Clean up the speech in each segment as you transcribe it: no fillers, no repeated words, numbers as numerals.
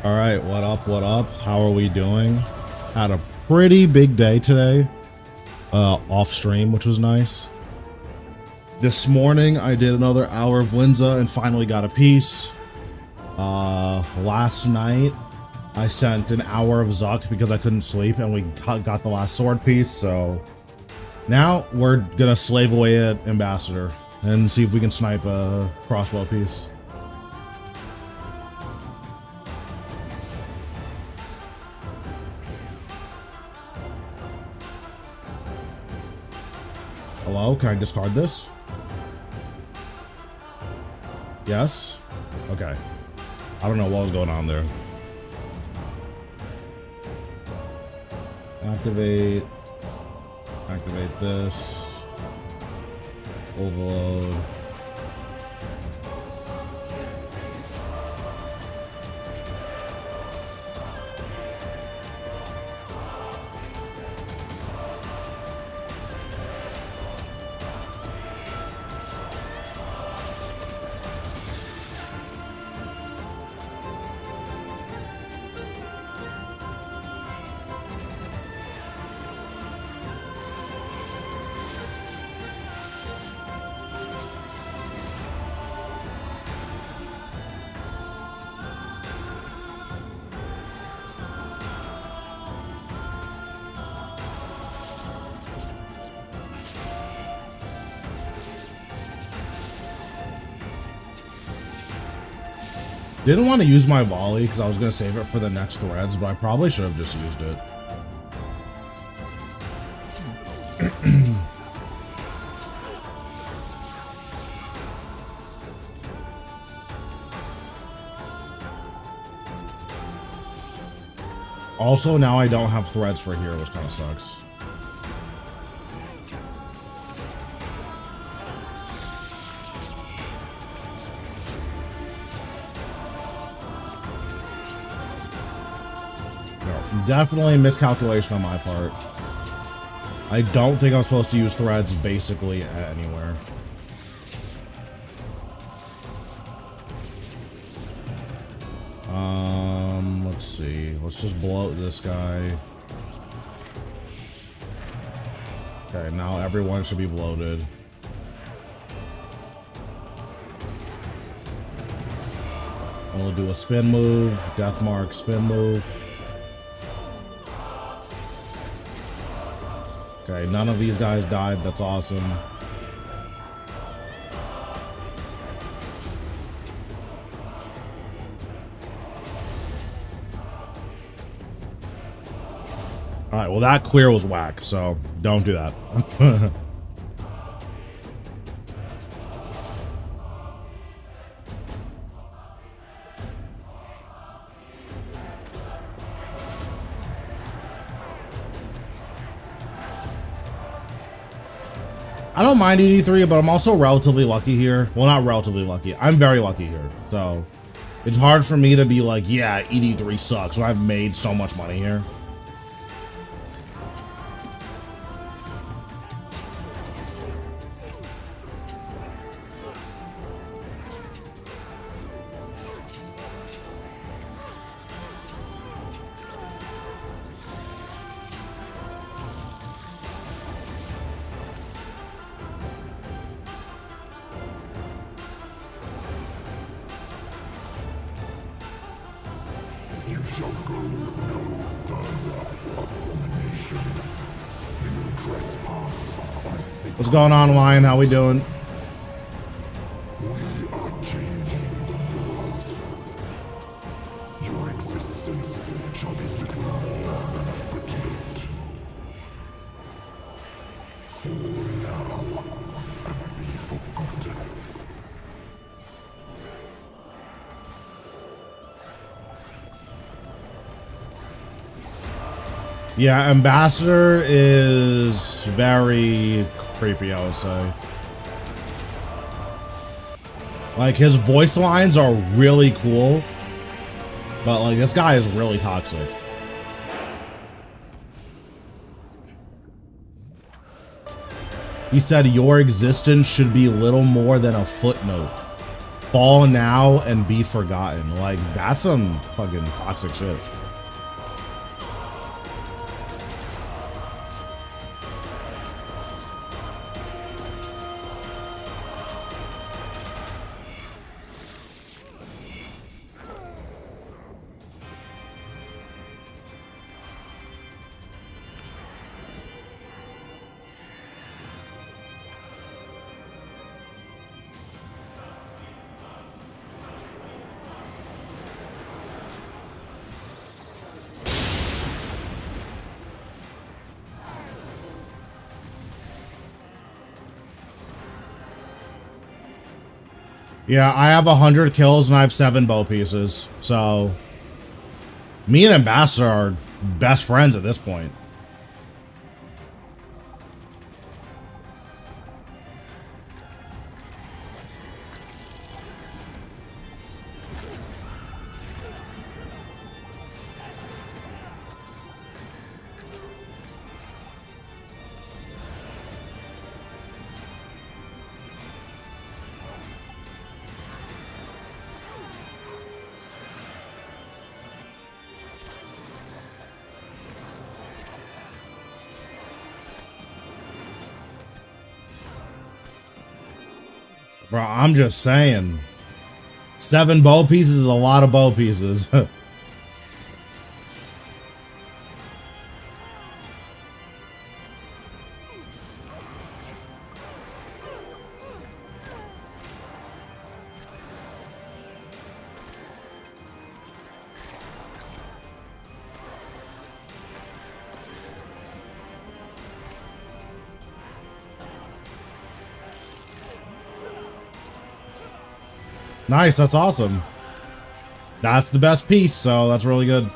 Alright, what up, what up? How are we doing? Had a pretty big day today. Off stream, which was nice. This morning, I did another hour of Linza and finally got a piece. Last night, I sent an hour of Zuk because I couldn't sleep, and we got the last sword piece, so... Now, we're gonna slave away at Ambassador and see if we can snipe a crossbow piece. Hello, can I discard this? Yes? Okay. I don't know what was going on there. Activate. Activate this. Overload. Didn't want to use my volley because I was going to save it for the next threads, but I probably should have just used it. Also, now I don't have threads for here, which kind of sucks. Definitely miscalculation on my part. I don't think I'm supposed to use threads basically anywhere. Let's see. Let's just bloat this guy. Okay, now everyone should be bloated. We'll do a spin move, death mark, spin move. Okay, none of these guys died. That's awesome. Alright, well that clear was whack, so don't do that. I don't mind ED3, but I'm also relatively lucky here. Well, not relatively lucky. I'm very lucky here. So it's hard for me to be like, yeah, ED3 sucks when I've made so much money here. What's going on, Lion? How we doing? We are changing the world. Your existence shall be little more than a footnote. Fall now and be forgotten. Yeah, Ambassador is very creepy, I would say. Like, his voice lines are really cool, but like, this guy is really toxic. He said your existence should be little more than a footnote. fall now and be forgotten. Like, that's some fucking toxic shit. Yeah, I have 100 kills and I have 7 bow pieces. So, me and Ambassador are best friends at this point. Bro, I'm just saying. 7 bow pieces is a lot of bow pieces. Nice, that's awesome. That's the best piece, so that's really good.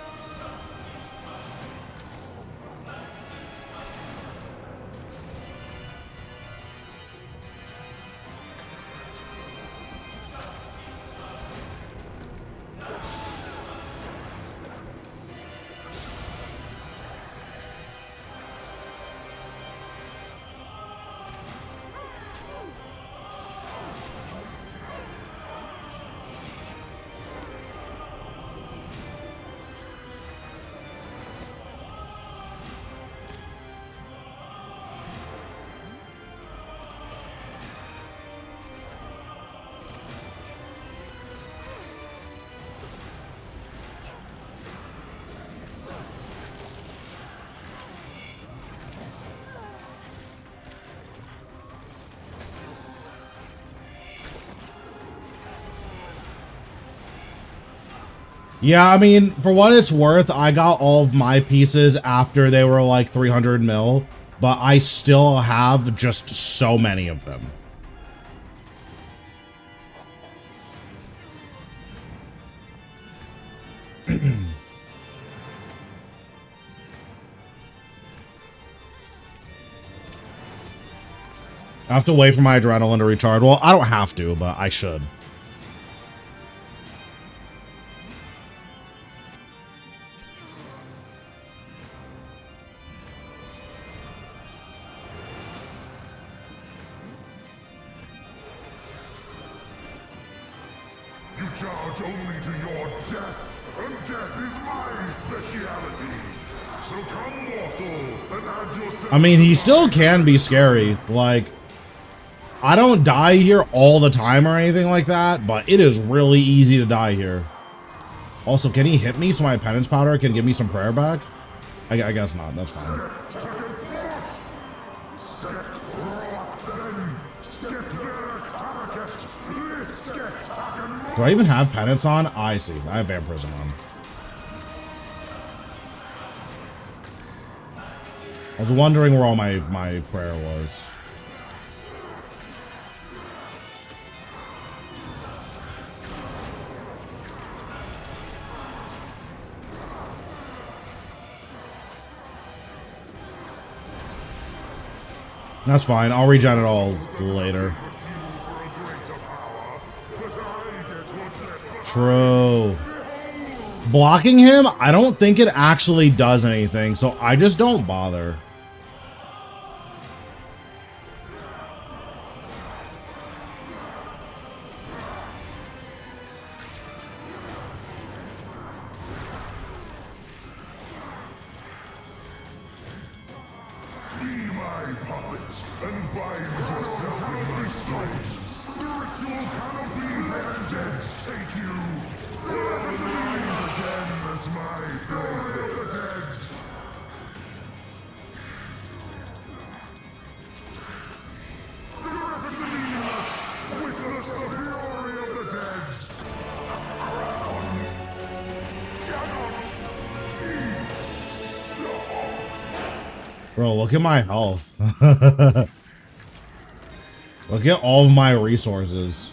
Yeah, I mean, for what it's worth, I got all of my pieces after they were like 300 mil, but I still have just so many of them. I have to wait for my adrenaline to recharge. Well, I don't have to, but I should. You charge only to your death, and death is my speciality. So come, mortal, and add yourself. I mean, he still can be scary. Like, I don't die here all the time or anything like that, but it is really easy to die here. Also, can he hit me so my penance powder can give me some prayer back? I guess not. That's fine. Do I even have penance on? I see. I have vampirism on. I was wondering where all my prayer was. That's fine. I'll regen it all later. True. Blocking him, I don't think it actually does anything, so I just don't bother. Bro, look at my health. Look at all of my resources.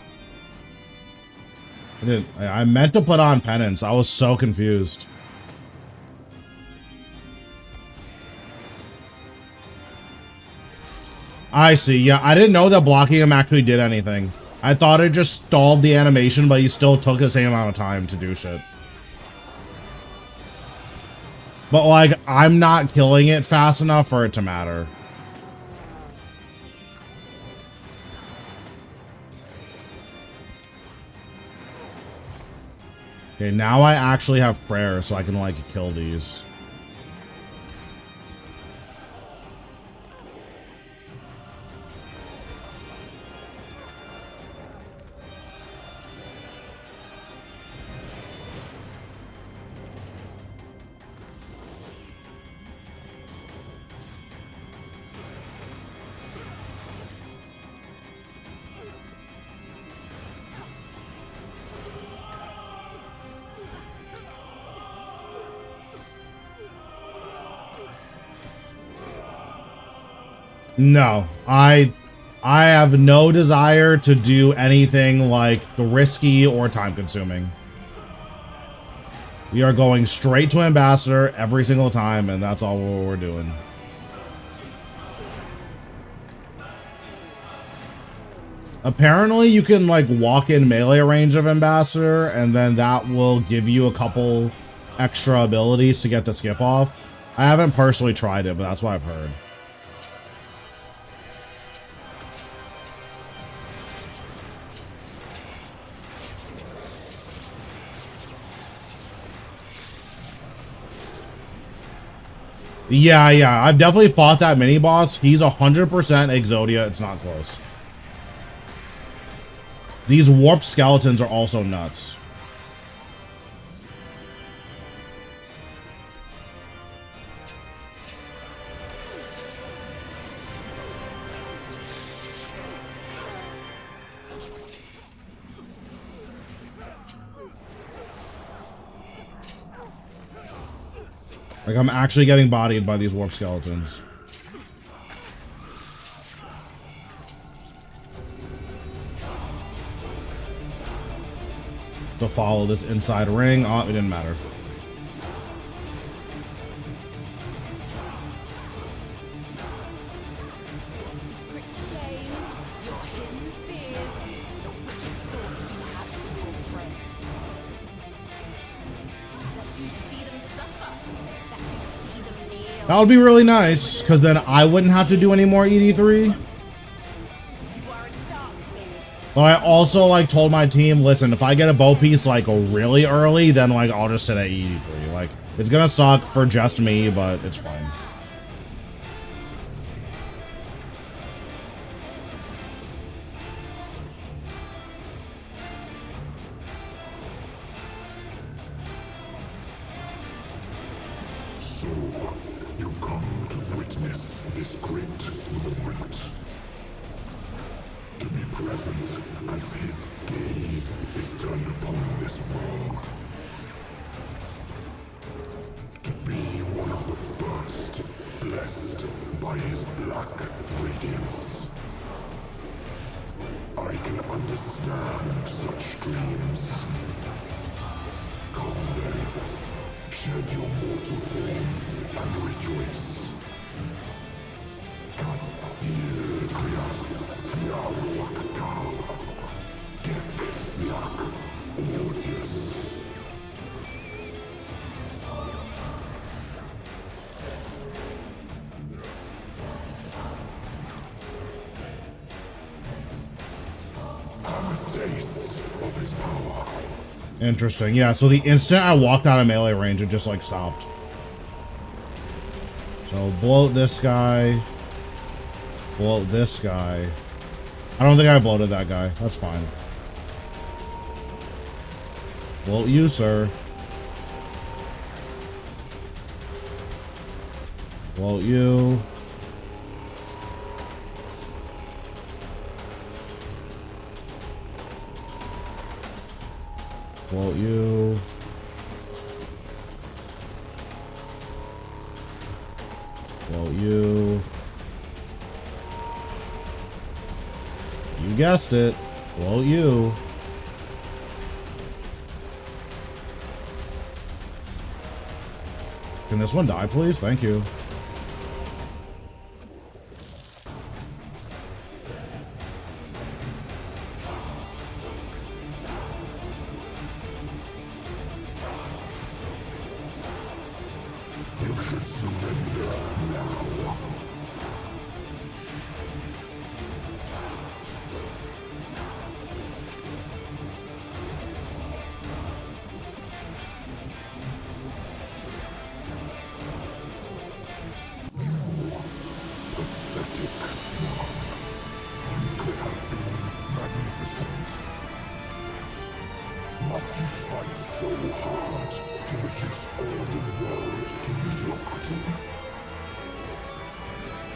I meant to put on penance. I was so confused. I see. Yeah, I didn't know that blocking him actually did anything. I thought it just stalled the animation, but he still took the same amount of time to do shit. But, like, I'm not killing it fast enough for it to matter. Okay, now I actually have prayer, so I can, like, kill these. No, I have no desire to do anything like risky or time consuming. We are going straight to Ambassador every single time, and that's all we're doing. Apparently, you can like walk in melee range of Ambassador, and then that will give you a couple extra abilities to get the skip off. I haven't personally tried it, but that's what I've heard. Yeah, I've definitely fought that mini boss. He's 100% Exodia. It's not close. These warped skeletons are also nuts. Like, I'm actually getting bodied by these warp skeletons. To follow this inside ring. Oh, it didn't matter. That would be really nice, because then I wouldn't have to do any more ED3. But I also, like, told my team, listen, if I get a bow piece, like, really early, then, like, I'll just sit at ED3. Like, it's gonna suck for just me, but it's fine. Interesting. Yeah, so the instant I walked out of melee range, it just, like, stopped. So, bloat this guy. Bloat this guy. I don't think I bloated that guy. That's fine. Bloat you, sir. Bloat you. Bloat you. Float you. You guessed it. Float you. Can this one die, please? Thank you. You should surrender now. Pathetic. You could have been magnificent. Must you fight so hard to reduce all the world to mediocrity?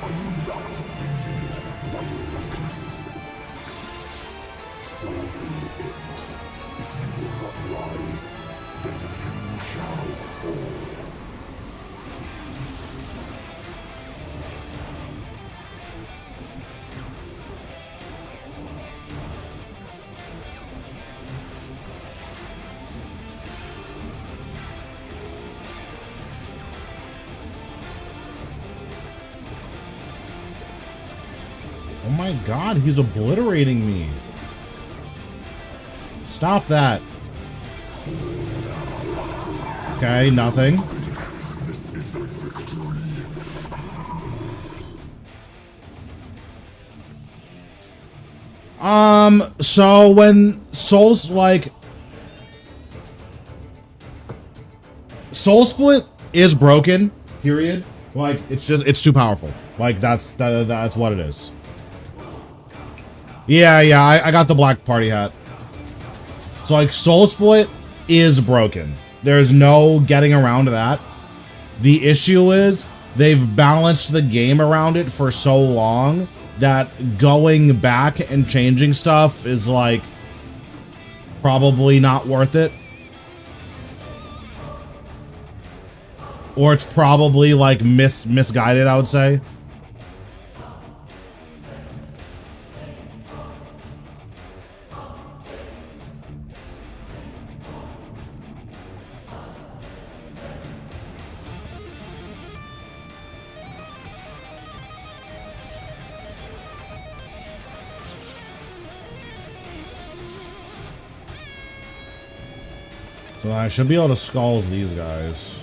Are you not offended by your weakness? So be it. If you will not rise, then you shall fall. Oh my god, he's obliterating me. Stop that. Okay, nothing. This is a victory. So when Soul Split is broken, period. Like, it's too powerful. Like, that's what it is. Yeah, I got the black party hat. So, like, Soul Split is broken. There's no getting around that. The issue is they've balanced the game around it for so long that going back and changing stuff is, like, probably not worth it. Or it's probably, like, misguided, I would say. So I should be able to skulls these guys.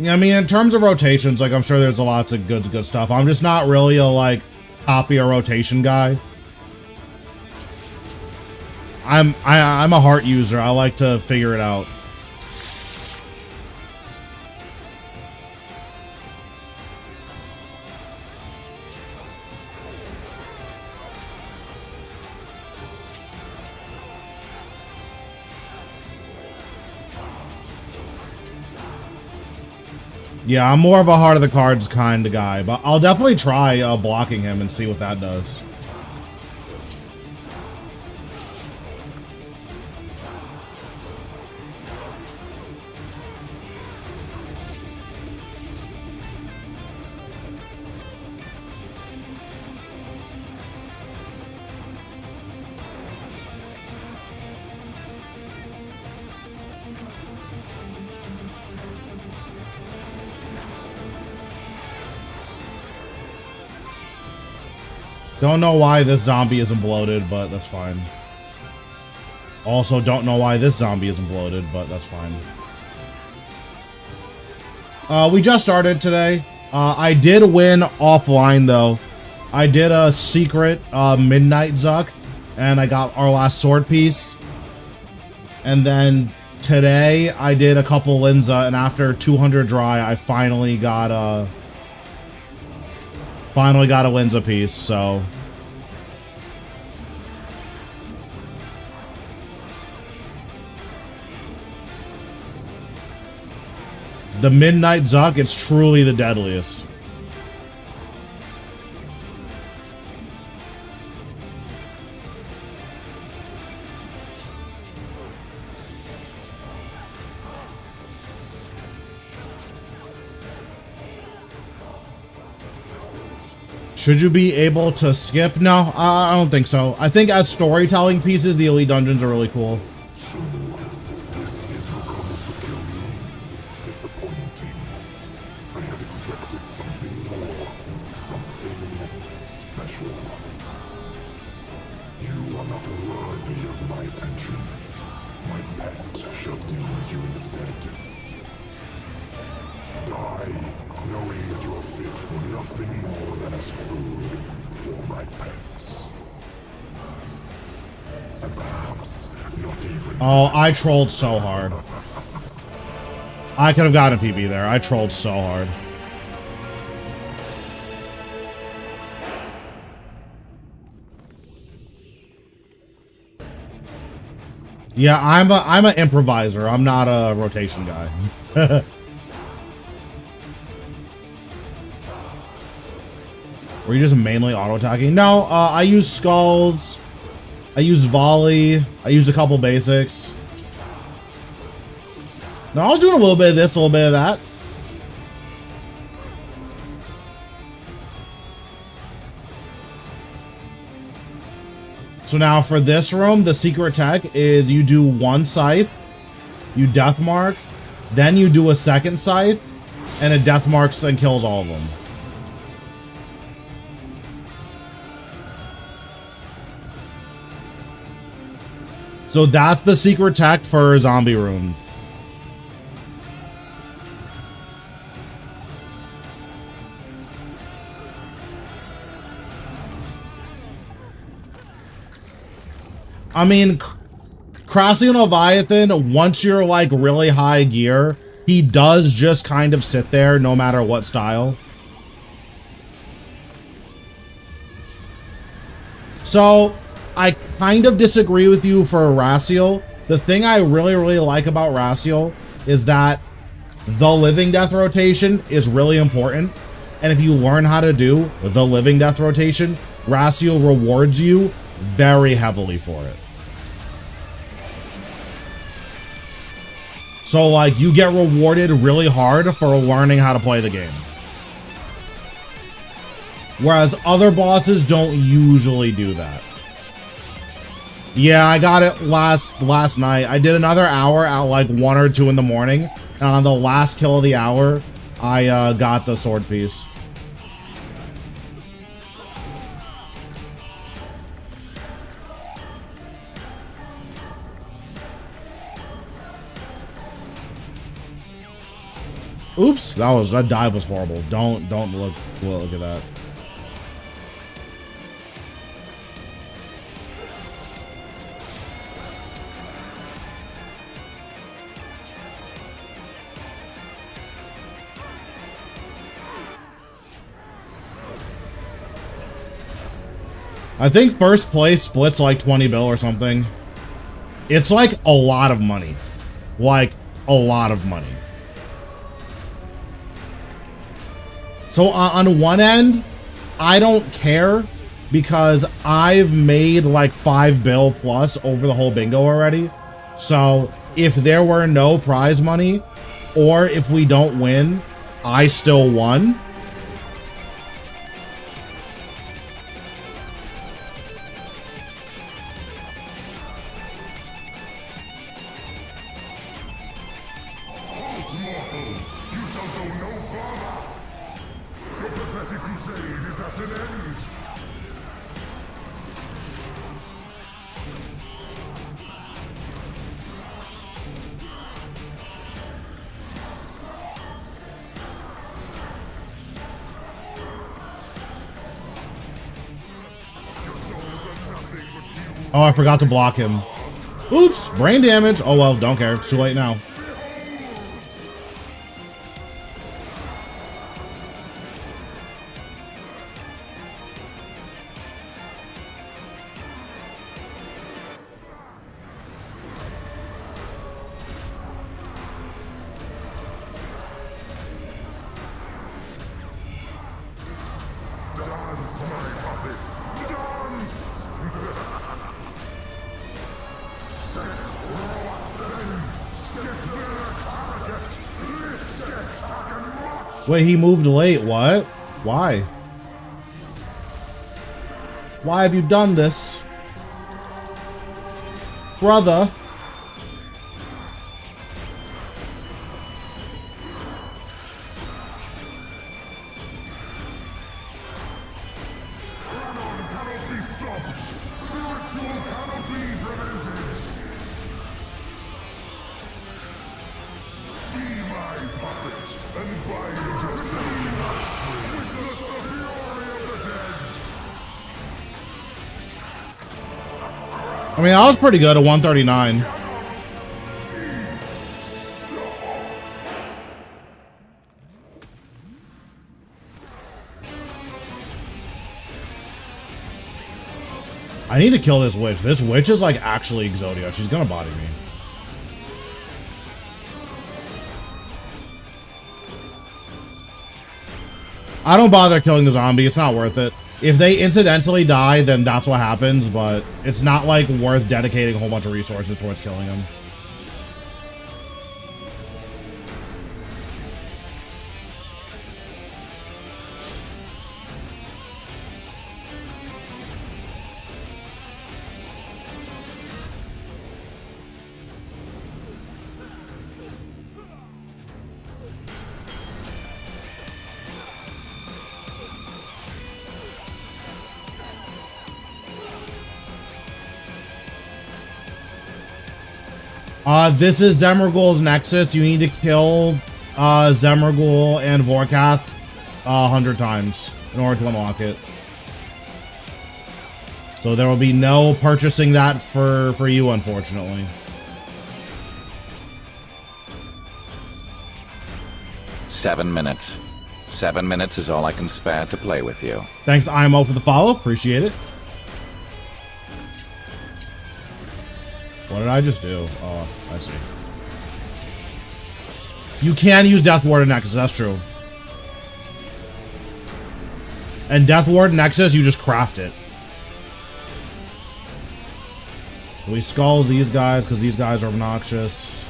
Yeah, I mean, in terms of rotations, like, I'm sure there's lots of good stuff. I'm just not really a, like, copy or rotation guy. I'm a heart user. I like to figure it out. Yeah, I'm more of a heart of the cards kind of guy, but I'll definitely try blocking him and see what that does. Don't know why this zombie isn't bloated, but that's fine. Also, don't know why this zombie isn't bloated, but that's fine. We just started today. I did win offline, though. I did a secret midnight Zuck, and I got our last sword piece. And then today, I did a couple Linza, and after 200 dry, I finally got a Linza piece, so... The Midnight Zuck, it's truly the deadliest. Should you be able to skip? No, I don't think so. I think as storytelling pieces, the elite dungeons are really cool. So, this is who comes to kill you. Disappointing. I had expected something more. Something special. You are not worthy of my attention. My pet shall deal with you instead. Die, knowing that you're fit for nothing more than as food for my pets. And perhaps not even... Oh, I trolled so hard. I could have gotten a PB there. I trolled so hard. Yeah, I'm an improviser. I'm not a rotation guy. Were you just mainly auto-attacking? No, I use skulls. I use volley. I used a couple basics. No, I was doing a little bit of this, a little bit of that. So now for this room, the secret tech is you do one scythe, you death mark, then you do a second scythe, and it death marks and kills all of them. So that's the secret tech for zombie room. I mean, Crassian Leviathan, once you're like really high gear, he does just kind of sit there no matter what style. So I kind of disagree with you for Racial. The thing I really like about Racial is that the living death rotation is really important. And if you learn how to do the living death rotation, Racial rewards you very heavily for it. So like you get rewarded really hard for learning how to play the game. Whereas other bosses don't usually do that. Yeah, I got it last night. I did another hour at like 1 or 2 in the morning. And on the last kill of the hour, I got the sword piece. Oops, that dive was horrible. Don't look at that. I think first place splits like 20 bill or something. It's like a lot of money. Like a lot of money. So on one end, I don't care because I've made like 5 bill plus over the whole bingo already. So if there were no prize money or if we don't win, I still won. Oh, I forgot to block him. Oops, brain damage. Oh well, don't care. It's too late now. Wait, he moved late. What? Why? Why have you done this? Brother. I mean, that was pretty good at 139. I need to kill this witch. This witch is like actually Exodia. She's gonna body me. I don't bother killing the zombie. It's not worth it. If they incidentally die, then that's what happens, but it's not like worth dedicating a whole bunch of resources towards killing them. This is Zemergul's Nexus. You need to kill Zemergul and Vorkath 100 times in order to unlock it. So there will be no purchasing that for you, unfortunately. 7 minutes. 7 minutes is all I can spare to play with you. Thanks, IMO, for the follow. Appreciate it. What did I just do? Oh, I see. You can use Death Ward in Nexus, that's true. And Death Ward Nexus, you just craft it. So we skull these guys because these guys are obnoxious.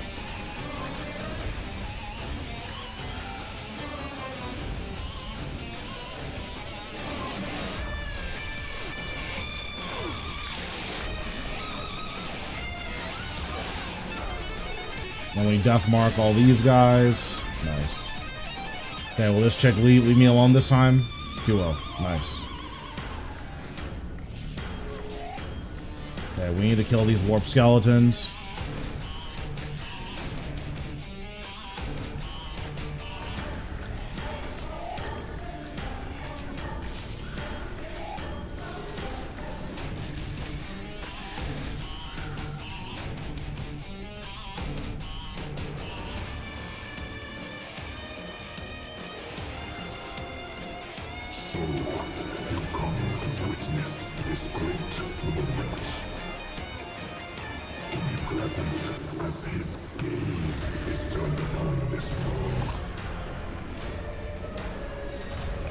Then we death mark all these guys. Nice. Okay, will this chick leave me alone this time? She will. Nice. Okay, we need to kill these warp skeletons. So, you come to witness this great moment. To be present as his gaze is turned upon this world.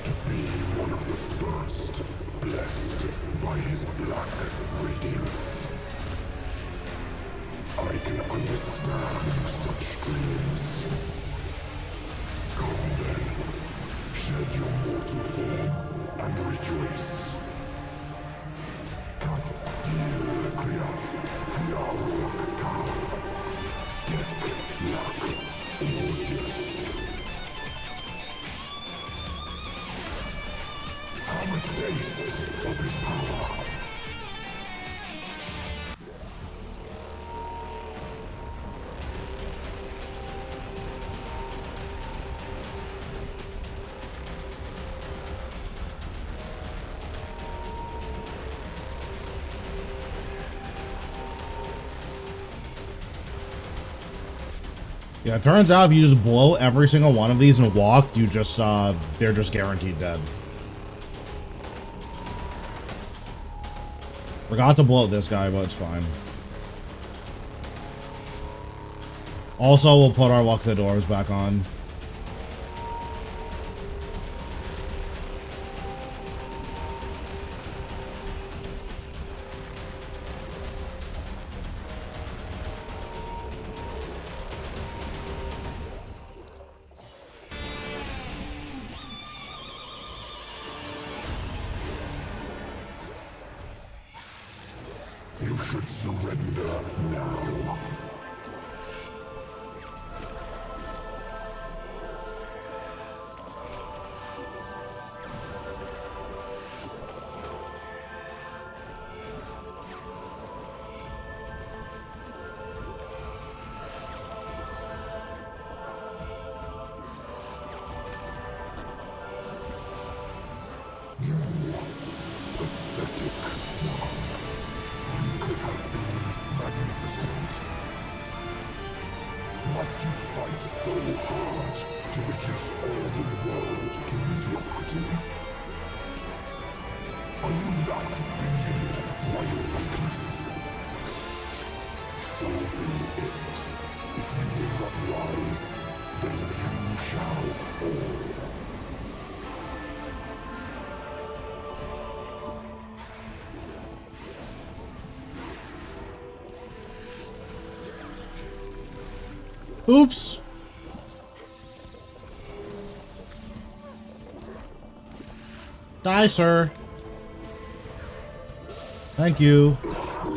To be one of the first blessed by his black radiance. I can understand such dreams. Come then. Shed your mortal form and rejoice. Kastil Kriaf, Fiarok Kal, Skek Lak, Odious. Have a taste of his power. Yeah, it turns out if you just blow every single one of these and walk, you just, they're just guaranteed dead. Forgot to blow this guy, but it's fine. Also, we'll put our Luck the Doors back on. should surrender now. Pathetic one. You could have been magnificent. Must you fight so hard to reduce all the world to mediocrity? Are you not being royal likeness? So be it. If you will not rise, then you shall fall. Oops. Die, sir. Thank you. You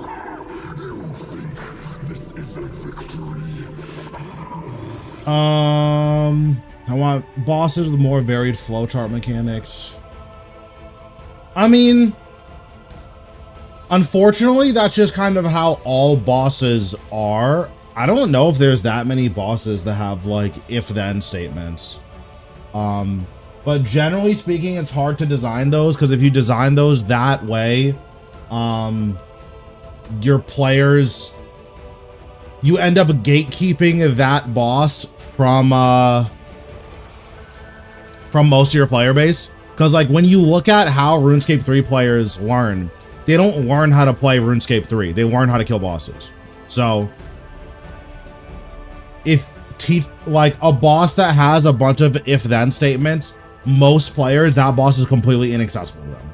think this is a victory? I want bosses with more varied flowchart mechanics. I mean, unfortunately, that's just kind of how all bosses are. I don't know if there's that many bosses that have like if-then statements. But generally speaking, it's hard to design those because if you design those that way, your players, you end up gatekeeping that boss from most of your player base. Because like when you look at how RuneScape 3 players learn, they don't learn how to play RuneScape 3. They learn how to kill bosses. So if like a boss that has a bunch of if-then statements, most players, that boss is completely inaccessible to them.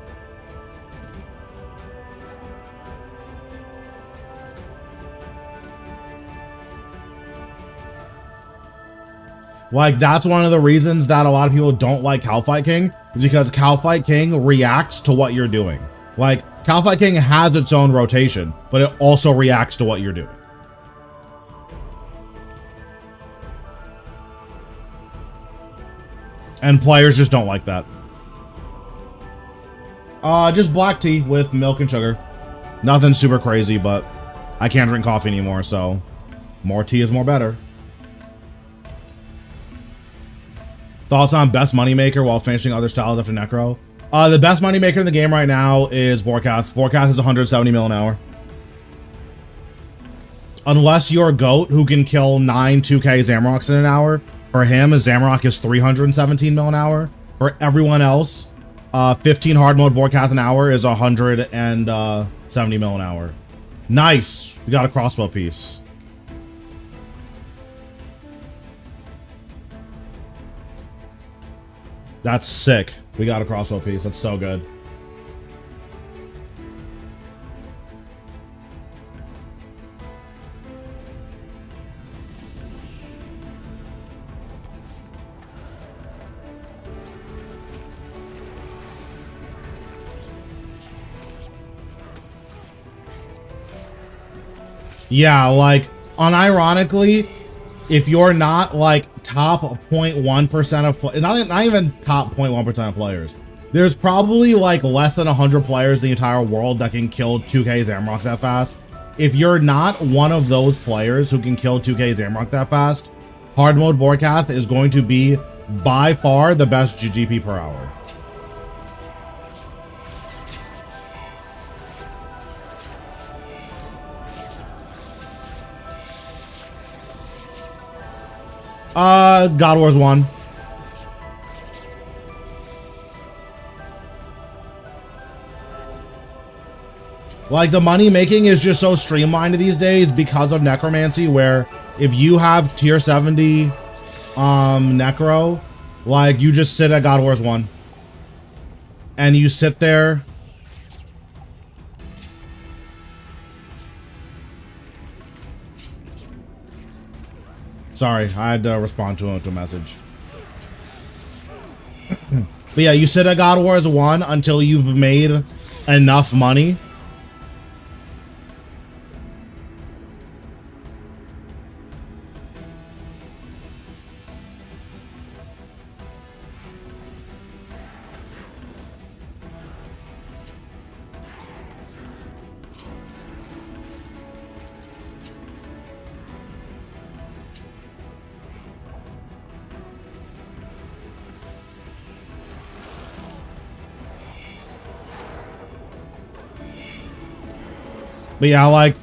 Like, that's one of the reasons that a lot of people don't like Calfight King, is because Calfight King reacts to what you're doing. Like, Calfight King has its own rotation, but it also reacts to what you're doing. And players just don't like that. Just black tea with milk and sugar. Nothing super crazy, but I can't drink coffee anymore, so more tea is more better. Thoughts on best moneymaker while finishing other styles after Necro? The best moneymaker in the game right now is Vorkath. Vorkath is 170 mil an hour. Unless you're a goat who can kill 9 2K Zamroks in an hour. For him, a Zamrock is 317 mil an hour. For everyone else, 15 hard mode Vorkath an hour is 170 mil an hour. Nice. We got a crossbow piece. That's sick. We got a crossbow piece. That's so good. Yeah, like, unironically, if you're not, like, top 0.1% of, not even top 0.1% of players, there's probably, like, less than 100 players in the entire world that can kill 2K Zamrock that fast. If you're not one of those players who can kill 2K Zamrock that fast, hard mode Vorkath is going to be, by far, the best GP per hour. God Wars 1. Like, the money making is just so streamlined these days because of necromancy, where if you have tier 70 necro, like, you just sit at God Wars 1 and you sit there. Sorry, I had to respond to a message. But yeah, you sit at God Wars 1 until you've made enough money But yeah, like,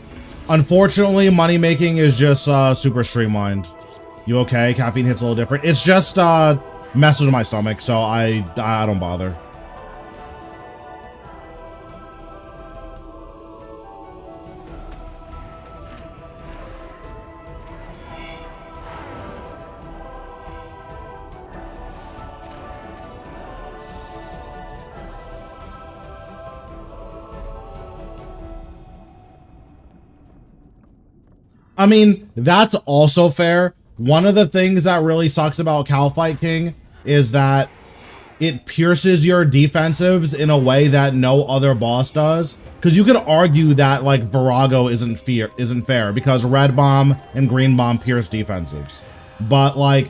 unfortunately, money making is just super streamlined. You okay? Caffeine hits a little different. It's just messes with my stomach, so I don't bother. I mean, that's also fair. One of the things that really sucks about Calfight King is that it pierces your defensives in a way that no other boss does. Because you could argue that like Virago isn't fair because Red Bomb and Green Bomb pierce defensives. But like,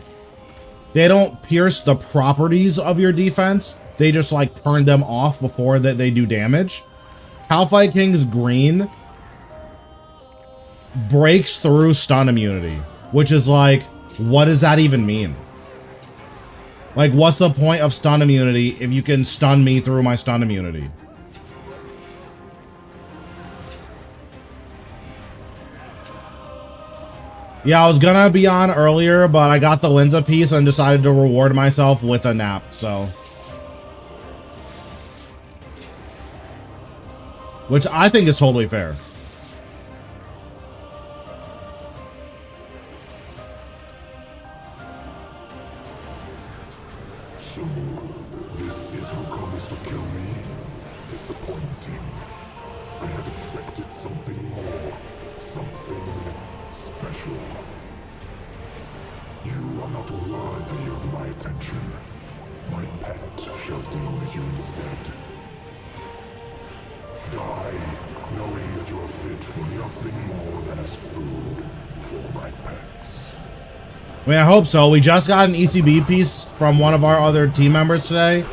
they don't pierce the properties of your defense. They just like turn them off before that they do damage. Calfight King's green breaks through stun immunity, which is like, what does that even mean? Like, what's the point of stun immunity if you can stun me through my stun immunity? Yeah, I was gonna be on earlier, but I got the Linza piece and decided to reward myself with a nap, so. Which I think is totally fair. So, this is who comes to kill me? Disappointing. I had expected something more. Something special. You are not worthy of my attention. My pet shall deal with you instead. Die, knowing that you are fit for nothing more than as food for my pets. I mean, I hope so. We just got an ECB piece from one of our other team members today.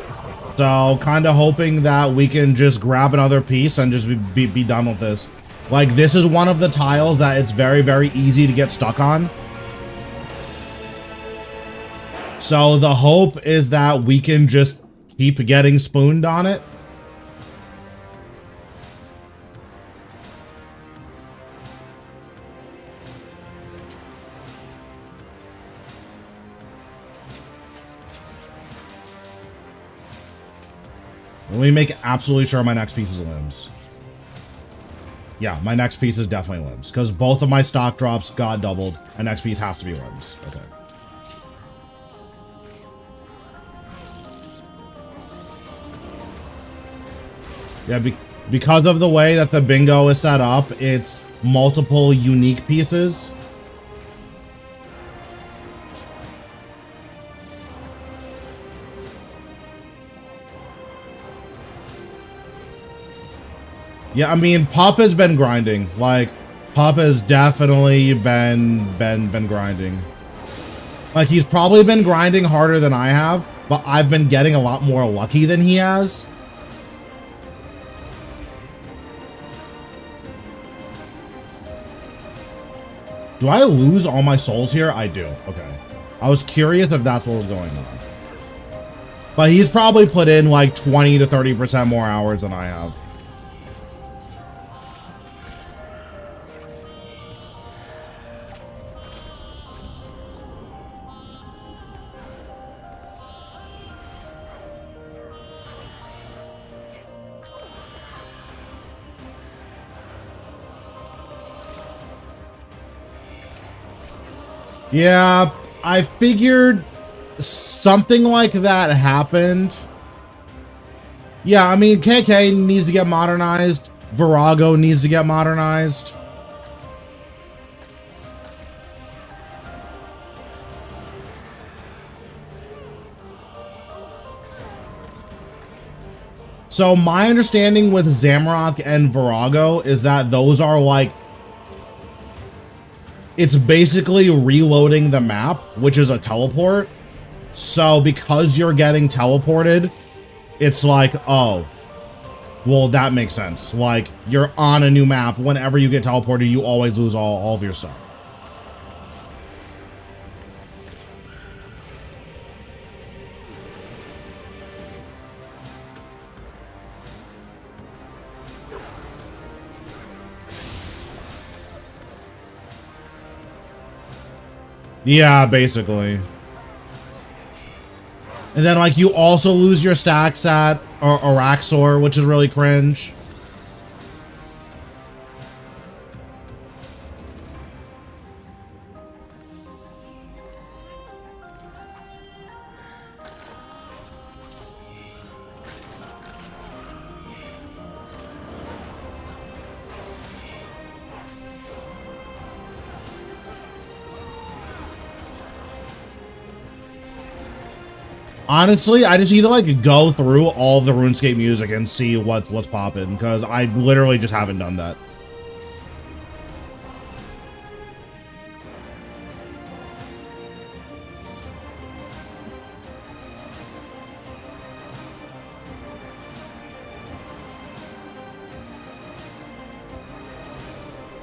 So, kind of hoping that we can just grab another piece and just be done with this. Like, this is one of the tiles that it's very, very easy to get stuck on. So, the hope is that we can just keep getting spooned on it. Let me make absolutely sure my next piece is limbs. Yeah, my next piece is definitely limbs. Because both of my stock drops got doubled. My next piece has to be limbs. Okay. Yeah, because of the way that the bingo is set up, it's multiple unique pieces. Yeah, I mean, Pup has been grinding. Like, Pup has definitely been grinding. Like, he's probably been grinding harder than I have, but I've been getting a lot more lucky than he has. Do I lose all my souls here? I do. Okay. I was curious if that's what was going on. But he's probably put in like 20 to 30% more hours than I have. Yeah, I figured something like that happened. Yeah, I mean, KK needs to get modernized. Virago needs to get modernized. So my understanding with Zamrock and Virago is that those are like, it's basically reloading the map, which is a teleport. So because you're getting teleported, it's like, oh, well, that makes sense. Like, you're on a new map. Whenever you get teleported, you always lose all of your stuff. Yeah, basically. And then, like, you also lose your stacks at Araxor, which is really cringe. Honestly, I just need to like go through all the RuneScape music and see what's popping, because I literally just haven't done that.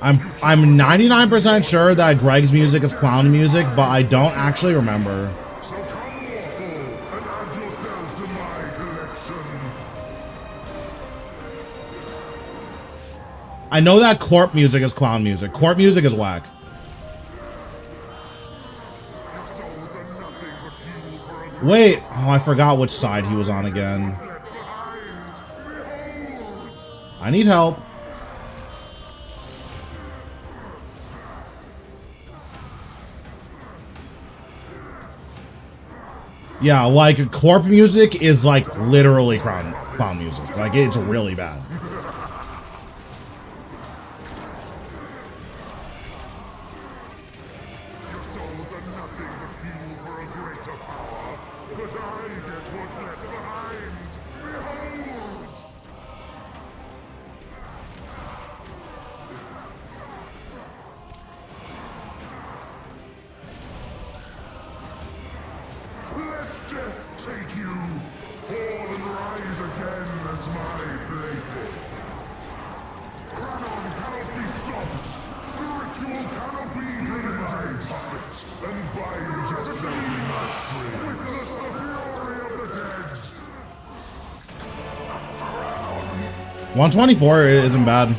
I'm 99% sure that Greg's music is clown music, but I don't actually remember. So come mortal and add yourself to my collection. I know that corp music is clown music. Corp music is whack. Your souls are nothing but fuel for a Wait, oh, I forgot which side he was on again. left behind. Behold! I need help. Yeah, like corp music is like literally clown music. Like it's really bad. Your souls are nothing but fuel for a greater power. But I get what's left behind. Behold! Let death take you. Fall and rise again as my plaything. Cranon cannot be stopped. The ritual cannot be denied. And bind yourself in my strings. Witness the fury of the dead. 124 isn't bad.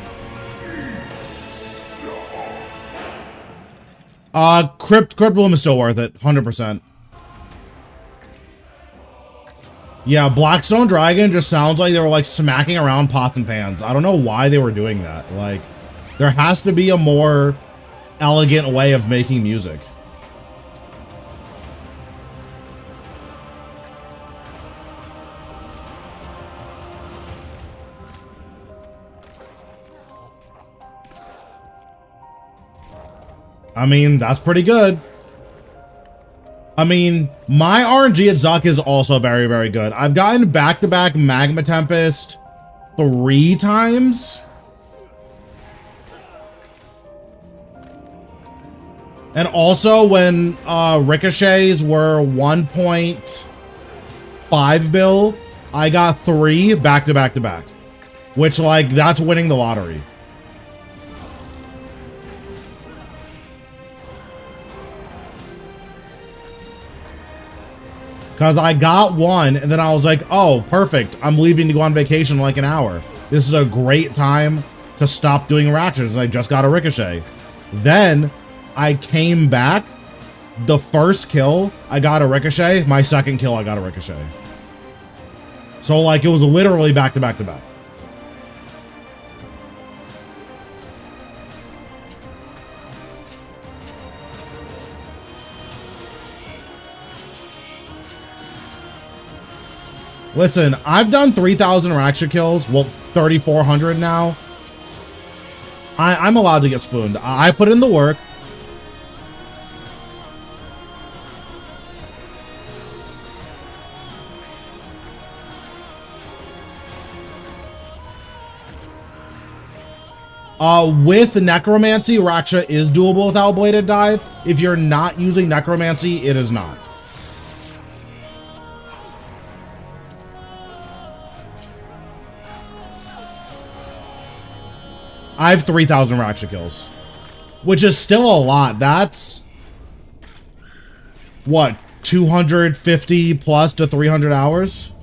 Crypt Bloom is still worth it, 100%. Yeah, Blackstone Dragon just sounds like they were like smacking around pots and pans. I don't know why they were doing that. Like, there has to be a more elegant way of making music. I mean, that's pretty good. I mean, my RNG at Zuck is also very, very good. I've gotten back-to-back Magma Tempest 3 times. And also when ricochets were 1.5 bill, I got 3 back-to-back-to-back. Which, like, that's winning the lottery. Because I got one, and then I was like, oh, perfect. I'm leaving to go on vacation in like an hour. This is a great time to stop doing ratchets. I just got a ricochet. Then I came back. The first kill, I got a ricochet. My second kill, I got a ricochet. So, like, it was literally back to back to back. Listen, I've done 3,000 Raksha kills. Well, 3,400 now. I'm allowed to get spooned. I put in the work. With Necromancy, Raksha is doable without Bladed Dive. If you're not using Necromancy, it is not. I have 3,000 Raksha kills, which is still a lot. That's what, 250 plus to 300 hours?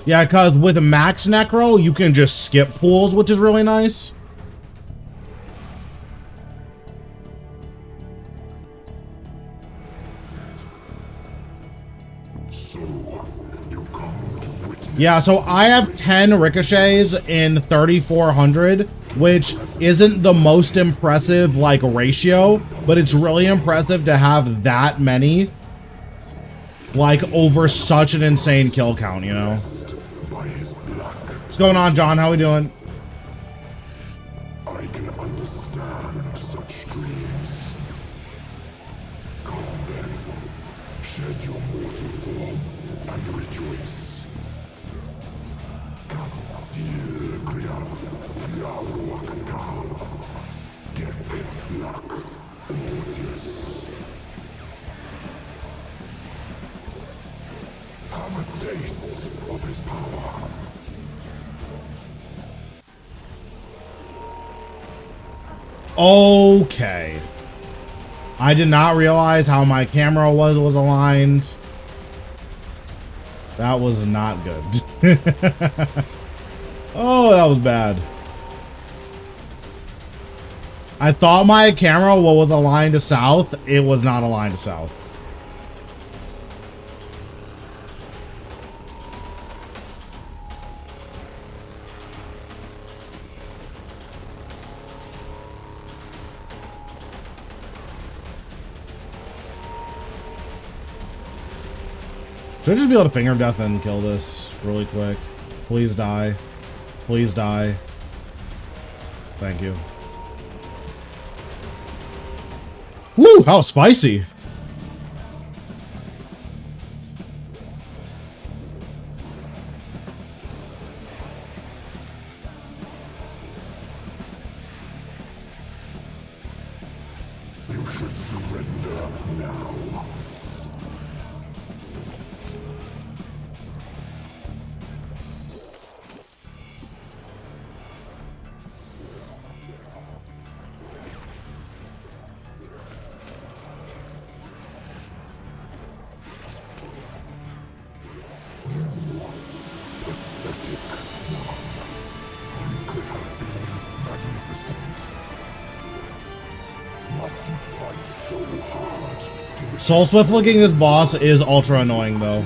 Yeah, because with max necro, you can just skip pools, which is really nice. Yeah, so I have 10 ricochets in 3,400, which isn't the most impressive, like, ratio, but it's really impressive to have that many, like, over such an insane kill count, you know? What's going on, John? How we doing? I can understand such dreams. Come then, shed your mortal form and rejoice. Kastil Griaf, Fiaruakal, Skek Lak, Mortius. Have a taste of his power. Okay. I did not realize how my camera was aligned. That was not good. Oh, that was bad. I thought my camera was aligned to south. It was not aligned to south. Should I just be able to finger death and kill this really quick? Please die. Please die. Thank you. Woo, how spicy. You should surrender now. Soul Swift looking this boss is ultra annoying though.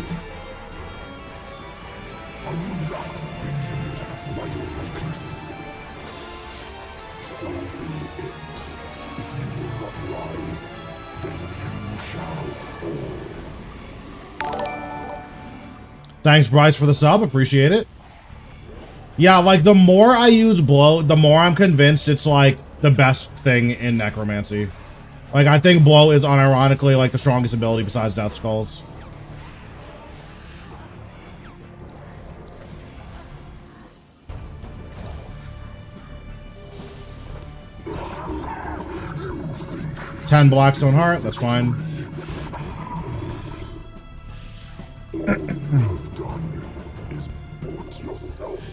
Thanks, Bryce, for the sub. Appreciate it. Yeah, like, the more I use Blow, the more I'm convinced it's, like, the best thing in Necromancy. Like, I think Blow is unironically, like, the strongest ability besides Death Skulls. $10 Blackstone Heart, that's fine.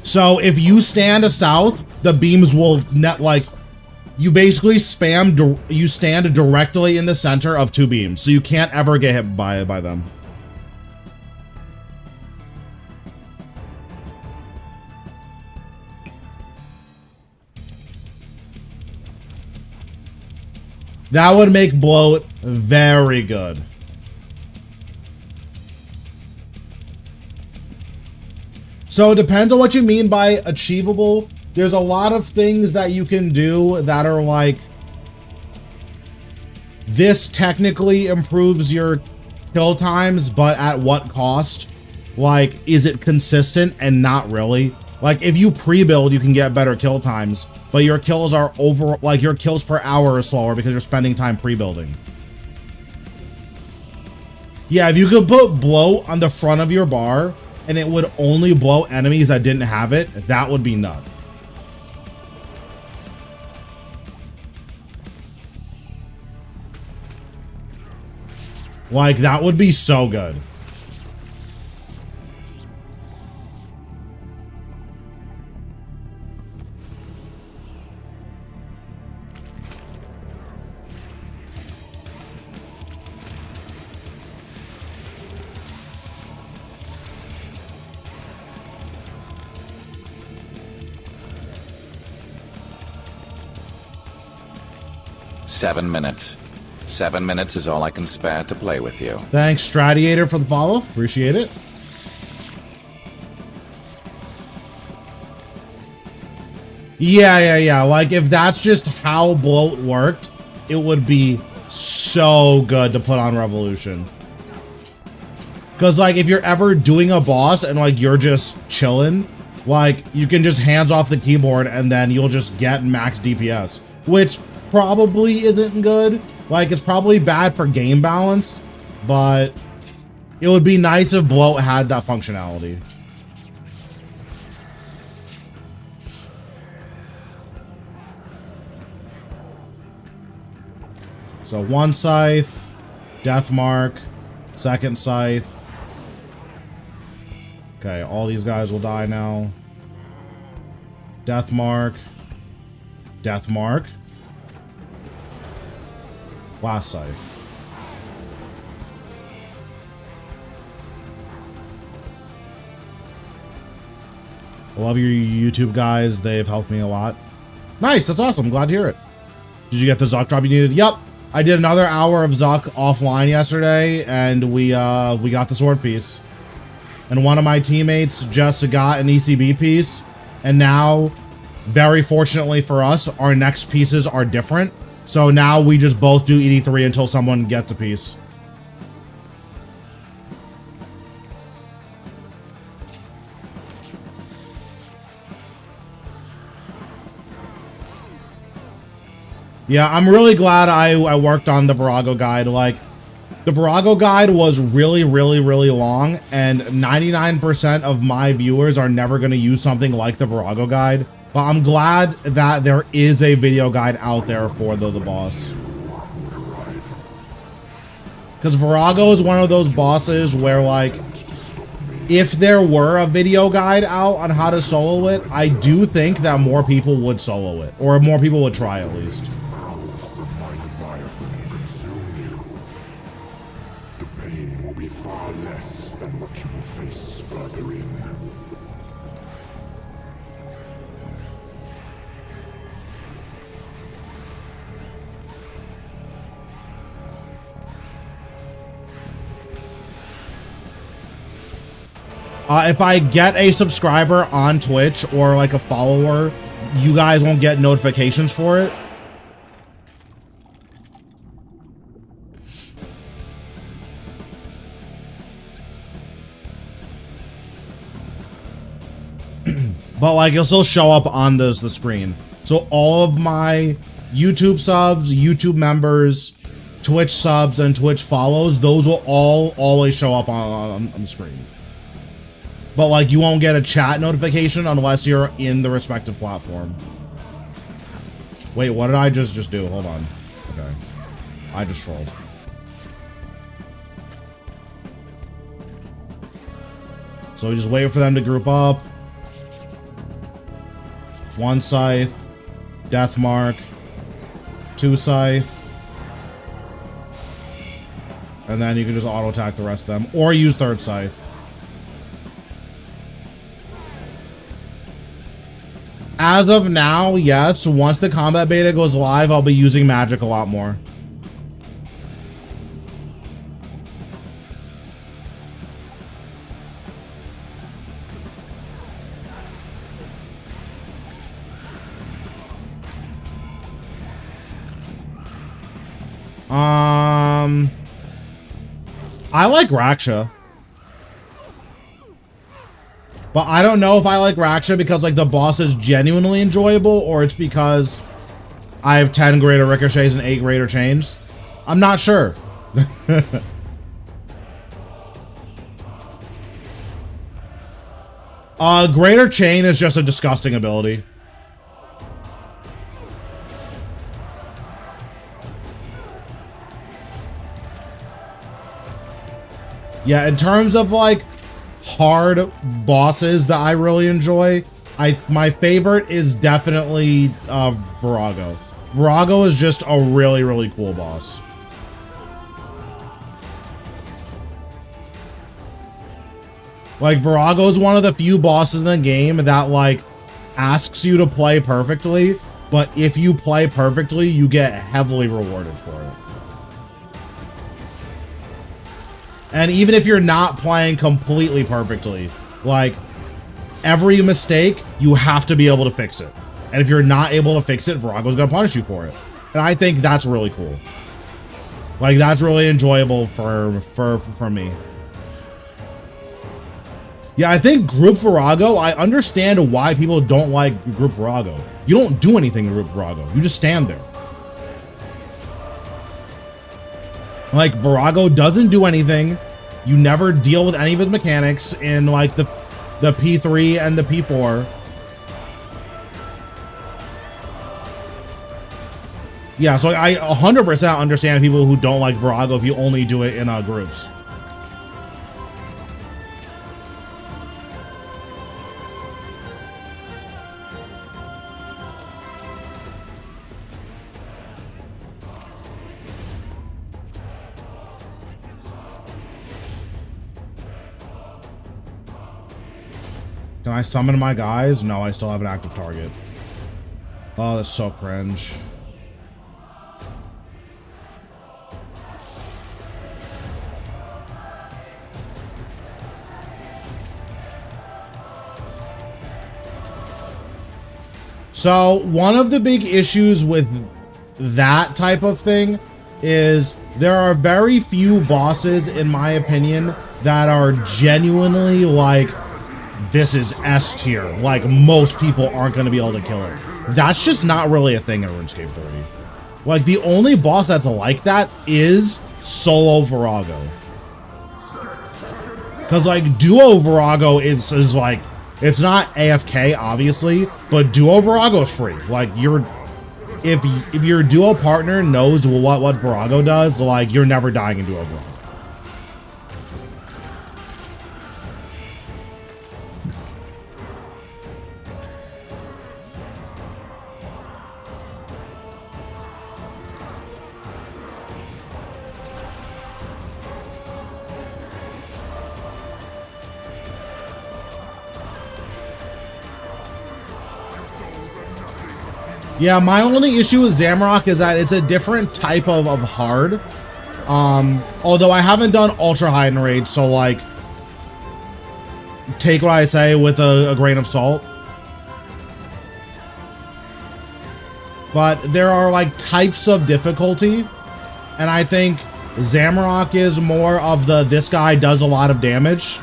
So if you stand south, the beams will net, like, you basically spam, you stand directly in the center of two beams, so you can't ever get hit by them. That would make Bloat very good. So it depends on what you mean by achievable. There's a lot of things that you can do that are like, this technically improves your kill times, but at what cost? Like, is it consistent? And not really. Like, if you pre-build, you can get better kill times, but your kills are over, like, your kills per hour is slower because you're spending time pre-building. Yeah, if you could put Bloat on the front of your bar, and it would only blow enemies that didn't have it, that would be nuts. Like, that would be so good. 7 minutes. 7 minutes is all I can spare to play with you. Thanks, Stradiator, for the follow. Appreciate it. Yeah. Like, if that's just how bloat worked, it would be so good to put on Revolution. Because, like, if you're ever doing a boss and, like, you're just chilling, like, you can just hands off the keyboard and then you'll just get max DPS. Which probably isn't good. Like, it's probably bad for game balance, but it would be nice if bloat had that functionality. So one scythe, death mark, second scythe. Okay, all these guys will die now. Death mark. Death mark. Last scythe. I love your YouTube guys. They've helped me a lot. Nice, that's awesome. Glad to hear it. Did you get the Zuk drop you needed? Yep. I did another hour of Zuk offline yesterday, and we got the sword piece. And one of my teammates just got an ECB piece, and now, very fortunately for us, our next pieces are different. So now we just both do ED3 until someone gets a piece. Yeah, I'm really glad I worked on the Virago guide. Like, the Virago guide was really long, and 99% of my viewers are never going to use something like the Virago guide. But I'm glad that there is a video guide out there for the boss. Because Virago is one of those bosses where, like, if there were a video guide out on how to solo it, I do think that more people would solo it. Or more people would try, at least. If I get a subscriber on Twitch or like a follower, you guys won't get notifications for it. But like, it'll still show up on the screen. So all of my YouTube subs, YouTube members, Twitch subs, and Twitch follows, those will all always show up on the screen. But like, you won't get a chat notification unless you're in the respective platform. Wait, what did I just do? Hold on. Okay. I just trolled. So we just wait for them to group up. One scythe. Death mark. Two scythe. And then you can just auto attack the rest of them. Or use third scythe. As of now, yes. Once the combat beta goes live, I'll be using magic a lot more. I like Raksha. But I don't know if I like Raksha because like the boss is genuinely enjoyable, or it's because I have 10 greater ricochets and 8 greater chains. I'm not sure. Greater chain is just a disgusting ability. Yeah, in terms of like hard bosses that I really enjoy, my favorite is definitely Virago. Virago is just a really cool boss. Like, Virago is one of the few bosses in the game that like asks you to play perfectly, but if you play perfectly, you get heavily rewarded for it. And even if you're not playing completely perfectly, like every mistake, you have to be able to fix it. And if you're not able to fix it, Virago's gonna punish you for it. And I think that's really cool. Like that's really enjoyable for me. Yeah, I think Group Virago, I understand why people don't like Group Virago. You don't do anything in Group Virago. You just stand there. Like, Virago doesn't do anything. You never deal with any of his mechanics in, like, the P3 and the P4. Yeah, so I 100% understand people who don't like Virago if you only do it in groups. Can I summon my guys? No, I still have an active target. Oh, that's so cringe. So, one of the big issues with that type of thing is there are very few bosses, in my opinion, that are genuinely like, this is S tier. Like, most people aren't going to be able to kill it. That's just not really a thing in RuneScape 3. Like, the only boss that's like that is Solo Virago. Because, like, Duo Virago is like, it's not AFK, obviously, but Duo Virago is free. Like, if your duo partner knows what Virago does, like, you're never dying in Duo Virago. Yeah, my only issue with Zamorak is that it's a different type of hard. Although I haven't done ultra high in rage, so like, take what I say with a grain of salt. But there are like types of difficulty, and I think Zamorak is more of the, this guy does a lot of damage.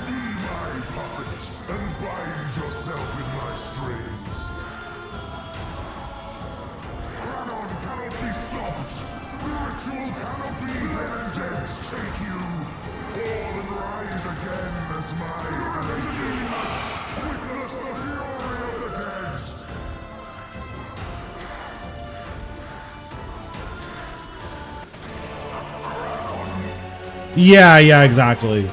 Yeah, exactly.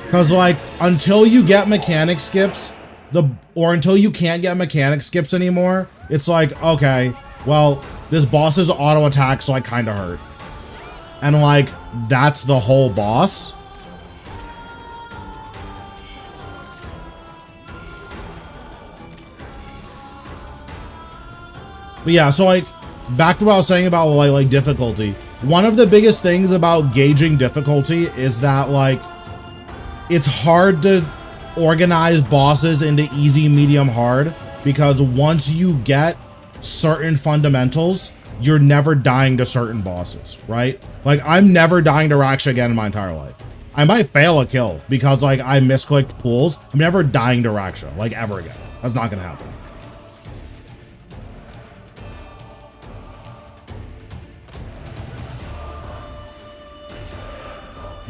Because, like, until you get mechanic skips, or until you can't get mechanic skips anymore, it's like, okay, well, this boss is auto attack, so I kind of hurt. And, like, that's the whole boss. But yeah, so, like, back to what I was saying about, like difficulty. One of the biggest things about gauging difficulty is that, like, it's hard to organize bosses into easy, medium, hard, because once you get certain fundamentals, you're never dying to certain bosses, right? Like, I'm never dying to Raksha again in my entire life. I might fail a kill because, like, I misclicked pools. I'm never dying to Raksha, like, ever again. That's not gonna happen.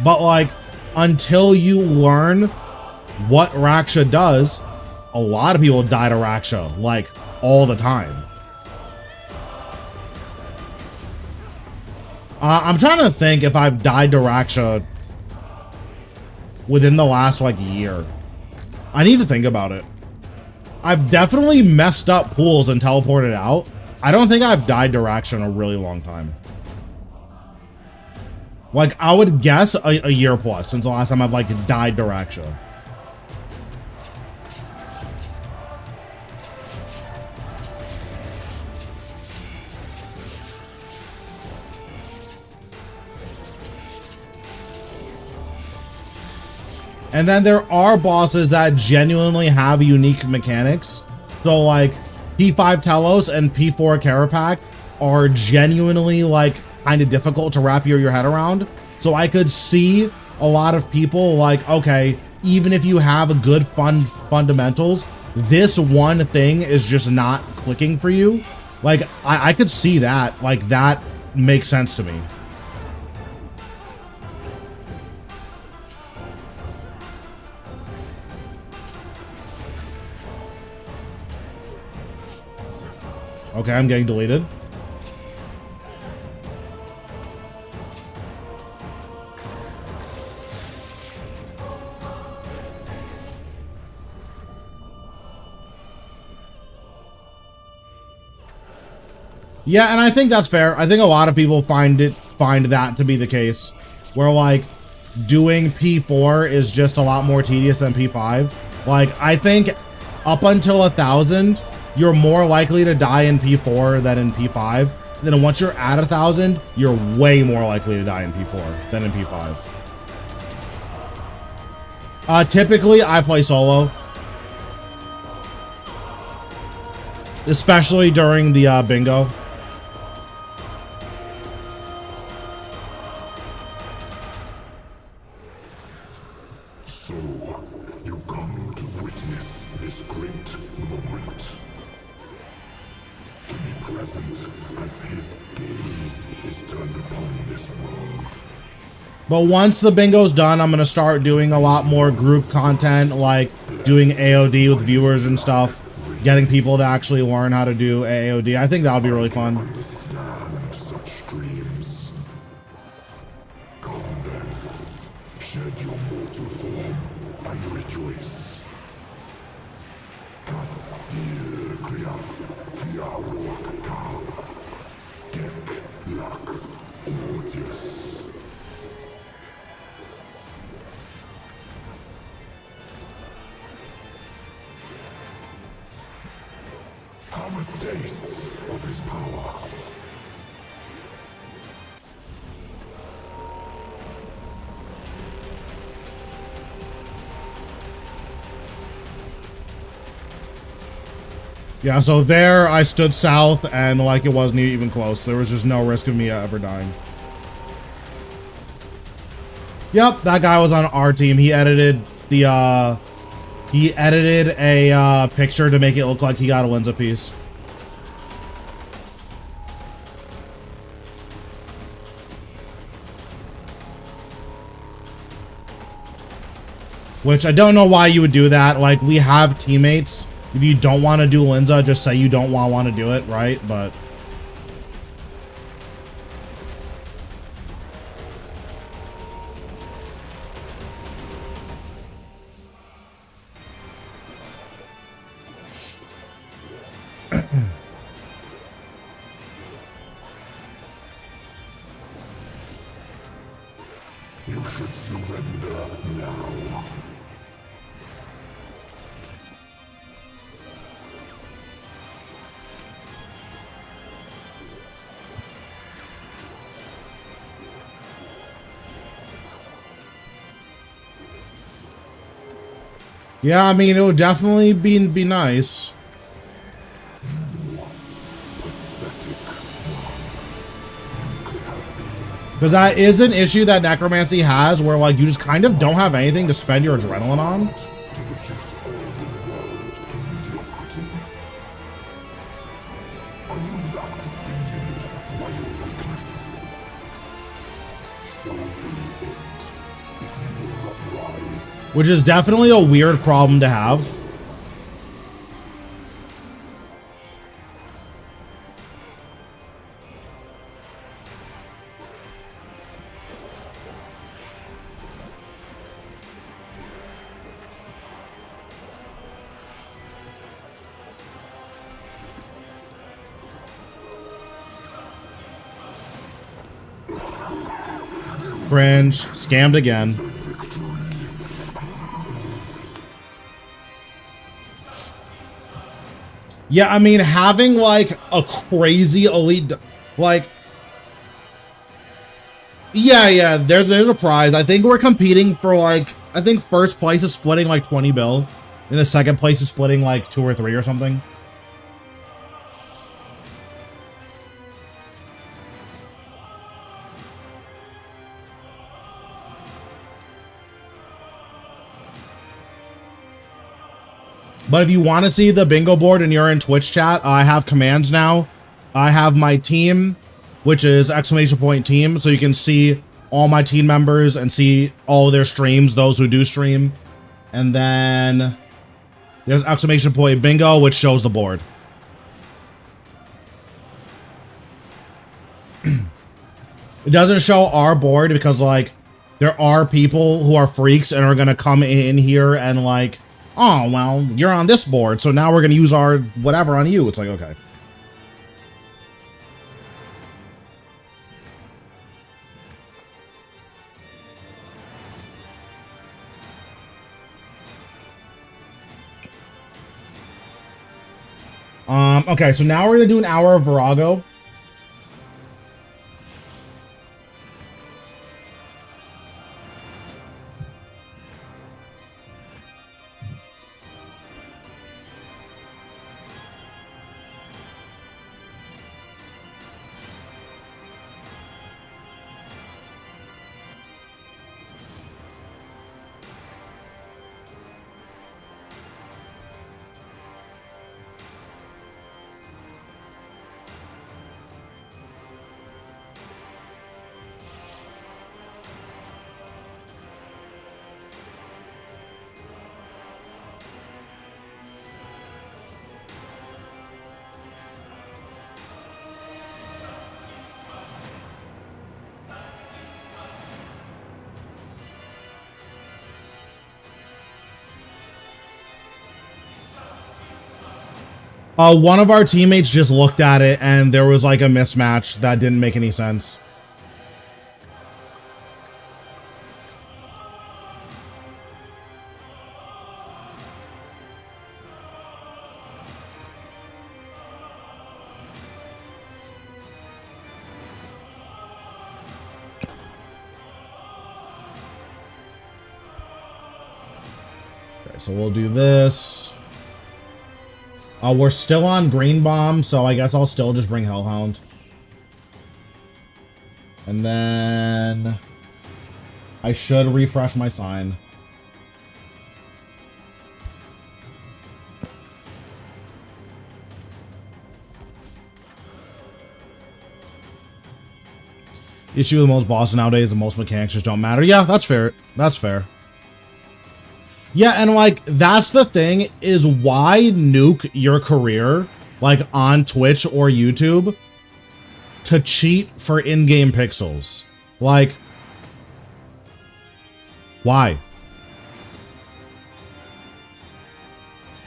But, like, until you learn what Raksha does, a lot of people die to Raksha, like, all the time. I'm trying to think if I've died to Raksha within the last, like, year. I need to think about it. I've definitely messed up pools and teleported out. I don't think I've died to Raksha in a really long time. Like, I would guess a year plus since the last time I've, like, died to Raksha. And then there are bosses that genuinely have unique mechanics. So like P5 Telos and P4 Carapac are genuinely like kind of difficult to wrap your head around. So I could see a lot of people like, okay, even if you have a good fundamentals, this one thing is just not clicking for you. Like I could see that, like that makes sense to me. Okay, I'm getting deleted. Yeah, and I think that's fair. I think a lot of people find that to be the case, where like doing P4 is just a lot more tedious than P5. Like I think up until 1,000, you're more likely to die in P4 than in P5. Then once you're at 1,000, you're way more likely to die in P4 than in P5. Typically, I play solo, especially during the bingo. So, you come to witness this great moment. To be present as his gaze is turned upon this world. But once the bingo's done, I'm gonna start doing a lot more group content, like doing AOD with viewers and stuff, getting people to actually learn how to do AOD. I think that would be really fun. Understand such dreams. Come then, shed your mortal form and rejoice. Kastil Kriaf, Fiarok Kal, Skek Lak, Odius. Have a taste of his power. Yeah, so there I stood south and like it wasn't even close. There was just no risk of me ever dying. Yep, that guy was on our team. He edited the he edited a picture to make it look like he got a Linza piece. Which I don't know why you would do that. Like, we have teammates. If you don't want to do Linza, just say you don't want to do it, right? But You should surrender now. yeah, I mean, it would definitely be nice. Because that is an issue that necromancy has, where like you just kind of don't have anything to spend your adrenaline on. To reduce all the world to mediocrity. Are you that opinioned by your weakness? So be it. If you will not rise, Which is definitely a weird problem to have. Cringe. Scammed again. Yeah, I mean, having like a crazy elite, like, yeah, there's a prize. I think we're competing for like I think first place is splitting like 20 bill, and the second place is splitting like 2 or 3 or something. But if you want to see the bingo board and you're in Twitch chat, I have commands now. I have my team, which is !team, so you can see all my team members and see all their streams, those who do stream. And then there's !bingo, which shows the board. It doesn't show our board because, like, there are people who are freaks and are going to come in here and, like, oh, well, you're on this board, so now we're going to use our whatever on you. It's like, okay. Okay, so now we're going to do an hour of Virago. One of our teammates just looked at it and there was like a mismatch that didn't make any sense. Okay, so we'll do this. We're still on Green Bomb, so I guess I'll still just bring Hellhound. And then I should refresh my sign. Issue with most bosses nowadays, and most mechanics just don't matter. Yeah, that's fair. That's fair. Yeah, and like, that's the thing, is why nuke your career, like, on Twitch or YouTube to cheat for in-game pixels? Like, why?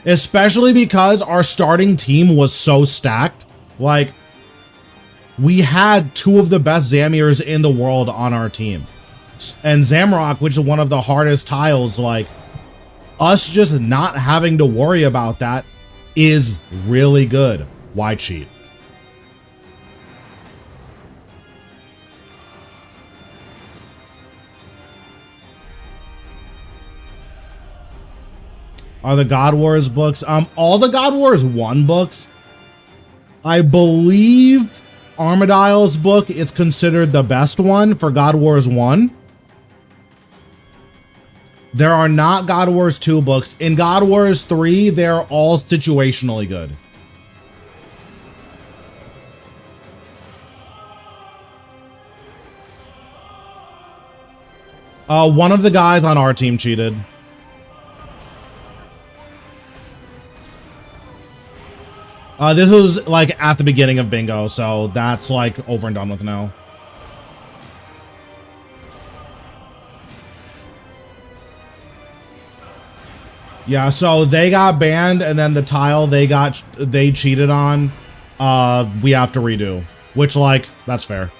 Especially because our starting team was so stacked. Like, we had 2 of the best Zamiers in the world on our team. And Zamrock, which is one of the hardest tiles, like, us just not having to worry about that is really good. Why cheat? Are the God Wars books? All the God Wars 1 books, I believe Armadile's book is considered the best one for God Wars 1. There are not God Wars 2 books. In God Wars 3, they're all situationally good. One of the guys on our team cheated. This was like at the beginning of Bingo, so that's like over and done with now. Yeah, so they got banned, and then the tile they cheated on, we have to redo. Which, like, that's fair.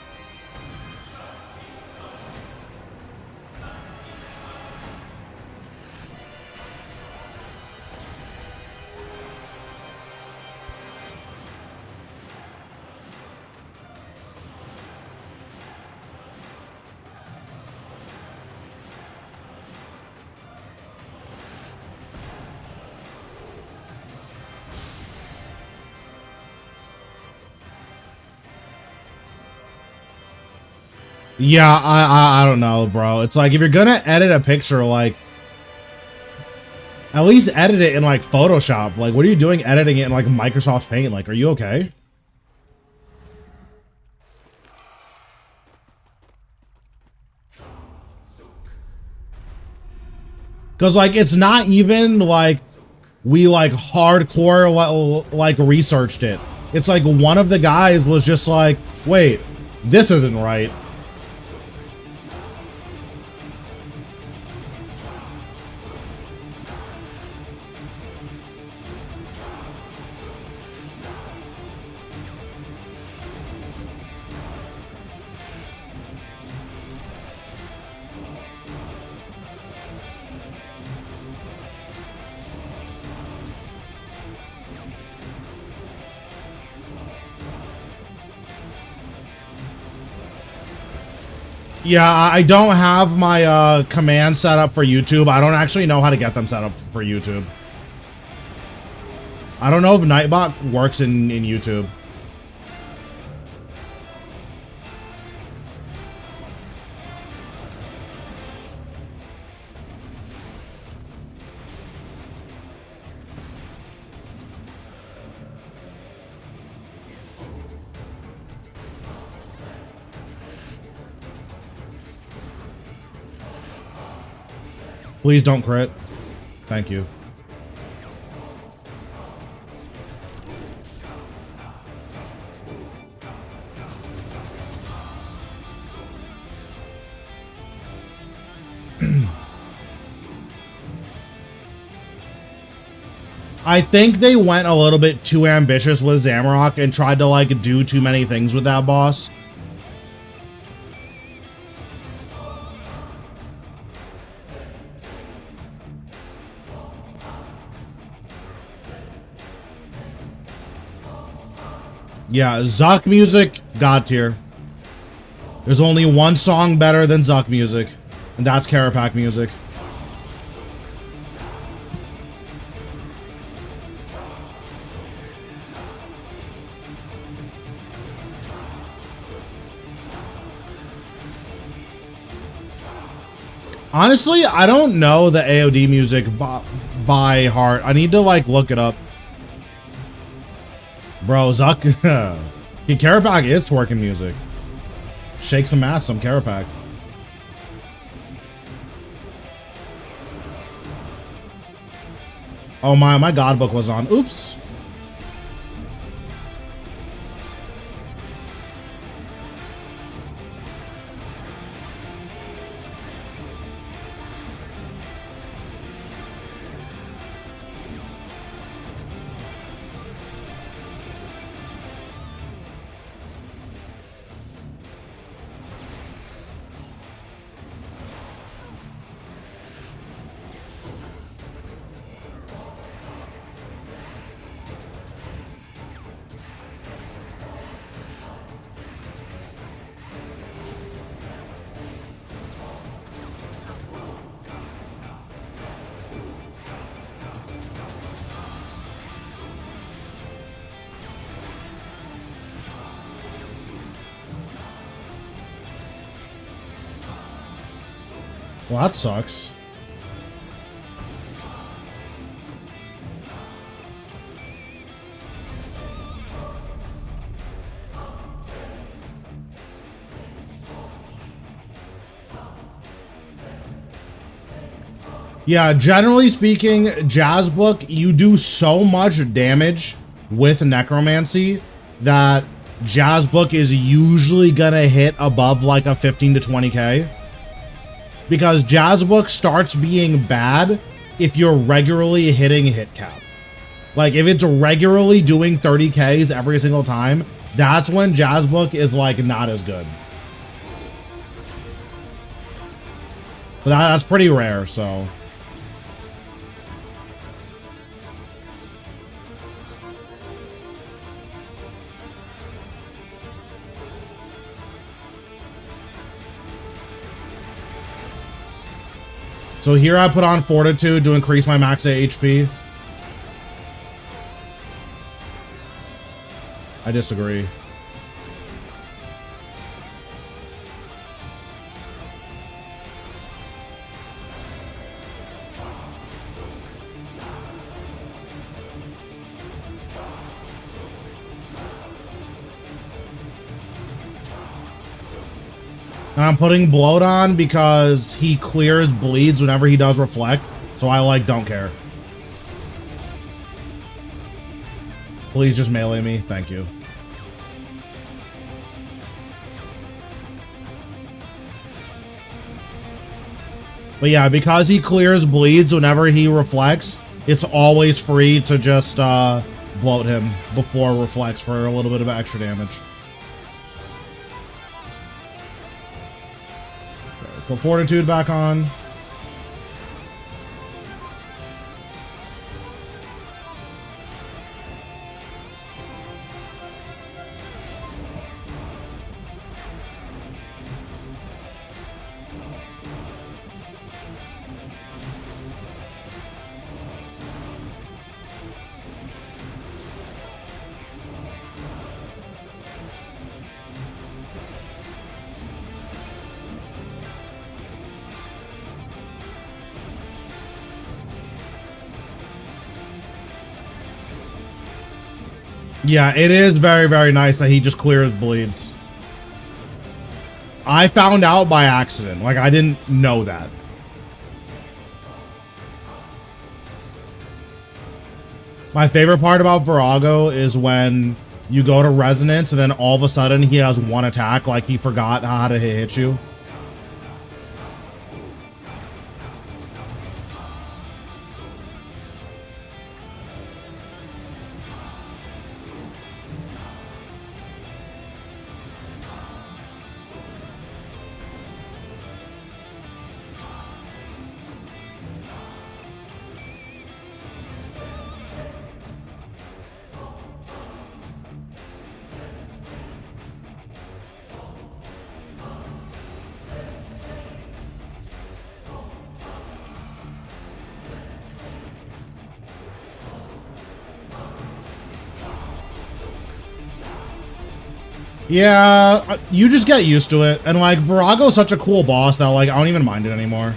Yeah, I don't know, bro. It's like if you're gonna edit a picture, like at least edit it in like Photoshop. Like, what are you doing editing it in like Microsoft Paint? Like, are you okay? Because like it's not even like we like hardcore like researched it. It's like one of the guys was just like, wait, this isn't right. Yeah, I don't have my command set up for YouTube. I don't actually know how to get them set up for YouTube. I don't know if Nightbot works in YouTube. Please don't crit. Thank you. I think they went a little bit too ambitious with Zamorak and tried to like do too many things with that boss. Yeah, Zuck music, God tier. There's only one song better than Zuck music, and that's Carapac music. Honestly, I don't know the AOD music by heart. I need to like look it up. Bro, Zuck, Carapac is twerking music. Shake some ass, some Carapac. Oh my God book was on. Oops. Well, that sucks. Yeah, generally speaking, Jazz Book, you do so much damage with Necromancy that Jazz Book is usually gonna hit above like a 15 to 20k. Because Jazz Book starts being bad if you're regularly hitting hit cap. Like if it's regularly doing 30Ks every single time, that's when Jazz Book is like not as good. But that's pretty rare, so. So here I put on Fortitude to increase my max HP. I disagree. And I'm putting bloat on because he clears bleeds whenever he does reflect. So I like don't care. Please just melee me. Thank you. But yeah, because he clears bleeds whenever he reflects, it's always free to just bloat him before reflects for a little bit of extra damage. Okay, put Fortitude back on. Yeah, it is very, very nice that he just clears bleeds. I found out by accident. Like, I didn't know that. My favorite part about Virago is when you go to Resonance and then all of a sudden he has one attack, like he forgot how to hit you. Yeah, you just get used to it. And like, Virago's such a cool boss that like, I don't even mind it anymore.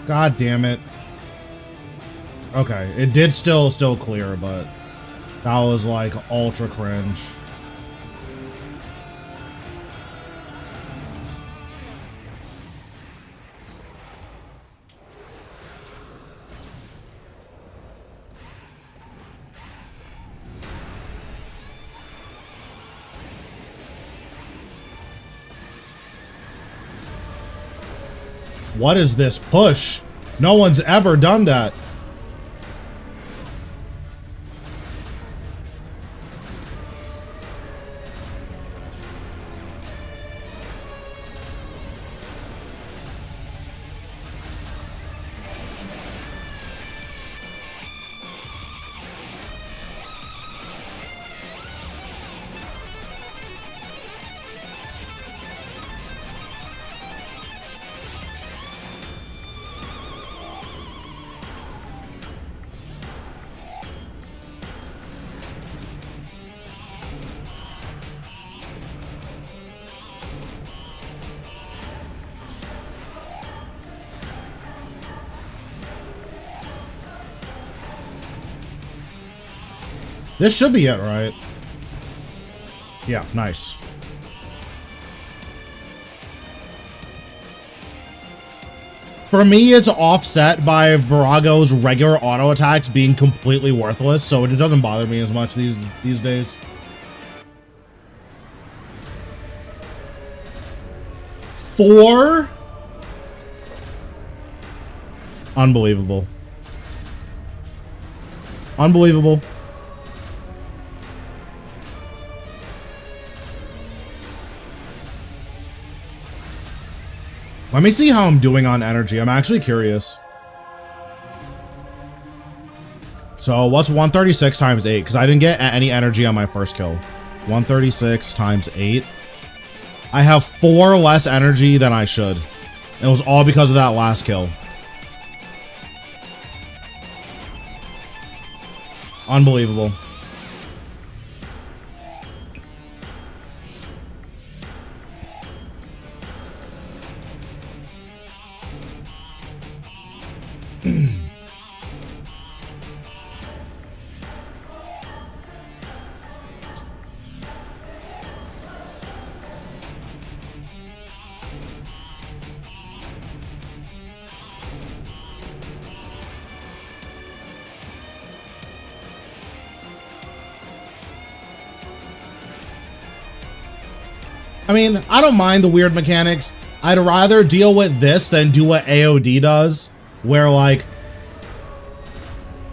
God damn it. Okay, it did still clear, but that was like ultra cringe. What is this push? No one's ever done that. This should be it, right? Yeah, nice. For me, it's offset by Virago's regular auto attacks being completely worthless, so it doesn't bother me as much these days. Four? Unbelievable. Unbelievable. Let me see how I'm doing on energy. I'm actually curious. So what's 136 times 8? Because I didn't get any energy on my first kill. 136 times 8. I have 4 less energy than I should. It was all because of that last kill. Unbelievable. I mean, I don't mind the weird mechanics. I'd rather deal with this than do what AOD does, where like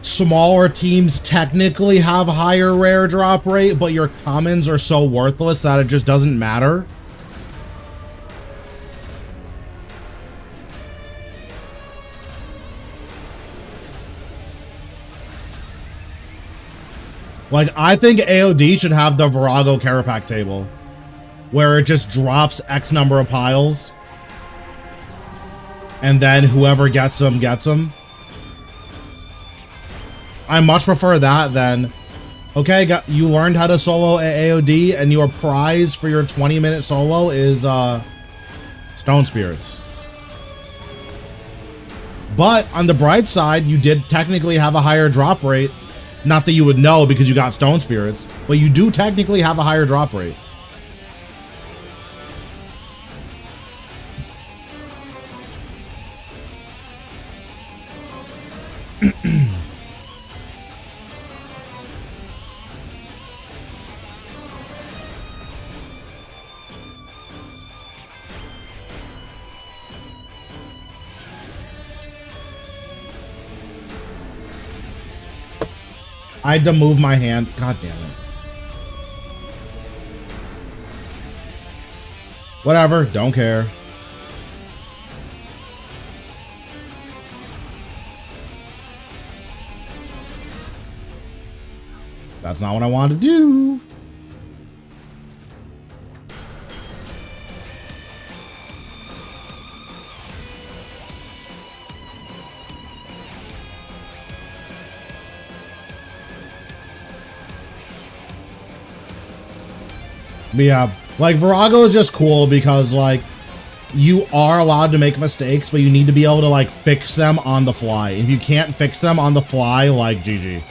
smaller teams technically have a higher rare drop rate, but your commons are so worthless that it just doesn't matter. Like, I think AOD should have the Virago Carapac table, where it just drops X number of piles, and then whoever gets them, gets them. I much prefer that than, okay, you learned how to solo at AOD, and your prize for your 20-minute solo is Stone Spirits. But on the bright side, you did technically have a higher drop rate. Not that you would know because you got Stone Spirits, but you do technically have a higher drop rate. I had to move my hand. God damn it. Whatever, don't care. That's not what I wanted to do. But yeah, like Virago is just cool because like you are allowed to make mistakes, but you need to be able to like fix them on the fly. If you can't fix them on the fly, like GG.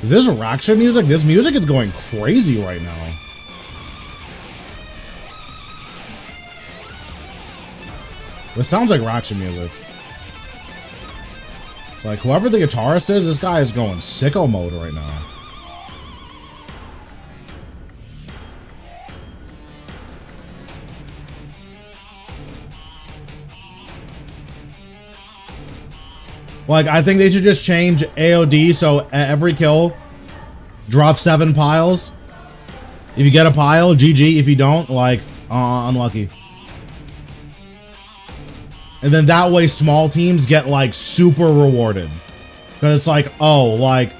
Is this Raksha music? This music is going crazy right now. This sounds like Raksha music. It's like whoever the guitarist is, this guy is going sicko mode right now. Like, I think they should just change AOD so every kill drops 7 piles. If you get a pile, GG. If you don't, like, unlucky. And then that way small teams get, like, super rewarded. Because it's like, oh, like,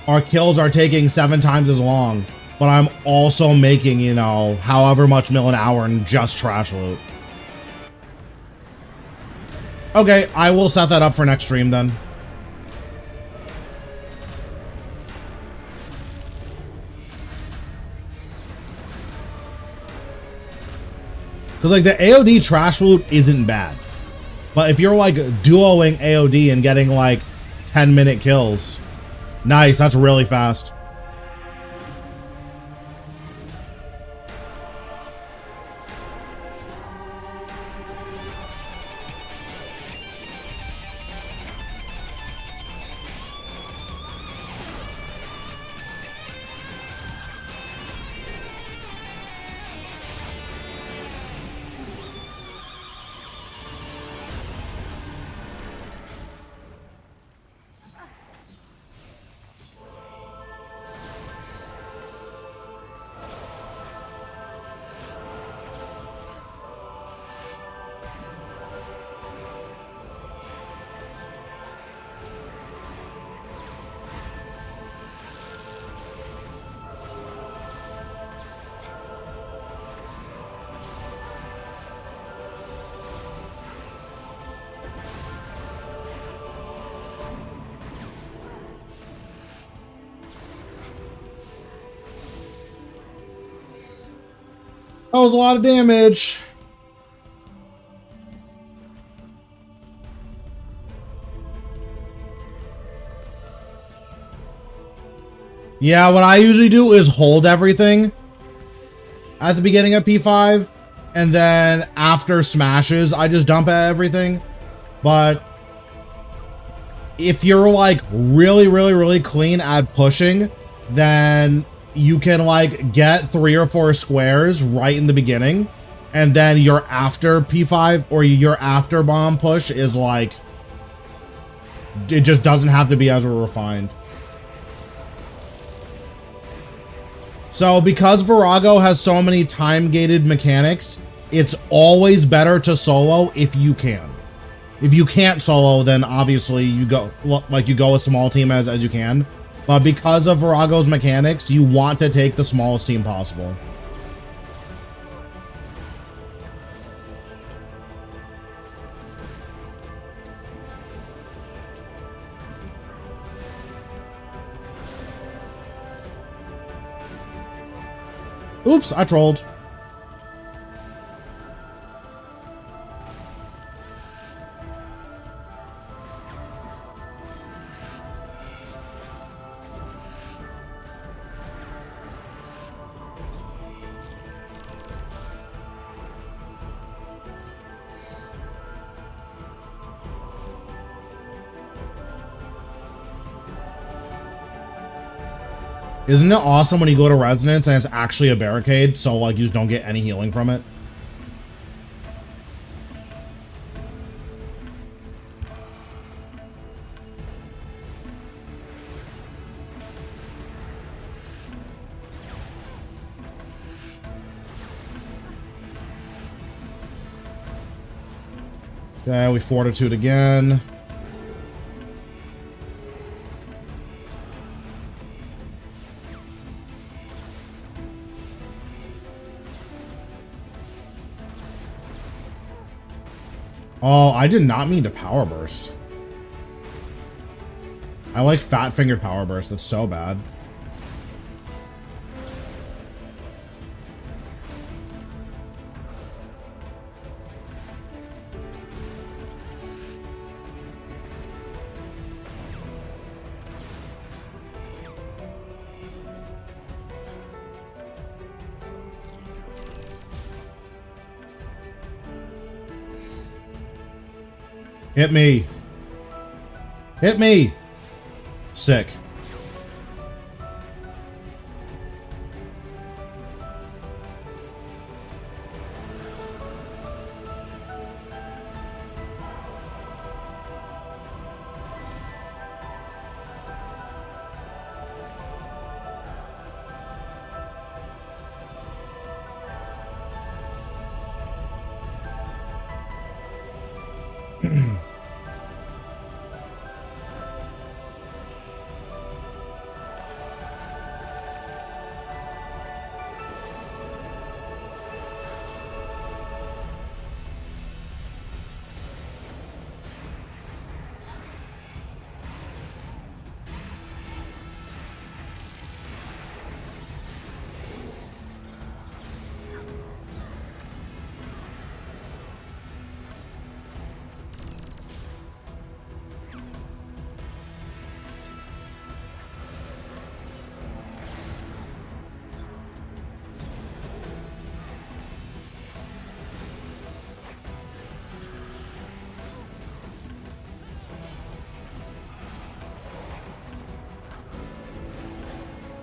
our kills are taking 7 times as long, but I'm also making, you know, however much mil an hour in just trash loot. Okay, I will set that up for next stream then. Because, like, the AOD trash loot isn't bad. But if you're, like, duoing AOD and getting, like, 10-minute kills, nice, that's really fast. That was a lot of damage. Yeah, what I usually do is hold everything at the beginning of P5, and then after smashes, I just dump everything. But if you're like really clean at pushing, then you can like get 3 or 4 squares right in the beginning, and then your after P5 or your after bomb push is like, it just doesn't have to be as refined. So because Virago has so many time-gated mechanics, it's always better to solo if you can. If you can't solo, then obviously you go a small team as you can. But because of Virago's mechanics, you want to take the smallest team possible. Oops, I trolled. Isn't it awesome when you go to Resonance and it's actually a barricade, so like you just don't get any healing from it? Okay, we fortitude again. Oh, I did not mean to power burst. I like fat fingered power burst. That's so bad. Hit me. Hit me. Sick.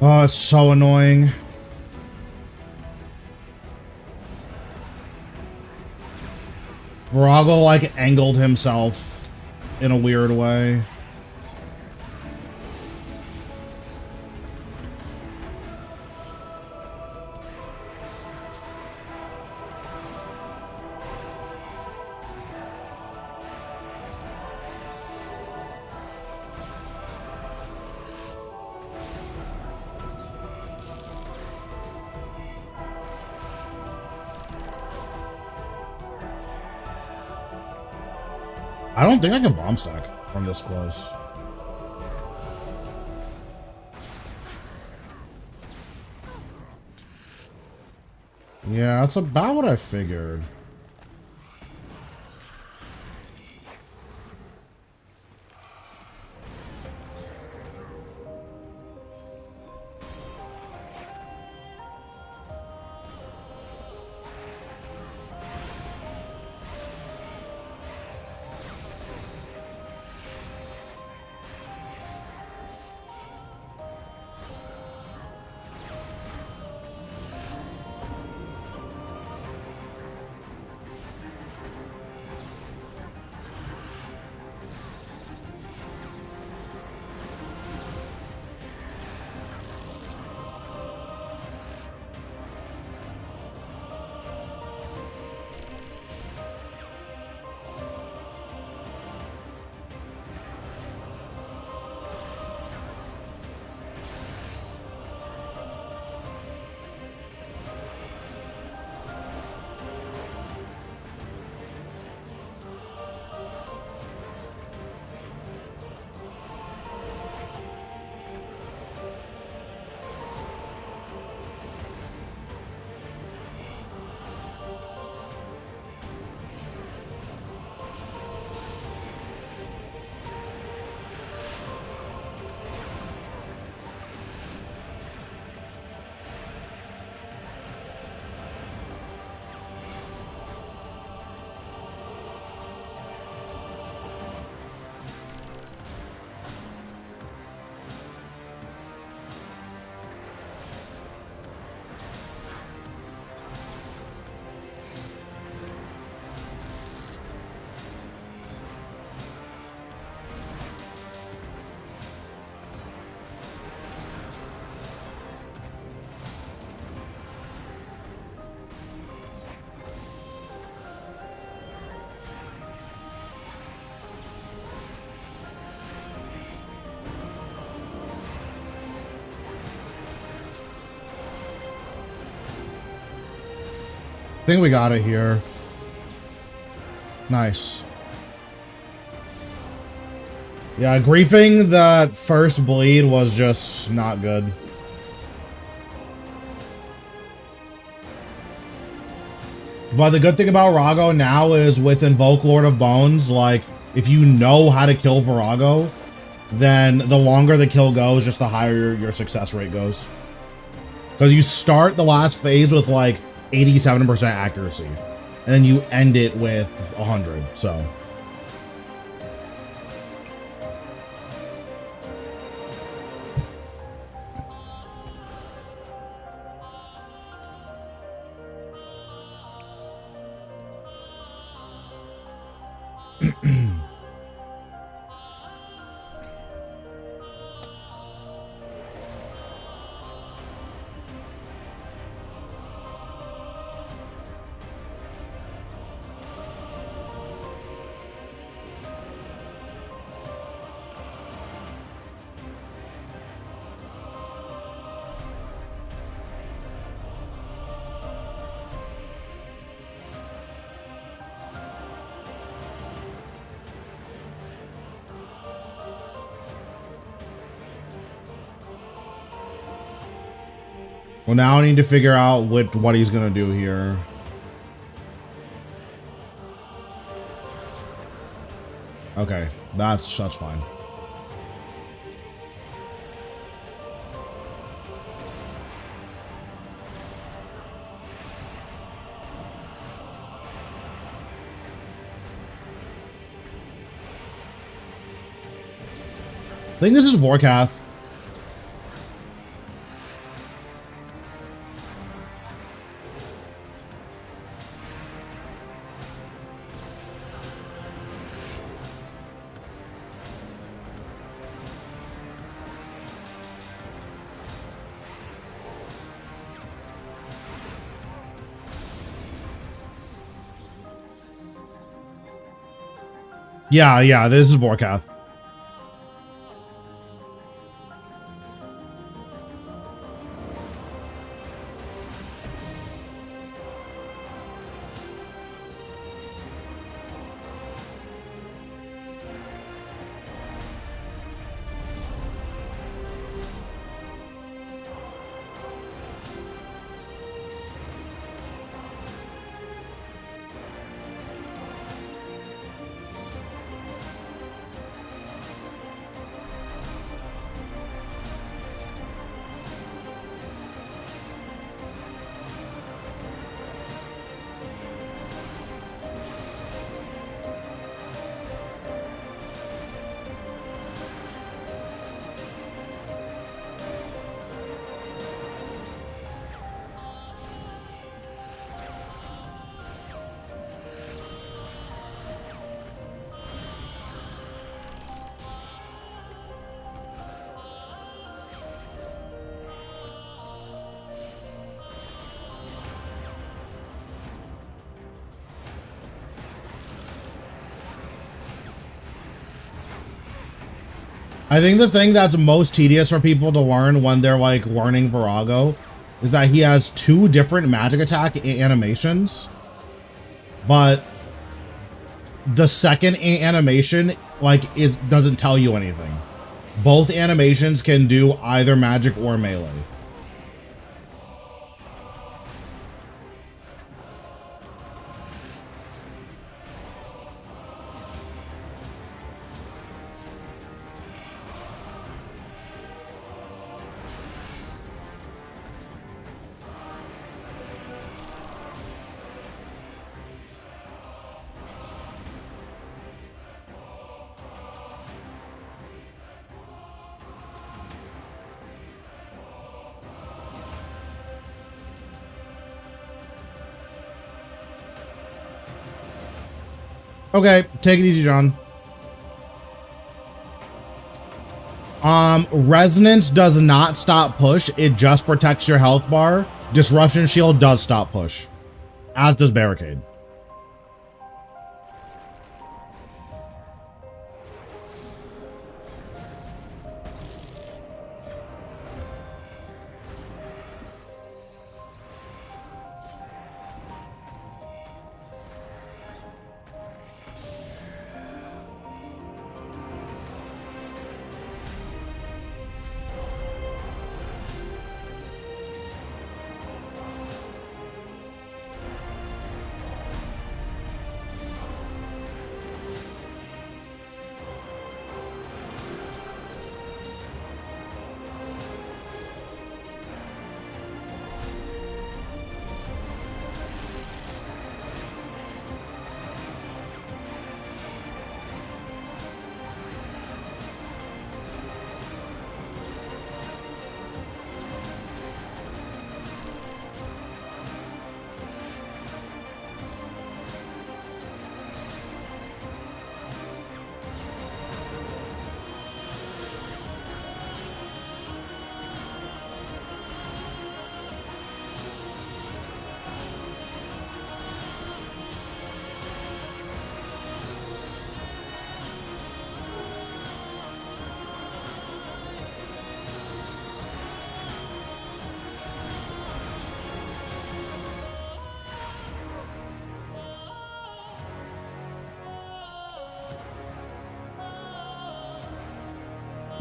Oh, it's so annoying. Virago like angled himself in a weird way. I don't think I can bomb stack from this close. Yeah, that's about what I figured. I think we got it here. Nice. Yeah, griefing that first bleed was just not good. But the good thing about Rago now is with Invoke Lord of Bones, like, if you know how to kill Virago, then the longer the kill goes, just the higher your success rate goes. Because you start the last phase with like 87% accuracy, and then you end it with 100, so. Well, now I need to figure out what he's gonna do here. Okay, that's fine. I think this is Vorkath. Yeah, this is Vorkath. I think the thing that's most tedious for people to learn when they're like learning Virago is that he has 2 different magic attack animations, but the second animation like doesn't tell you anything. Both animations can do either magic or melee. Okay, take it easy, John. Resonance does not stop push. It just protects your health bar. Disruption shield does stop push, as does barricade.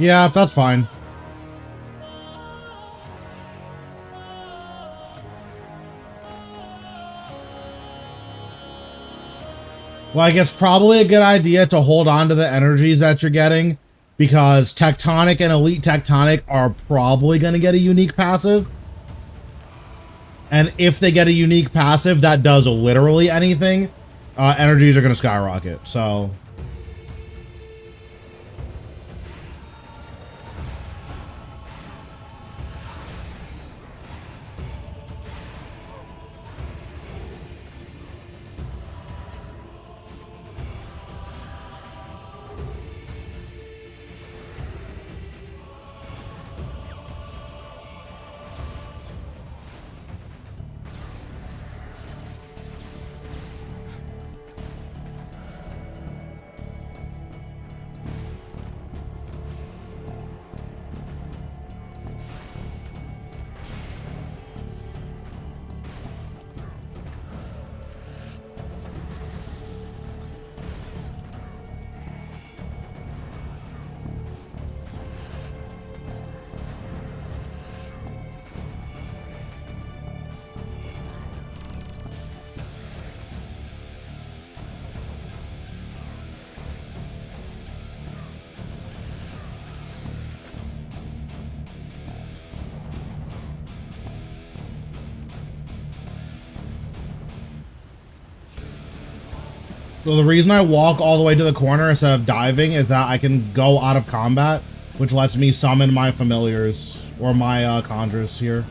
Yeah, that's fine. Like, it's probably a good idea to hold on to the energies that you're getting, because Tectonic and Elite Tectonic are probably going to get a unique passive. And if they get a unique passive that does literally anything, energies are going to skyrocket. So... So the reason I walk all the way to the corner instead of diving is that I can go out of combat, which lets me summon my familiars or my conjures here.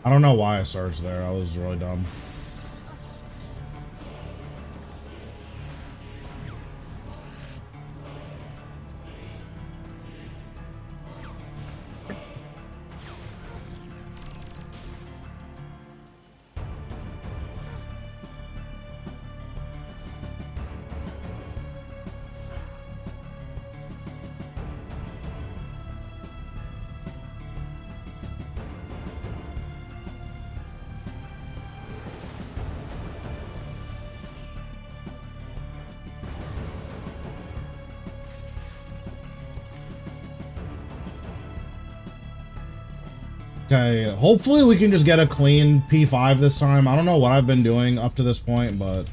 I don't know why I searched there. I was really dumb. Okay, hopefully we can just get a clean P5 this time. I don't know what I've been doing up to this point, but...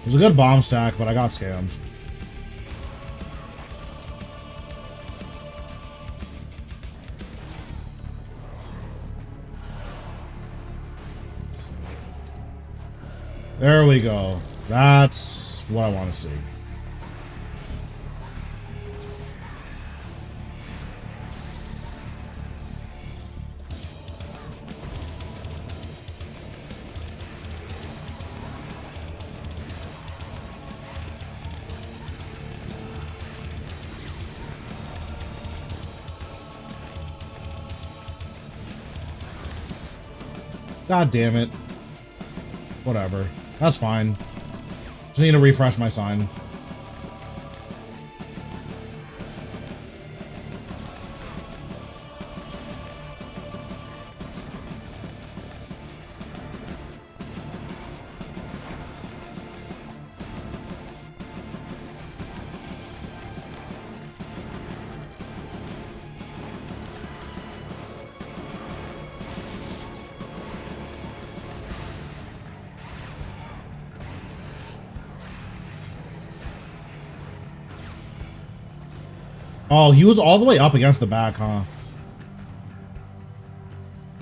It was a good bomb stack, but I got scammed. There we go. That's what I want to see. God damn it. Whatever. That's fine. Just need to refresh my sign. Oh, he was all the way up against the back, huh?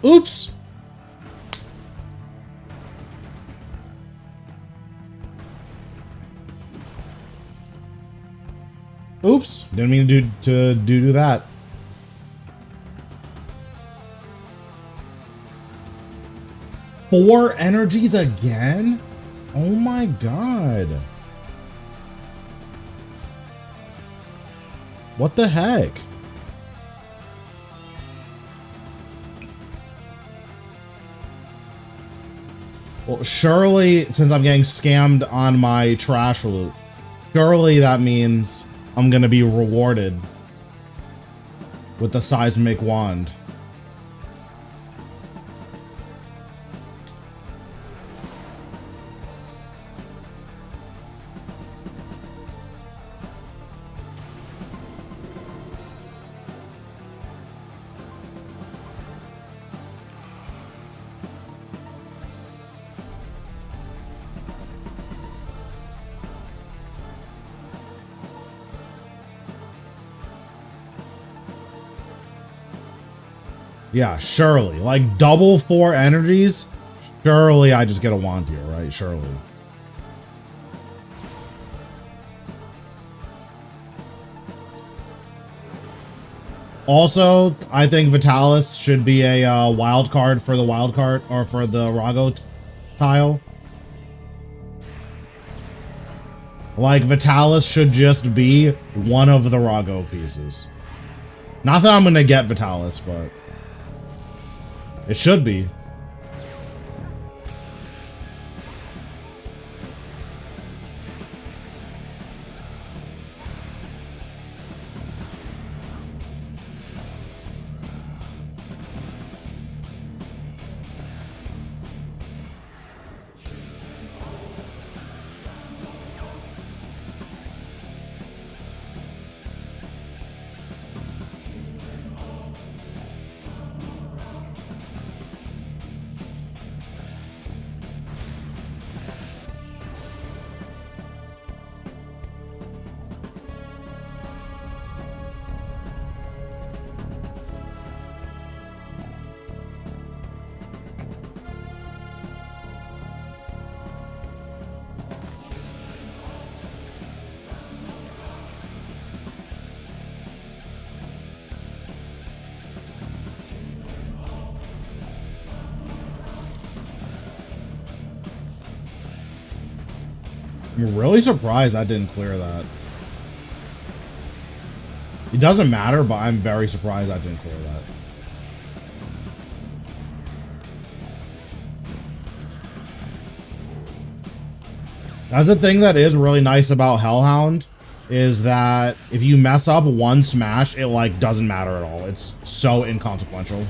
Oops! Oops! Didn't mean to do that. Four energies again? Oh my god. What the heck? Well, surely, since I'm getting scammed on my trash loot, surely that means I'm gonna be rewarded with the seismic wand. Yeah, surely. Like, double 4 energies? Surely I just get a wand here, right? Surely. Also, I think Vitalis should be a wild card for the wild card, or for the Rago tile. Like, Vitalis should just be one of the Rago pieces. Not that I'm gonna get Vitalis, but... it should be. I'm really surprised I didn't clear that. It doesn't matter, but I'm very surprised I didn't clear that. That's the thing that is really nice about Hellhound, is that if you mess up one smash, it like doesn't matter at all. It's so inconsequential.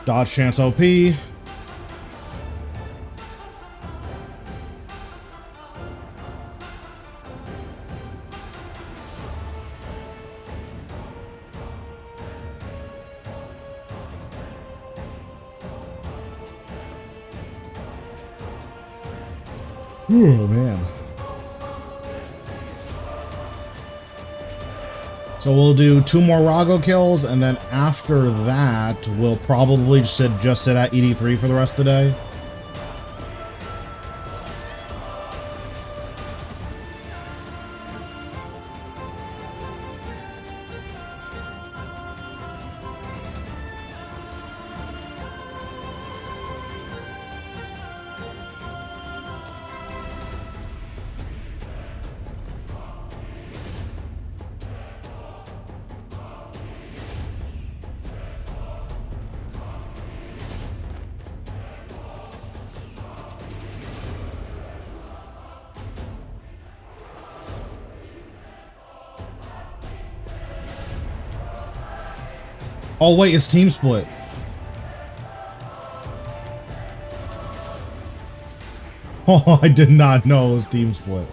Dodge chance OP. Oh, man. So we'll do 2 more Rago kills, and then after that, we'll probably just sit at ED3 for the rest of the day. Oh wait, it's team split. Oh, I did not know it was team split.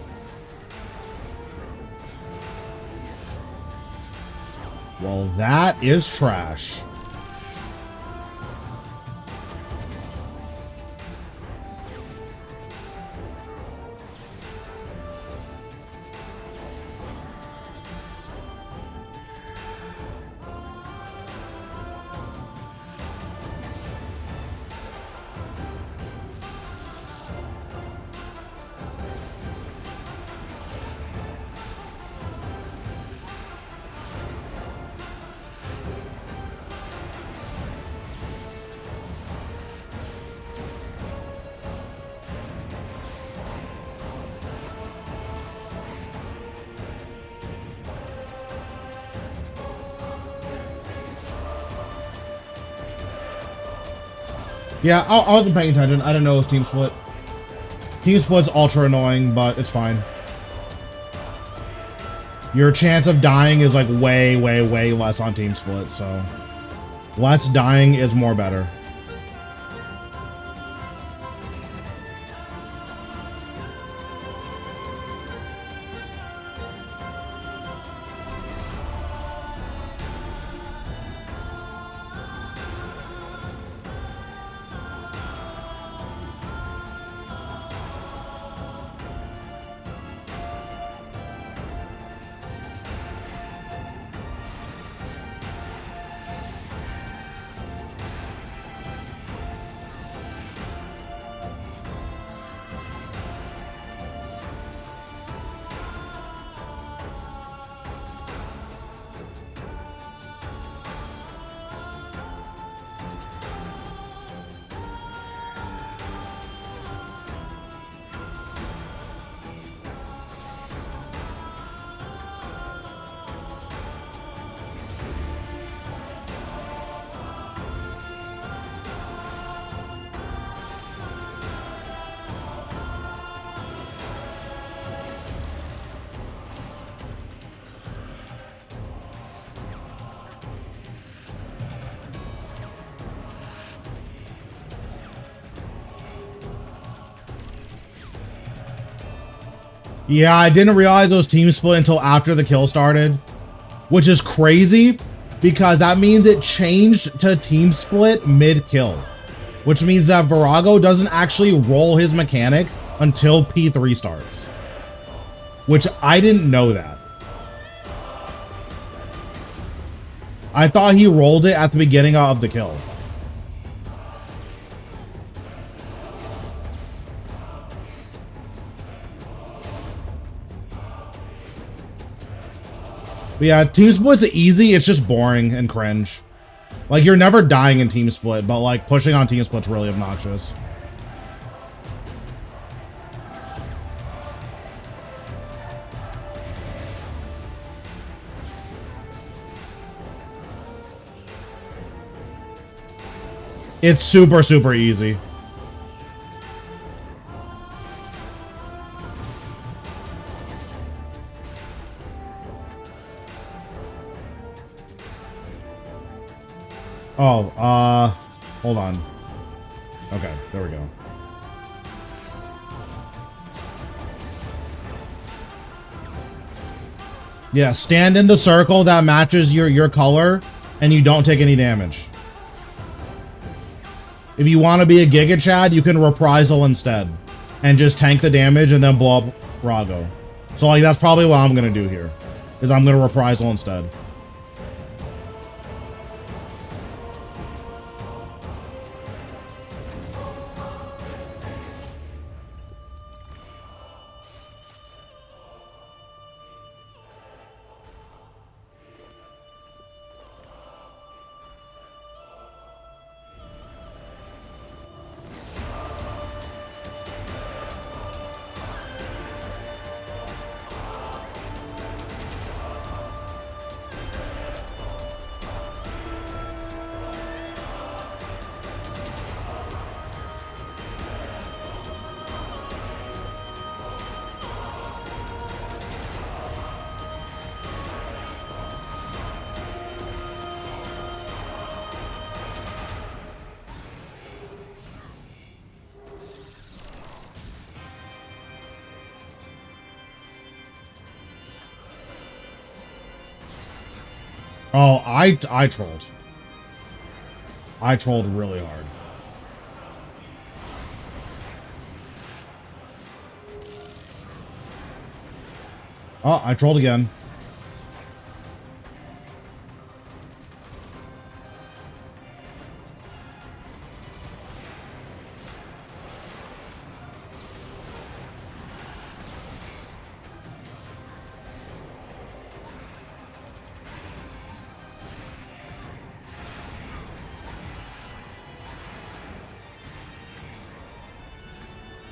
Well, that is trash. Yeah, I wasn't paying attention. I didn't know it was team split. Team split's ultra annoying, but it's fine. Your chance of dying is like way, way, way less on team split, so less dying is more better. Yeah, I didn't realize it was team split until after the kill started, which is crazy because that means it changed to team split mid-kill, which means that Virago doesn't actually roll his mechanic until P3 starts, which I didn't know that. I thought he rolled it at the beginning of the kill. But yeah, team split's easy. It's just boring and cringe. Like, you're never dying in team split, but like pushing on team split's really obnoxious. It's super, super easy. Oh, hold on. Okay, there we go. Yeah, stand in the circle that matches your color, and you don't take any damage. If you want to be a Giga Chad, you can reprisal instead, and just tank the damage and then blow up Rago. So like that's probably what I'm gonna do here, is I'm gonna reprisal instead. Oh, I trolled. I trolled really hard. Oh, I trolled again.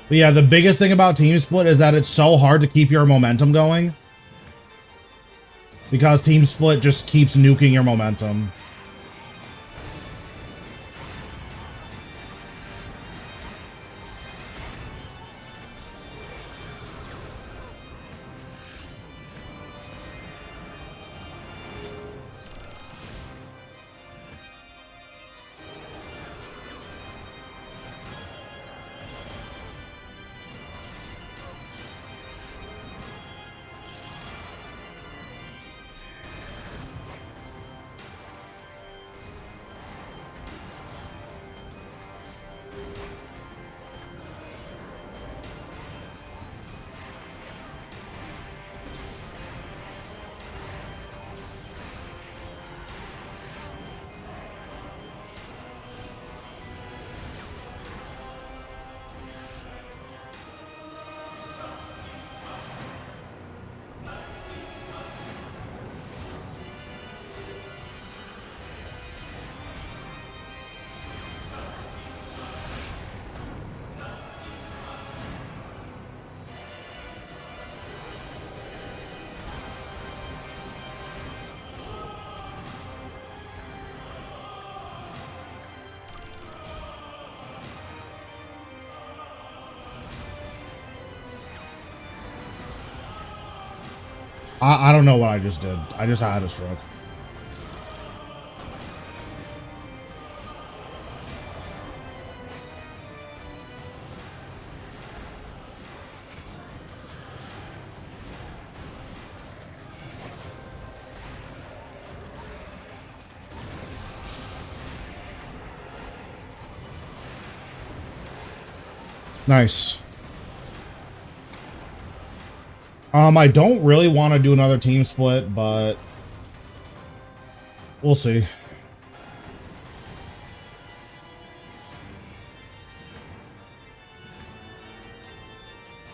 But yeah, the biggest thing about Team Split is that it's so hard to keep your momentum going. Because Team Split just keeps nuking your momentum. I don't know what I just did. I just had a stroke. Nice. I don't really want to do another team split, but we'll see.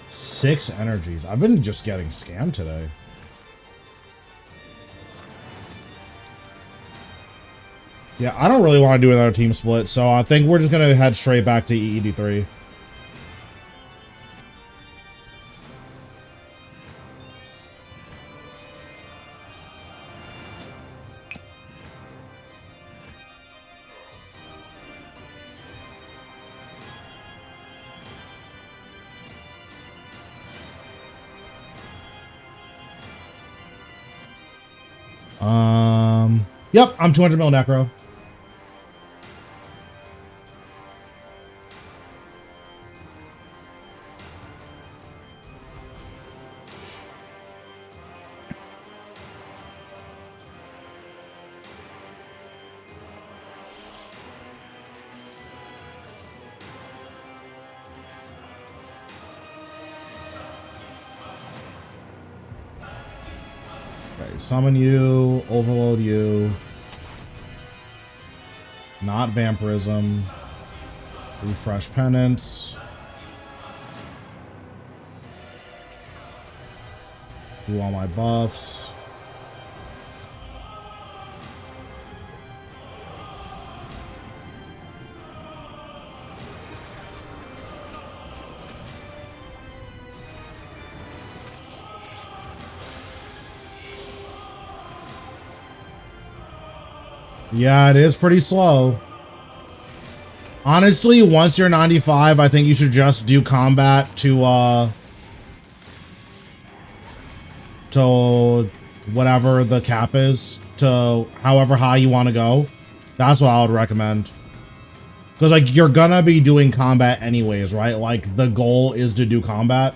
Six energies. I've been just getting scammed today. Yeah, I don't really want to do another team split, so I think we're just going to head straight back to EED3. Yep, I'm 200 mil necro. Okay, summon you, overload you. Not vampirism. Refresh penance. Do all my buffs. Yeah, it is pretty slow. Honestly, once you're 95, I think you should just do combat to whatever the cap is, to however high you want to go. That's what I would recommend. Because, like, you're gonna be doing combat anyways, right? Like, the goal is to do combat.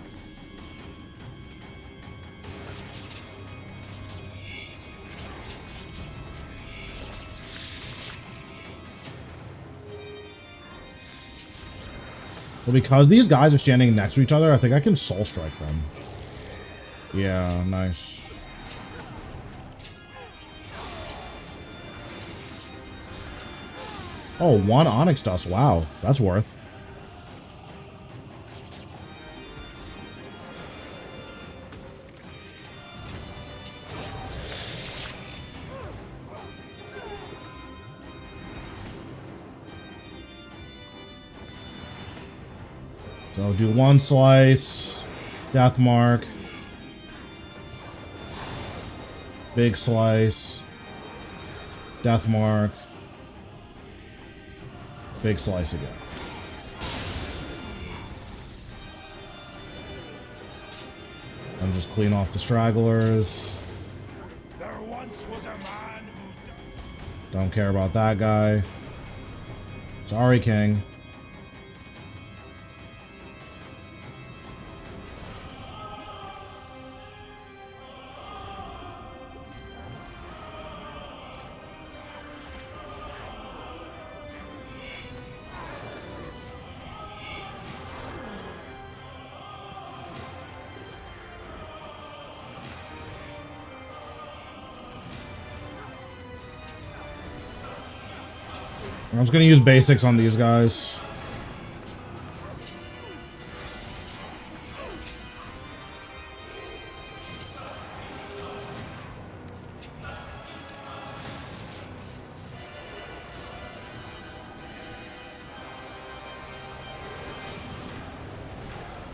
But because these guys are standing next to each other, I think I can soul strike them. Yeah, nice. Oh, one Onyx Dust. Wow, that's worth. So do one slice, death mark, big slice, death mark, big slice again. And just clean off the stragglers. There once was a man who... Don't care about that guy. Sorry, King. I'm just gonna use basics on these guys.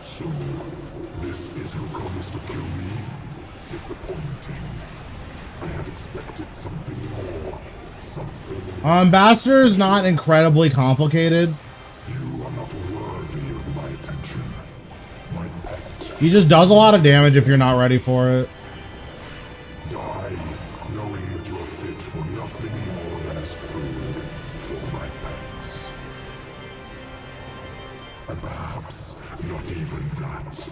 So, this is who comes to kill me? Disappointing. I had expected something more. Something. Ambassador is not incredibly complicated. You are not worthy of my attention. My pet. He just does a lot of damage if you're not ready for it. Die, knowing that you are fit for nothing more than as food for my pets. And perhaps not even that.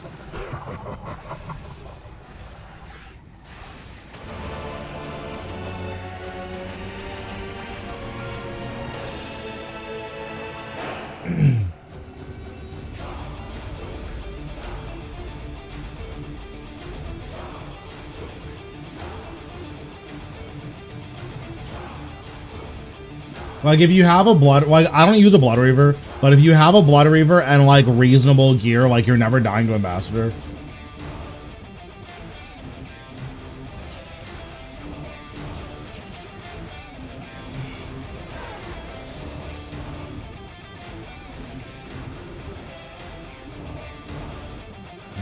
Like if you have a blood, like I don't use a blood reaver, but if you have a blood reaver and like reasonable gear, like you're never dying to ambassador.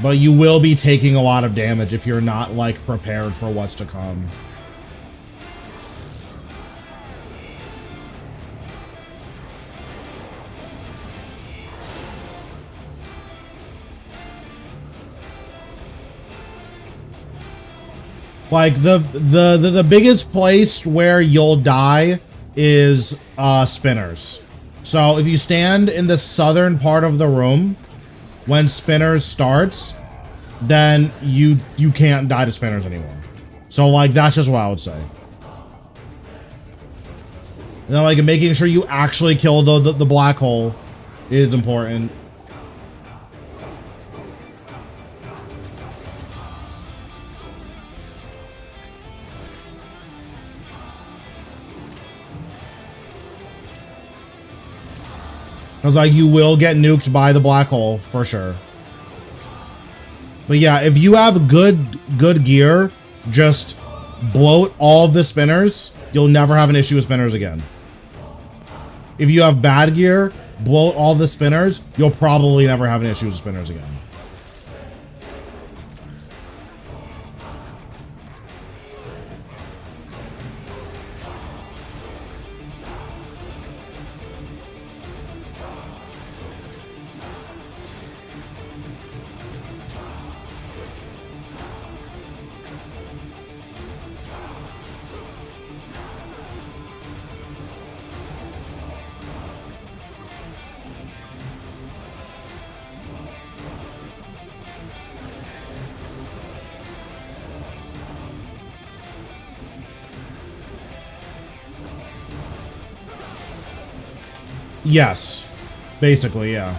But you will be taking a lot of damage if you're not like prepared for what's to come. Like the biggest place where you'll die is spinners. So if you stand in the southern part of the room when spinners starts, then you can't die to spinners anymore. So like that's just what I would say. And then like making sure you actually kill the black hole is important. Because like you will get nuked by the black hole for sure. But yeah, if you have good gear, just bloat all of the spinners. You'll never have an issue with spinners again. If you have bad gear, bloat all the spinners. You'll probably never have an issue with spinners again. Yes, basically, yeah.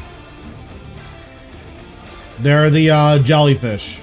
They're the jellyfish.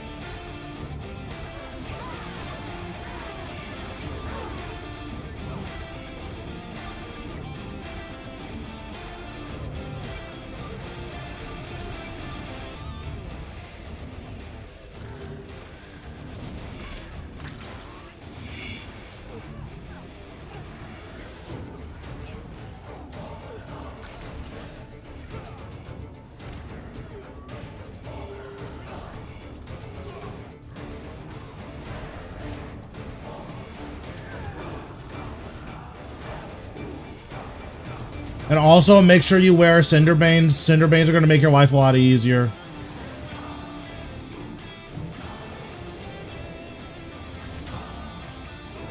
And also make sure you wear Cinderbanes. Cinderbanes are going to make your life a lot easier.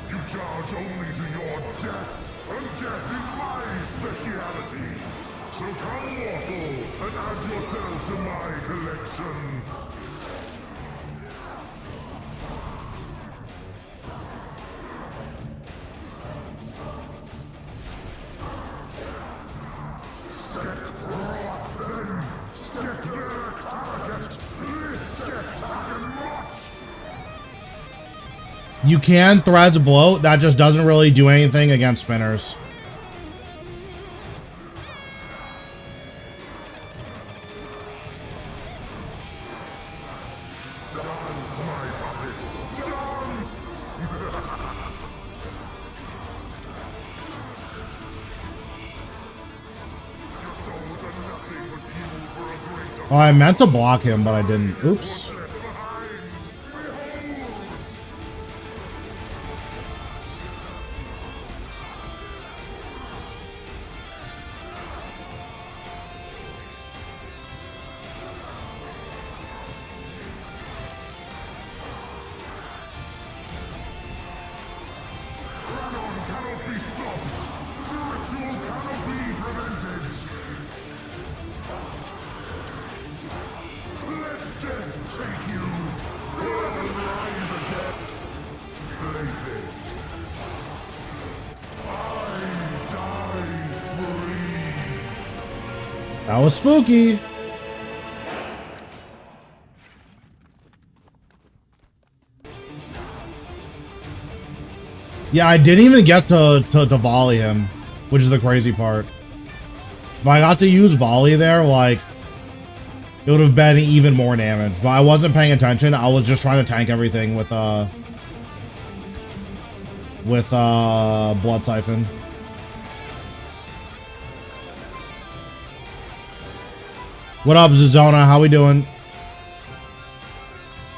You charge only to your death, and death is my speciality. So come, mortal, and add yourself to my collection. You can threads bloat, that just doesn't really do anything against spinners. Dance, my puppets, dance! Your souls are nothing but fuel for a greater. Oh, I meant to block him, but I didn't. Oops. That was spooky. Yeah, I didn't even get to volley him. which is the crazy part. If I got to use volley there, like, it would have been even more damage. But I wasn't paying attention. I was just trying to tank everything with Blood Siphon. What up, Zazona? How we doing?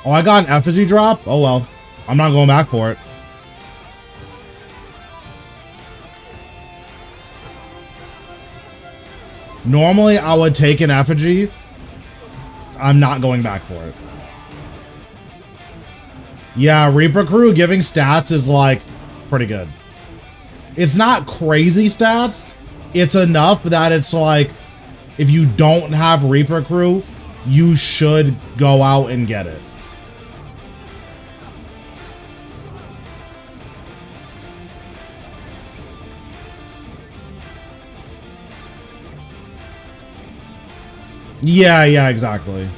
Oh, I got an effigy drop? Oh, well. I'm not going back for it. Normally, I would take an effigy. I'm not going back for it. Yeah, Reaper Crew giving stats is, like, pretty good. It's not crazy stats. It's enough that it's, like, if you don't have Reaper Crew, you should go out and get it. Yeah, exactly.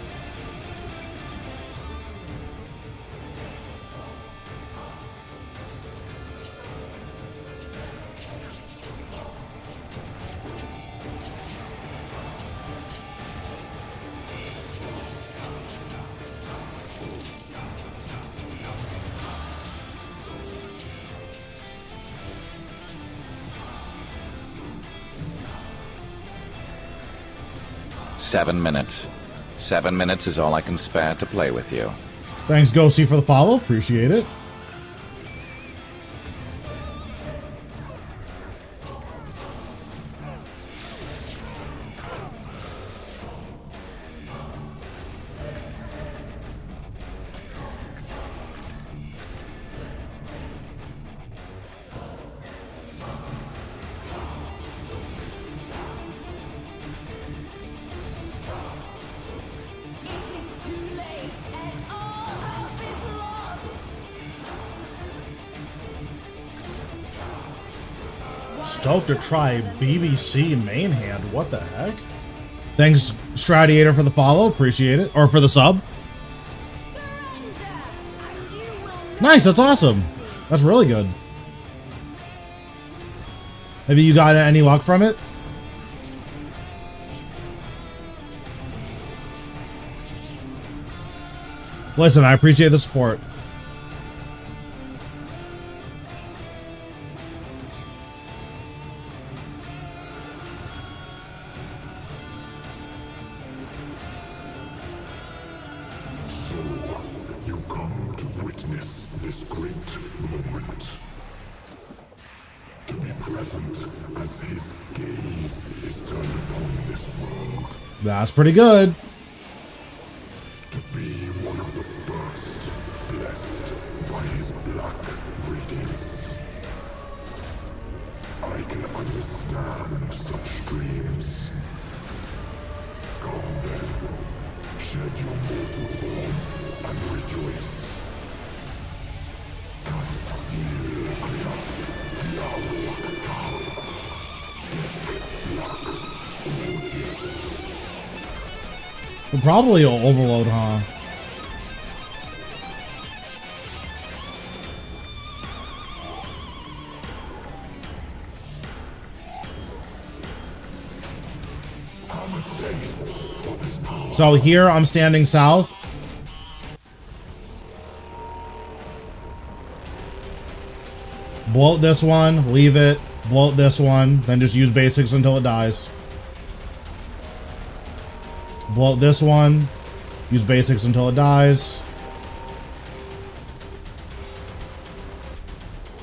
Seven minutes. 7 minutes is all I can spare to play with you. Thanks, Ghosty, for the follow. Appreciate it. Stoked to try BBC main hand. What the heck? Thanks, Stradiator, for the follow. Appreciate it. Or for the sub. Nice. That's awesome. That's really good. Have you got any luck from it? Listen, I appreciate the support. That's pretty good. To be one of the first, blessed by his black radiance. I can understand such dreams. Come then, shed your mortal form and rejoice. Castile Craft, Fialok, Speak Black, Otis. We'll probably overload, huh? So here I'm standing south. Bloat this one, leave it, bloat this one, then just use basics until it dies. Bloat this one, use basics until it dies.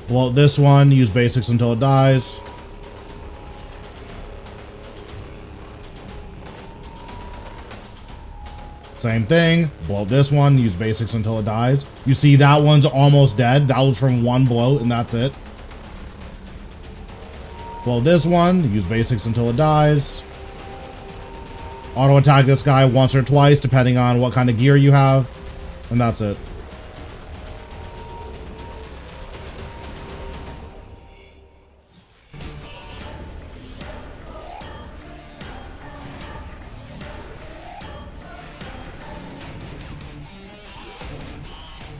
Bloat this one, use basics until it dies. Same thing, bloat this one, use basics until it dies. You see that one's almost dead. That was from one bloat and that's it. Bloat this one, use basics until it dies. Auto attack this guy once or twice, depending on what kind of gear you have. And that's it.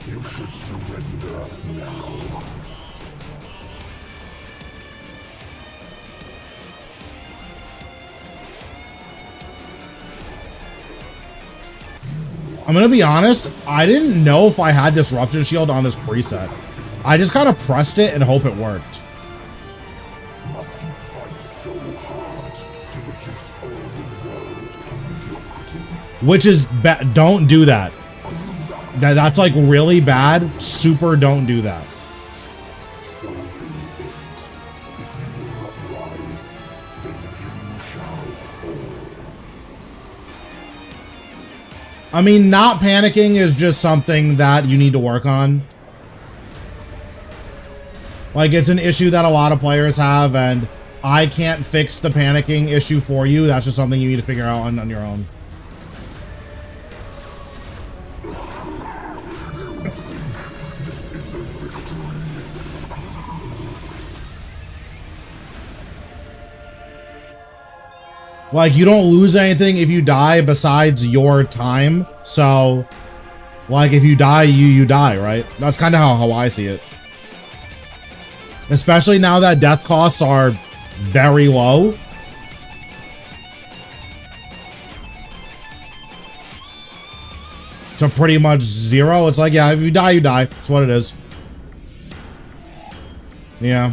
You should surrender now. I'm gonna be honest, I didn't know if I had Disruption Shield on this preset. I just kind of pressed it and hope it worked. Must you fight so hard to reduce all the world to mediocrity? Which is don't do that. That's like really bad. Super don't do that. So be it. If you will not rise, then you shall fall. I mean, not panicking is just something that you need to work on. Like, it's an issue that a lot of players have, and I can't fix the panicking issue for you. That's just something you need to figure out on your own. This is a victory. Like, you don't lose anything if you die besides your time. So, like, if you die, you die, right? That's kind of how I see it. Especially now that death costs are very low. To pretty much zero. It's like, yeah, if you die, you die. That's what it is. Yeah.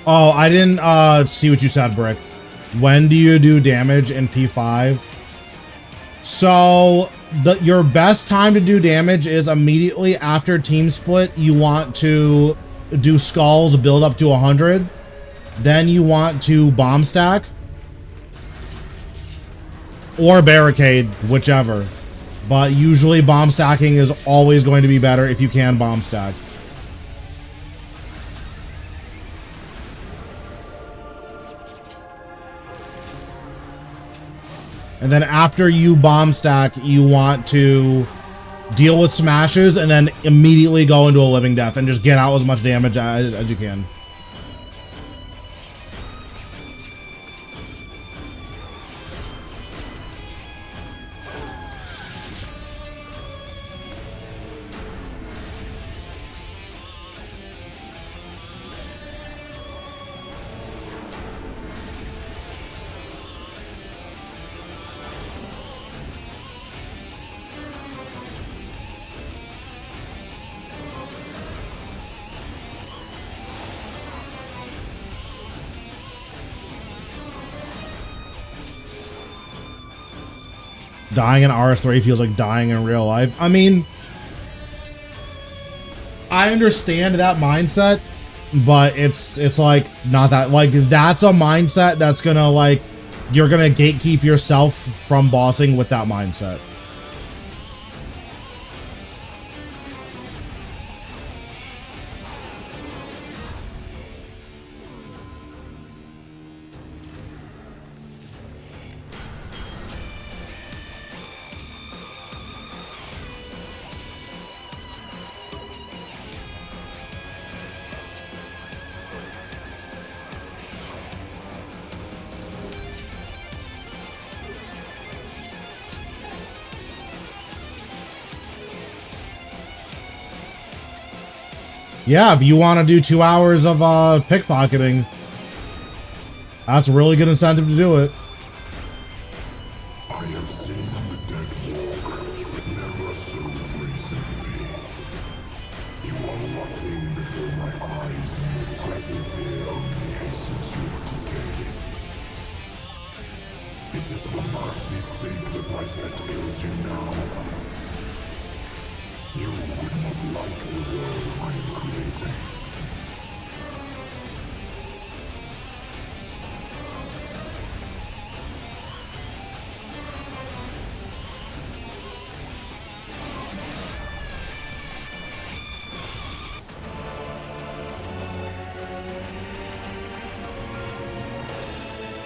Oh, I didn't see what you said, Brick. When do you do damage in P5? So, your best time to do damage is immediately after team split. You want to do skulls, build up to 100. Then you want to bomb stack. Or barricade, whichever. But usually bomb stacking is always going to be better if you can bomb stack. And then after you bomb stack, you want to deal with smashes and then immediately go into a living death and just get out as much damage as you can. Dying in RS3 feels like dying in real life. I mean, I understand that mindset, but it's like not that, like, that's a mindset that's gonna, like, you're gonna gatekeep yourself from bossing with that mindset. Yeah, if you want to do 2 hours of pickpocketing, that's a really good incentive to do it. I have seen the dead walk, but never so recently. You are rotting before my eyes, and your presence here only hastens your decay. It is for mercy's sake that my pet kills you now. You would not like the world I am creating.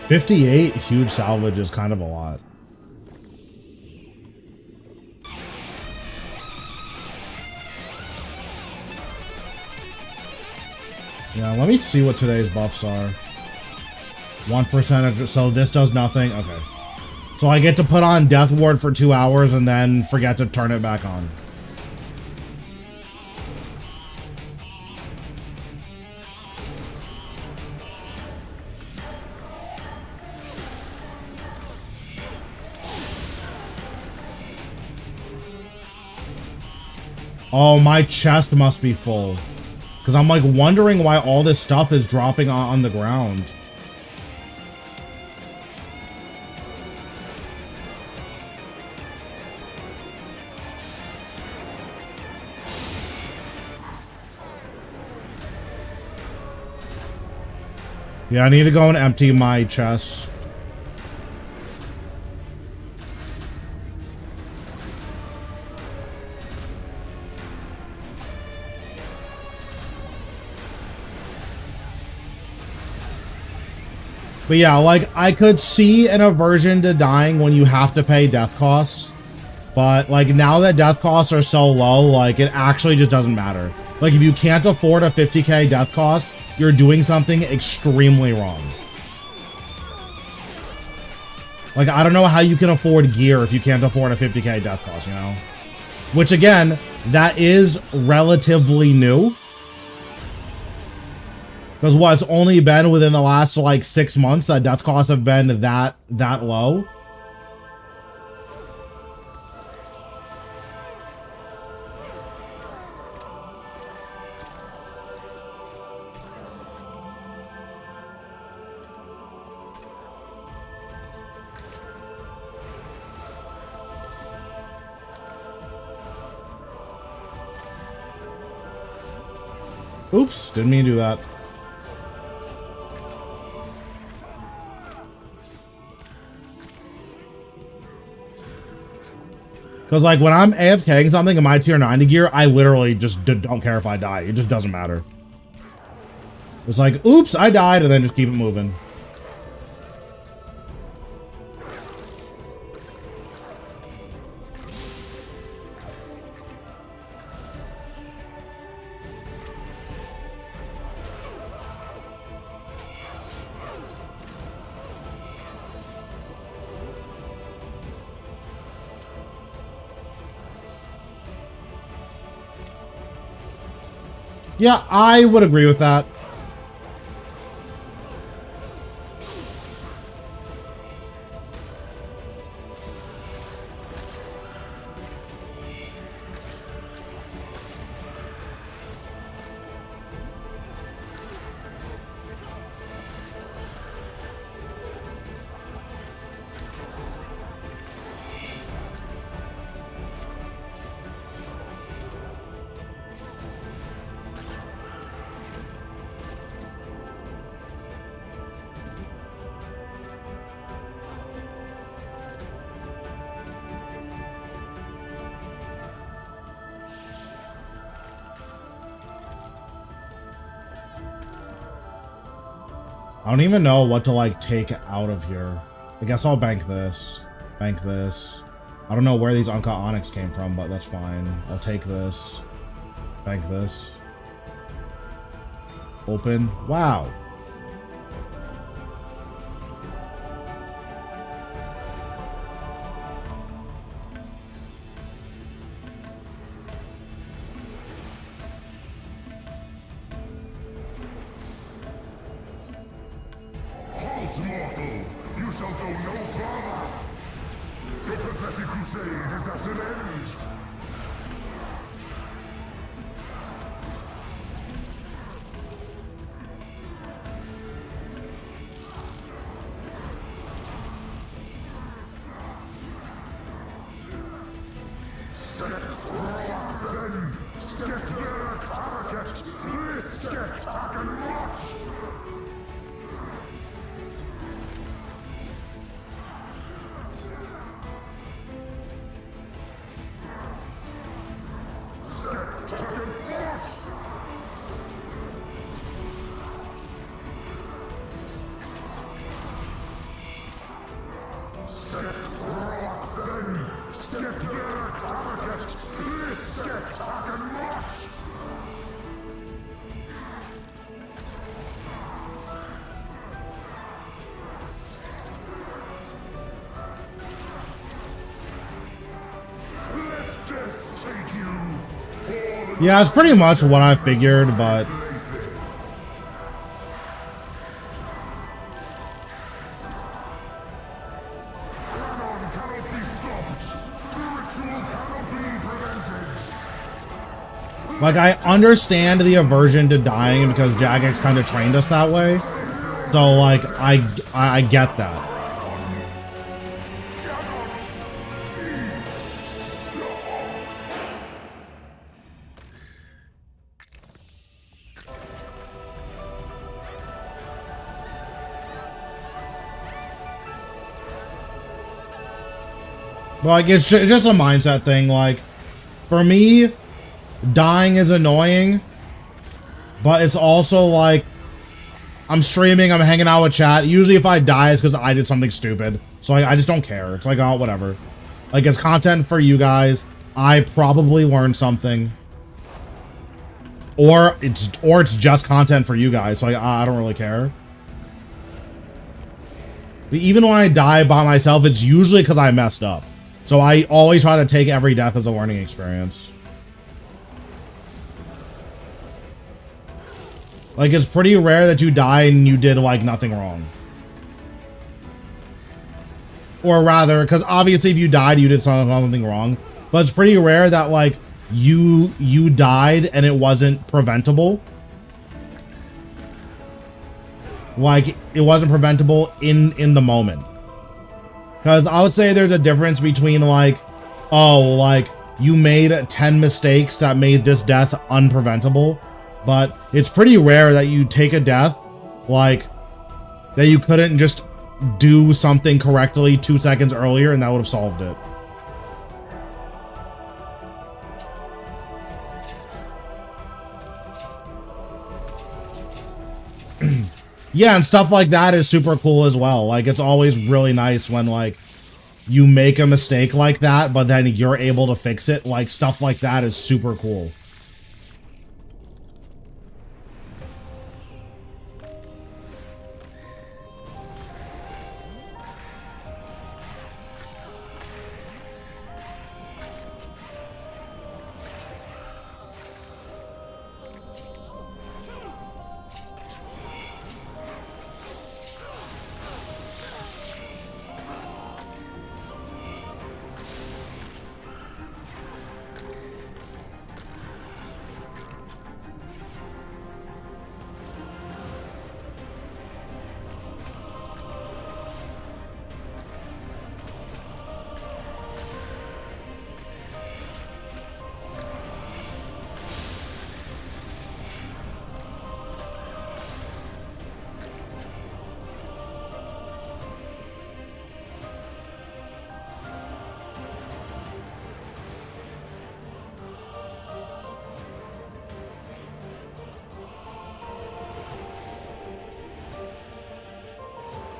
$58 huge salvage is kind of a lot. Yeah, let me see what today's buffs are. 1%, so this does nothing. Okay. So I get to put on Death Ward for 2 hours and then forget to turn it back on. Oh, my chest must be full. Because I'm like wondering why all this stuff is dropping on the ground. Yeah, I need to go and empty my chest. But yeah, like, I could see an aversion to dying when you have to pay death costs. But, like, now that death costs are so low, like, it actually just doesn't matter. Like, if you can't afford a 50k death cost, you're doing something extremely wrong. Like, I don't know how you can afford gear if you can't afford a 50k death cost, you know? Which, again, that is relatively new. Because what, it's only been within the last, like, 6 months that death costs have been that low. Oops, didn't mean to do that. Because, like, when I'm AFKing something in my tier 90 gear, I literally just don't care if I die. It just doesn't matter. It's like, oops, I died, and then just keep it moving. Yeah, I would agree with that. I don't even know what to, like, take out of here. I guess I'll bank this. Bank this. I don't know where these Uncut Onyx came from, but that's fine. I'll take this. Bank this. Open. Wow. Halt, mortal! You shall go no farther! Your pathetic crusade is at an end! Yeah, it's pretty much what I figured, but Cannon cannot be stopped. The ritual cannot be prevented. like I understand the aversion to dying because Jagex kind of trained us that way. So like I get that. Like, it's just a mindset thing. Like, for me, dying is annoying, but it's also like, I'm streaming, I'm hanging out with chat. Usually if I die, it's because I did something stupid. So like, I just don't care. It's like, oh, whatever. Like, it's content for you guys. I probably learned something. Or it's just content for you guys. So like, I don't really care. But even when I die by myself, it's usually because I messed up. So I always try to take every death as a learning experience. Like, it's pretty rare that you die and you did, like, nothing wrong. Or rather, because obviously if you died, you did something wrong. But it's pretty rare that, like, you died and it wasn't preventable. Like, it wasn't preventable in the moment. Because I would say there's a difference between, like, oh, like, you made 10 mistakes that made this death unpreventable. But it's pretty rare that you take a death, like, that you couldn't just do something correctly 2 seconds earlier and that would have solved it. Yeah, and stuff like that is super cool as well. Like, it's always really nice when, like, you make a mistake like that, but then you're able to fix it. Like, stuff like that is super cool.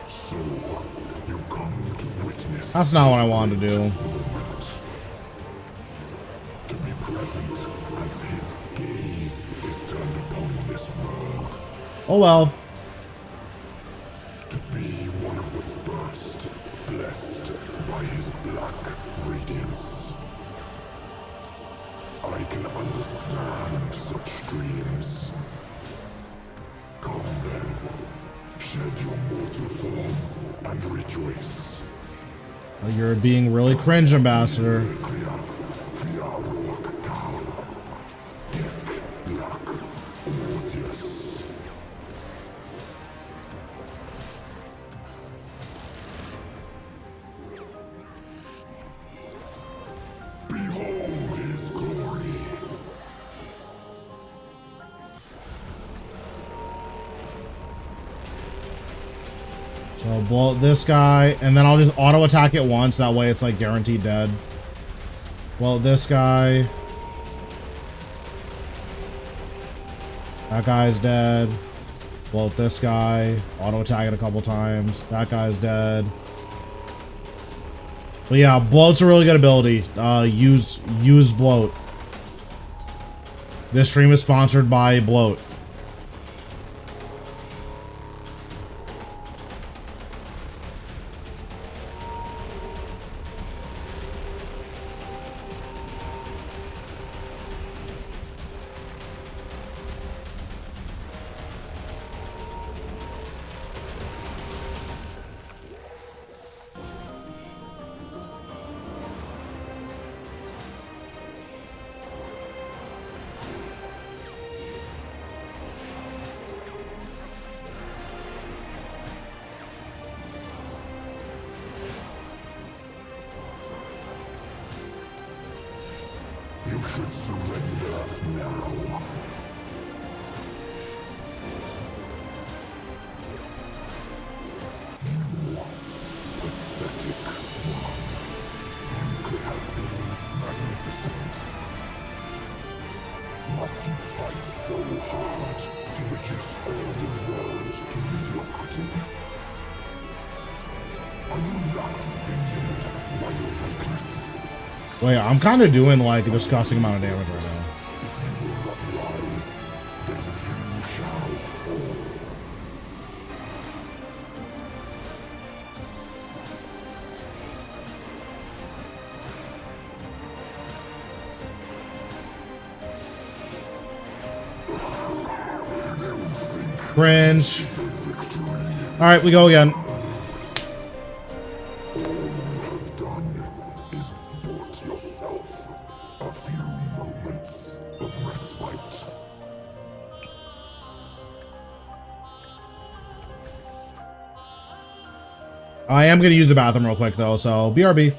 So, you come to witness. That's not what I wanted to do. To be present as his gaze is turned upon this world. Oh well. To be one of the first, blessed by his black radiance. I can understand such dreams. Come then, shed your mortal form and rejoice. Oh, you're being really cringe, Ambassador. Behold his glory. So I'll blow up this guy, and then I'll just auto attack it once. That way it's like guaranteed dead. Blow up this guy. That guy's dead. Blow up this guy. Auto attack it a couple times. That guy's dead. But yeah, bloat's a really good ability. Use bloat. This stream is sponsored by bloat. now. You pathetic one. You could have been magnificent. Must you fight so hard to reduce all the world to mediocrity? Are you not vindicated by your weakness? Wait, I'm kind of doing like a disgusting amount of damage right now. If you will not rise, then you shall fall. Cringe. All right, we go again. All you have done is bought yourself a few moments of respite. I am going to use the bathroom real quick though, so BRB.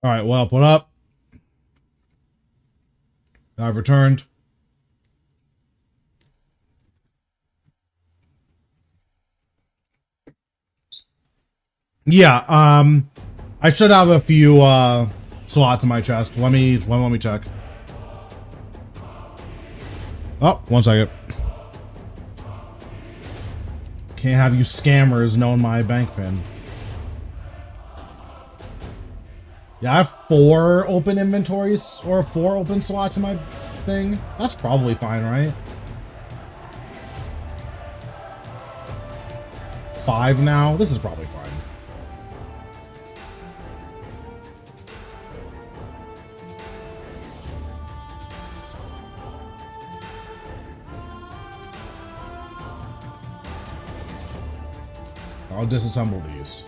All right, well, what up? I've returned. Yeah, I should have a few slots in my chest. Let me check. Oh, 1 second. Can't have you scammers knowing my bank pin. Yeah, I have 4 open inventories or 4 open slots in my thing. That's probably fine, right? 5 now. This is probably fine. I'll disassemble these.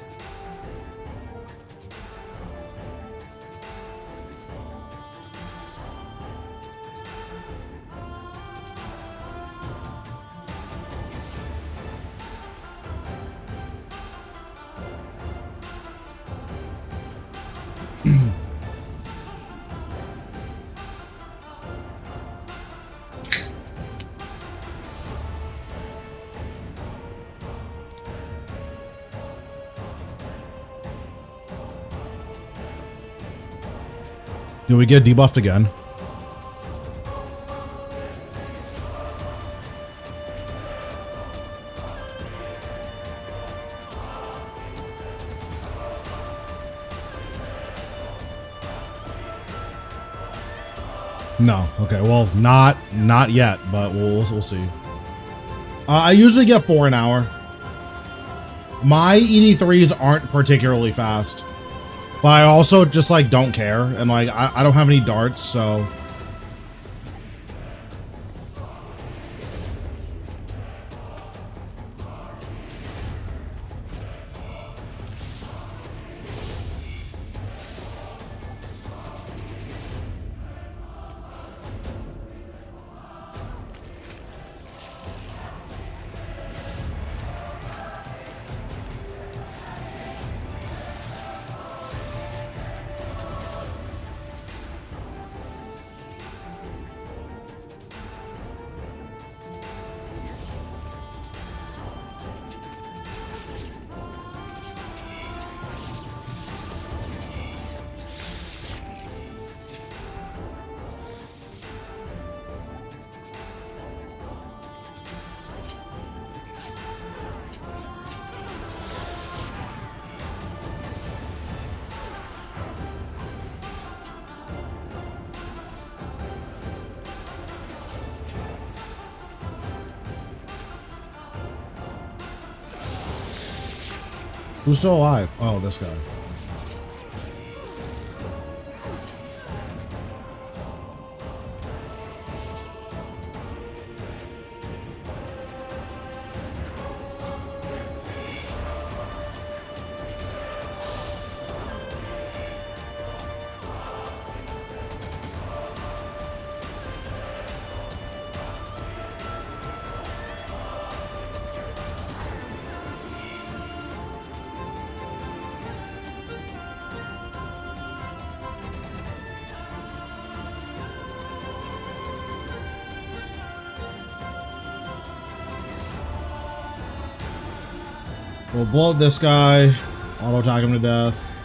Do we get debuffed again? No. Okay. Well, not yet, but we'll see. I usually get 4 an hour. My ED3s aren't particularly fast, but I also just like don't care, and like I don't have any darts, so. Who's still alive? Oh, this guy. We'll blow up this guy, auto attack him to death.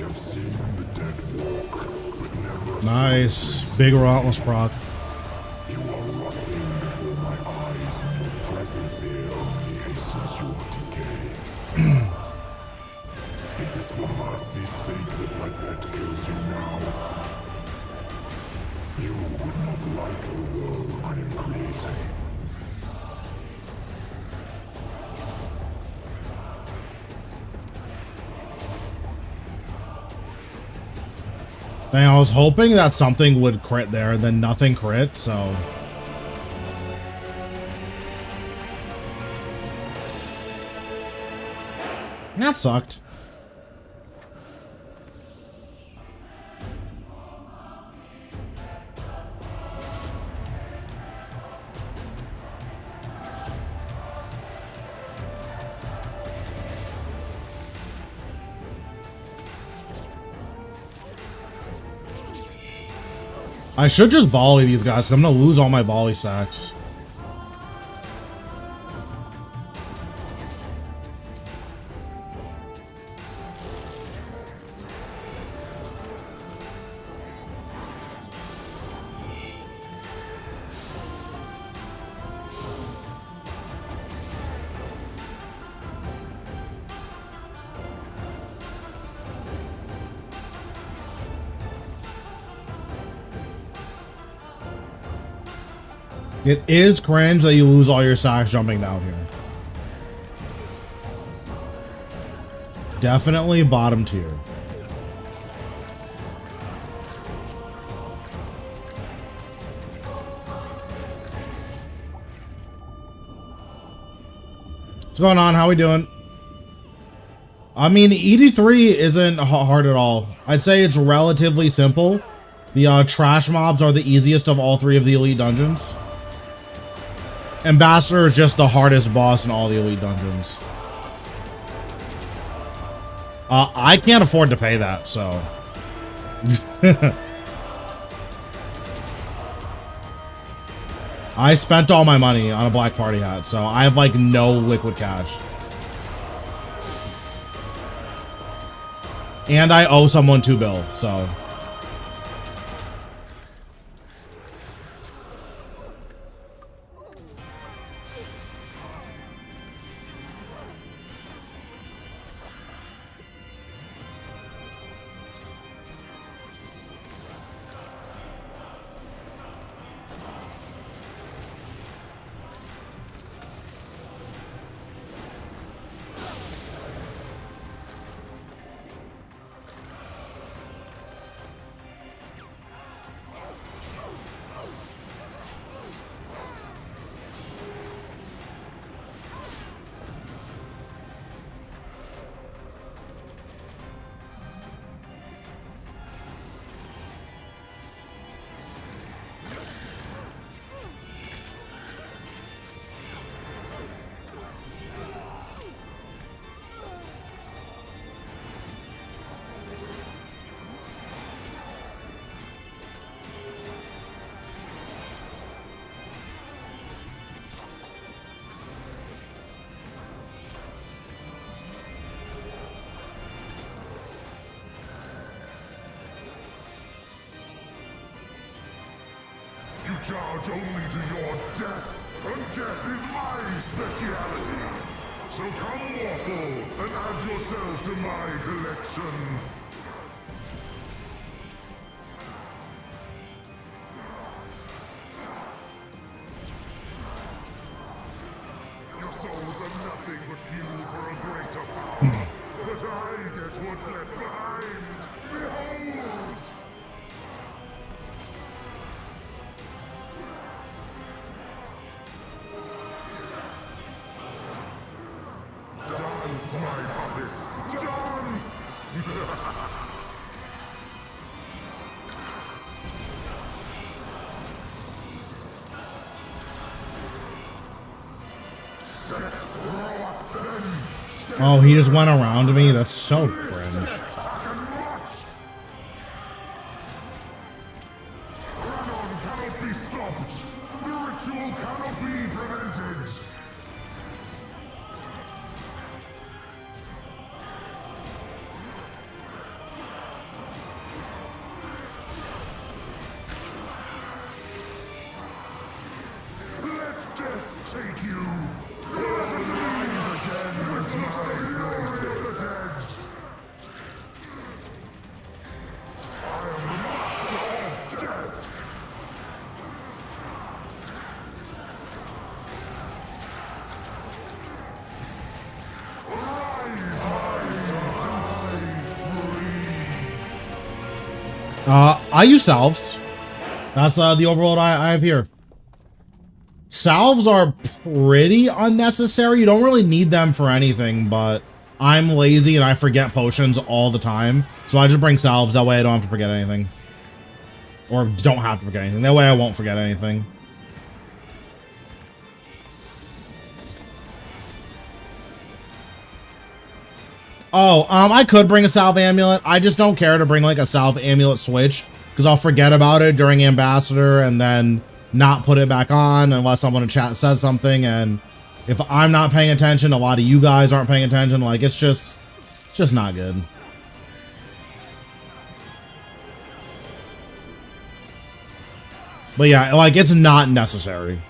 have seen the dead walk, but never Nice. Big relentless proc. You are rotting before my eyes, and your presence here only hastens your decay. It is for mercy's sake that my pet kills you now. You would not like the world I am creating. Dang, I was hoping that something would crit there, and then nothing crit, so... That sucked. I should just volley these guys, 'cause I'm gonna lose all my volley stacks. It is cringe that you lose all your stacks jumping down here. Definitely bottom tier. What's going on? How we doing? I mean, the ED3 isn't hard at all. I'd say it's relatively simple. The trash mobs are the easiest of all three of the elite dungeons. Ambassador is just the hardest boss in all the elite dungeons. I can't afford to pay that, so. I spent all my money on a black party hat, so I have like no liquid cash. And I owe someone $2 bill, so. Charge only to your death, and death is my speciality. So come, mortal, and add yourself to my collection. Your souls are nothing but fuel for a greater power. But I get what's left behind. Behold! Dance, my puppets! Dance! Oh, he just went around me? That's so cringe. Cranon cannot be stopped! The ritual cannot be prevented! take you forever to rise again with my fury of the dead. I am the master of death. I use salves. That's the overload I have here. Salves are pretty unnecessary. You don't really need them for anything, but I'm lazy and I forget potions all the time. So I just bring salves. That way I don't have to forget anything. Or don't have to forget anything. That way I won't forget anything. Oh, I could bring a salve amulet. I just don't care to bring like a salve amulet switch because I'll forget about it during Ambassador and then not put it back on unless someone in chat says something. And if I'm not paying attention, a lot of you guys aren't paying attention. Like it's just not good. But yeah, like it's not necessary.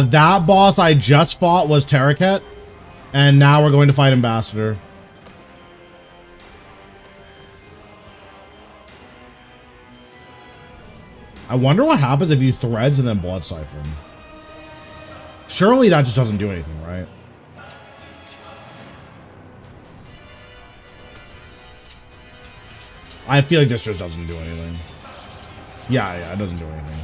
That boss I just fought was Terraket, and now we're going to fight Ambassador. I wonder what happens if you threads and then blood siphon. Surely that just doesn't do anything, right? I feel like this just doesn't do anything. Yeah, it doesn't do anything.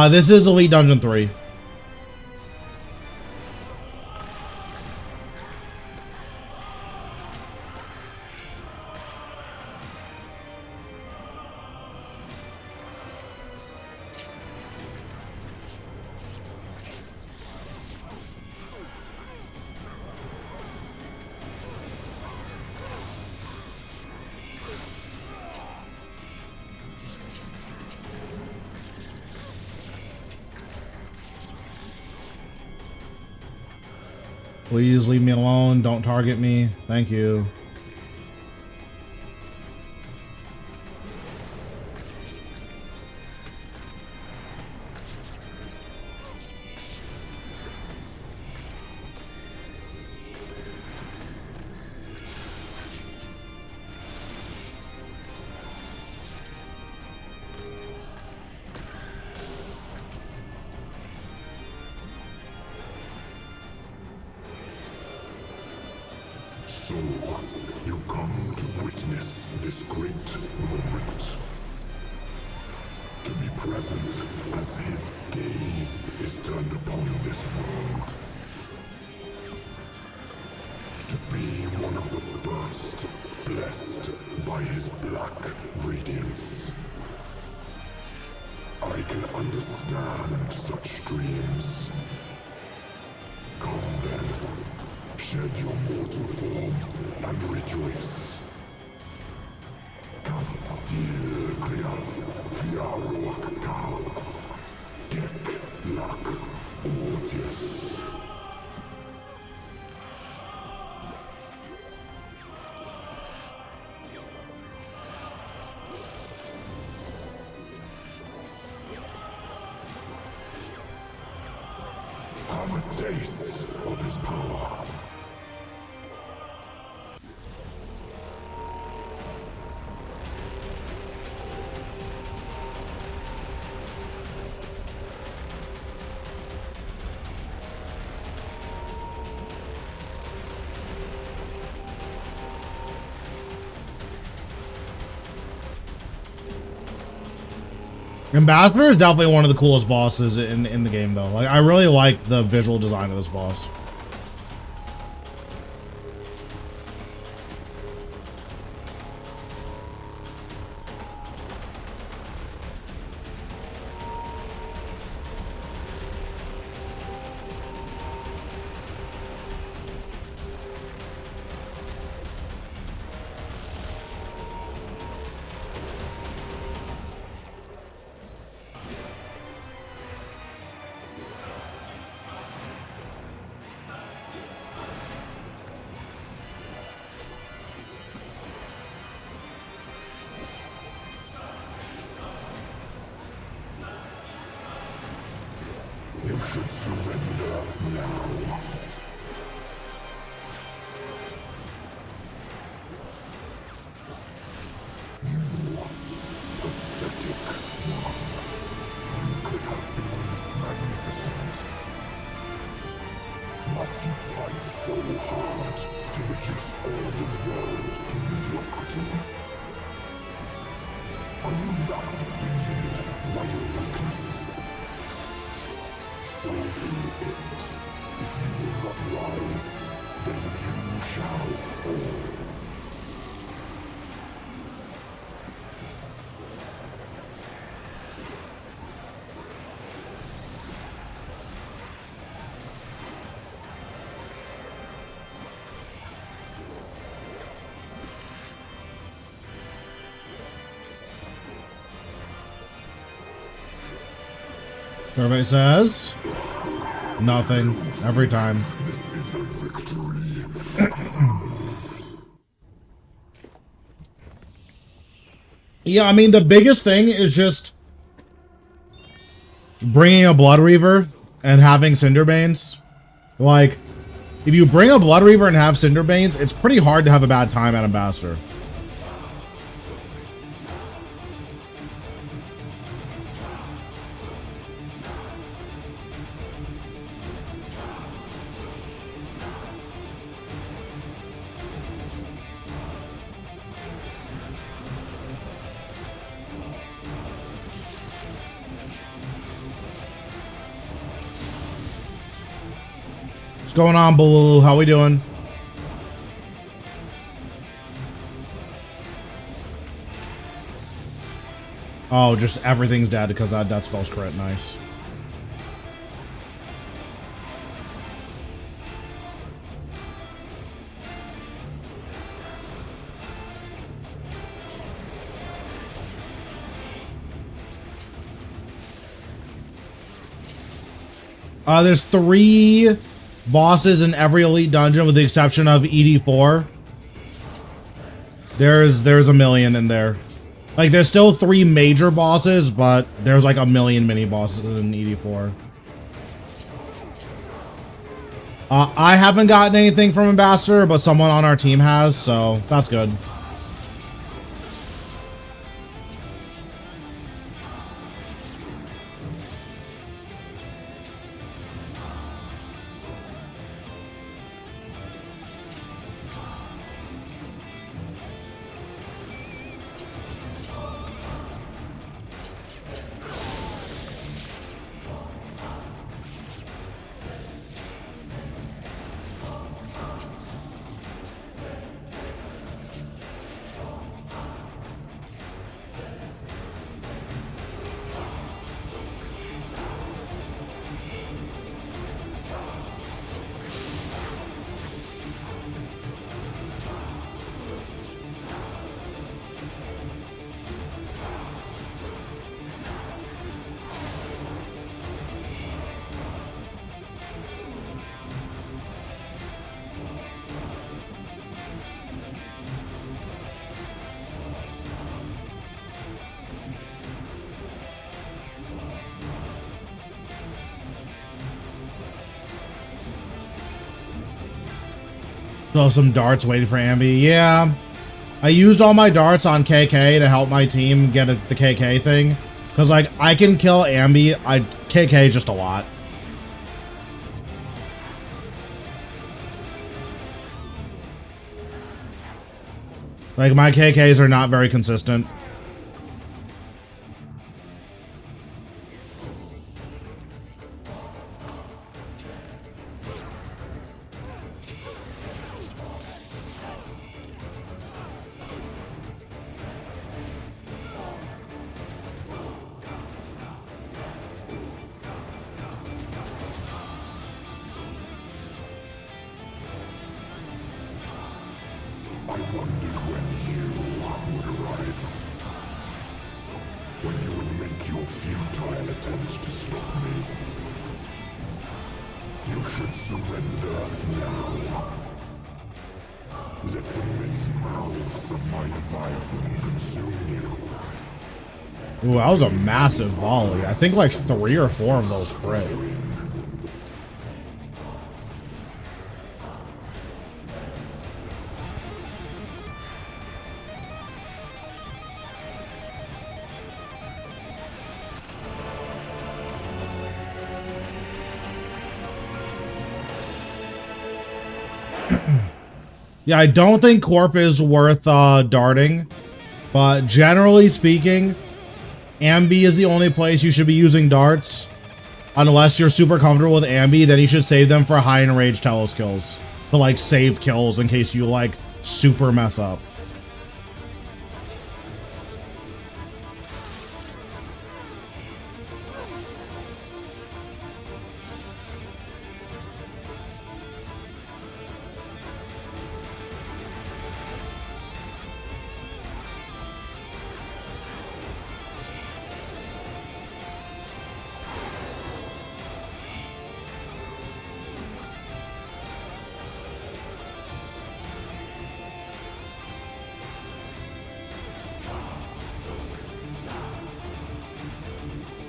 This is Elite Dungeon 3. Please leave me alone. Don't target me. Thank you. So, you come to witness this great moment. To be present as his gaze is turned upon this world. To be one of the first blessed by his black radiance. I can understand such dreams. Come then. Shed your mortal form and rejoice. Kastil Kriath Fiaruak Kal Skek Lak Ortius. Have a taste of his power. Ambassador is definitely one of the coolest bosses in the game, though. Like, I really like the visual design of this boss. then you shall fall. Survey says nothing every time. This is a victory. Yeah, I mean, the biggest thing is just bringing a Blood Reaver and having Cinderbanes. Like, if you bring a Blood Reaver and have Cinderbanes, it's pretty hard to have a bad time at Ambassador. What's going on, Baloo? How we doing? Oh, just everything's dead because that death spell's crit. Nice. There's 3 bosses in every elite dungeon with the exception of ED4. There's a million in there. Like, there's still 3 major bosses, but there's like a million mini bosses in ED4. I haven't gotten anything from Ambassador, but someone on our team has, so that's good. So some darts waiting for Ambi. Yeah. I used all my darts on KK to help my team get the KK thing. Because, like, I can kill Ambi. KK just a lot. Like, my KKs are not very consistent. I wondered when you would arrive. When you would make your futile attempt to stop me. You should surrender now. Let the many mouths of my Leviathan consume you. Ooh, that was a massive volley. I think like 3 or 4 of those crit. Yeah, I don't think Corp is worth darting, but generally speaking, Ambi is the only place you should be using darts. Unless you're super comfortable with Ambi, then you should save them for high enraged telos kills. to like save kills in case you like super mess up.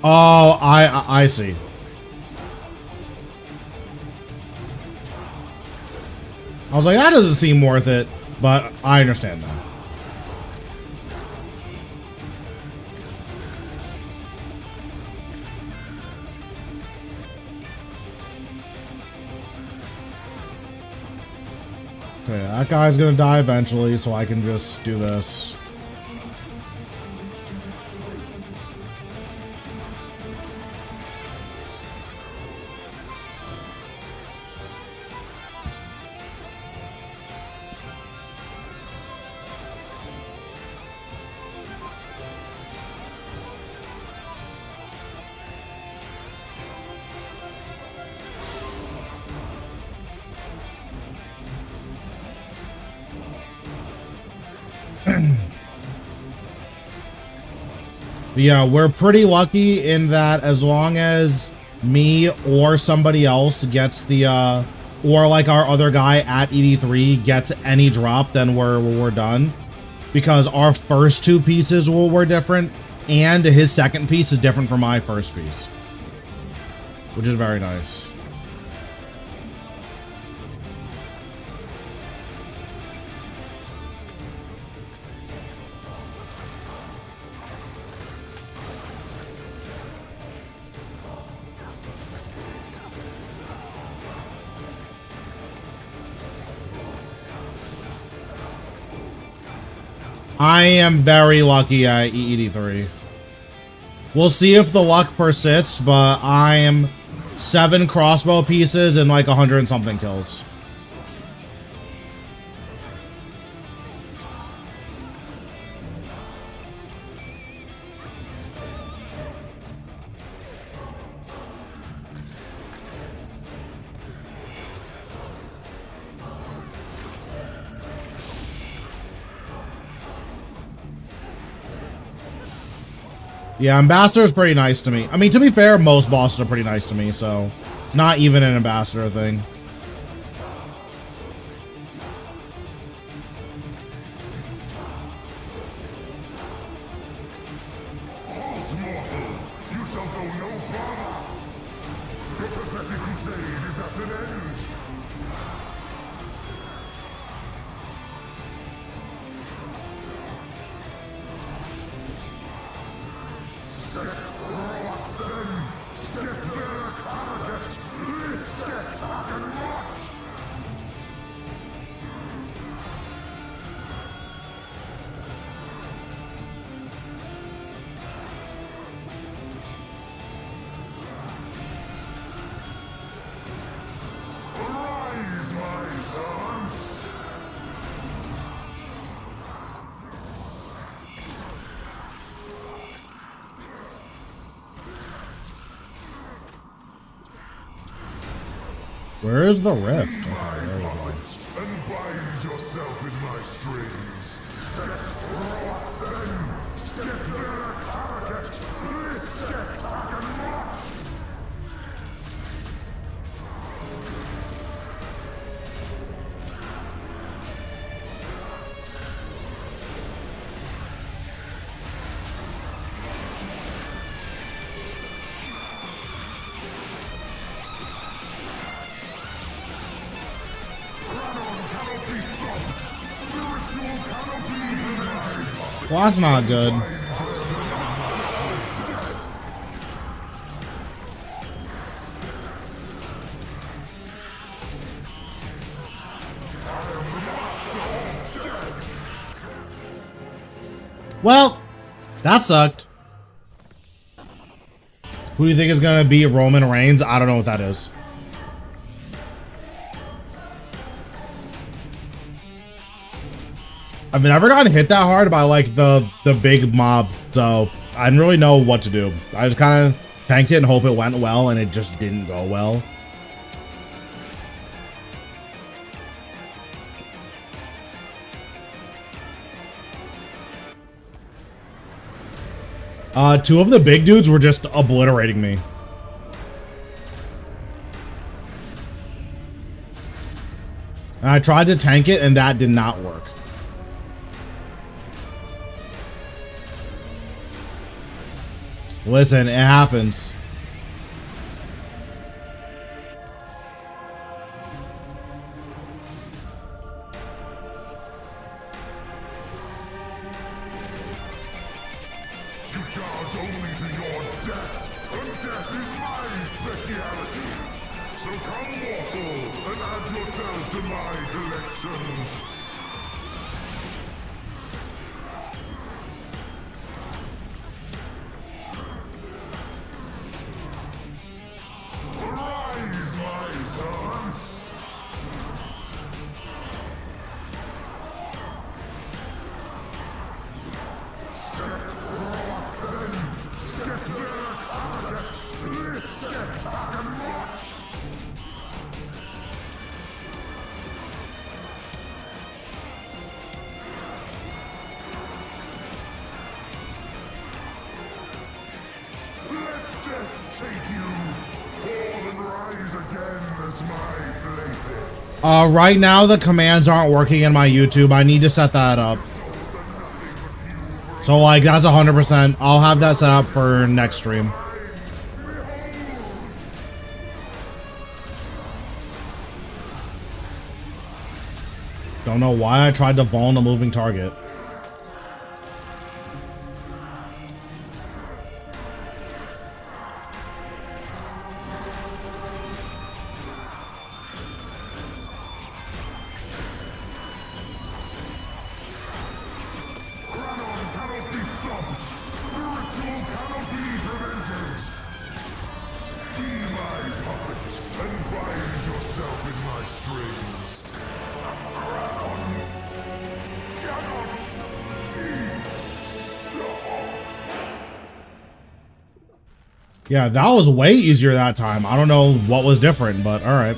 Oh, I see. I was like, that doesn't seem worth it, but I understand now. Okay, that guy's gonna die eventually, so I can just do this. Yeah, we're pretty lucky in that as long as me or somebody else gets the or like our other guy at ED3 gets any drop, then we're done. Because our first two pieces were different, and his second piece is different from my first piece, which is very nice. I am very lucky at ED3. We'll see if the luck persists, but I am 7 crossbow pieces and like 100 and something kills. Yeah, Ambassador is pretty nice to me. I mean, to be fair, most bosses are pretty nice to me, so it's not even an Ambassador thing. Halt, mortal! You shall go no farther! Your pathetic crusade is at an end! Where is the rift? Okay, My there we go. puppet, and bind yourself in my strings. Skek rock then! Skek berg target! Skek taken not! Well, that's not good. Well, that sucked. Who do you think is going to beat Roman Reigns? I don't know what that is. I've never gotten hit that hard by like the big mob, so I didn't really know what to do. I just kind of tanked it and hope it went well, and it just didn't go well. Two of the big dudes were just obliterating me. And I tried to tank it, and that did not work. Listen, it happens. You charge only to your death, and death is my speciality. So come, mortal, and add yourself to my collection. Arise, my sons! Step rock then! Step back target! Lift step target march! Let death take you! Fall and rise again as my plaything. Right now the commands aren't working in my YouTube. I need to set that up. So like that's 100%. I'll have that set up for next stream. Don't know why I tried to vault a moving target. Cranon cannot be stopped! The ritual cannot be prevented! Be my puppet and bind yourself in my strings. Cranon cannot be stopped! Yeah, that was way easier that time. I don't know what was different, but all right.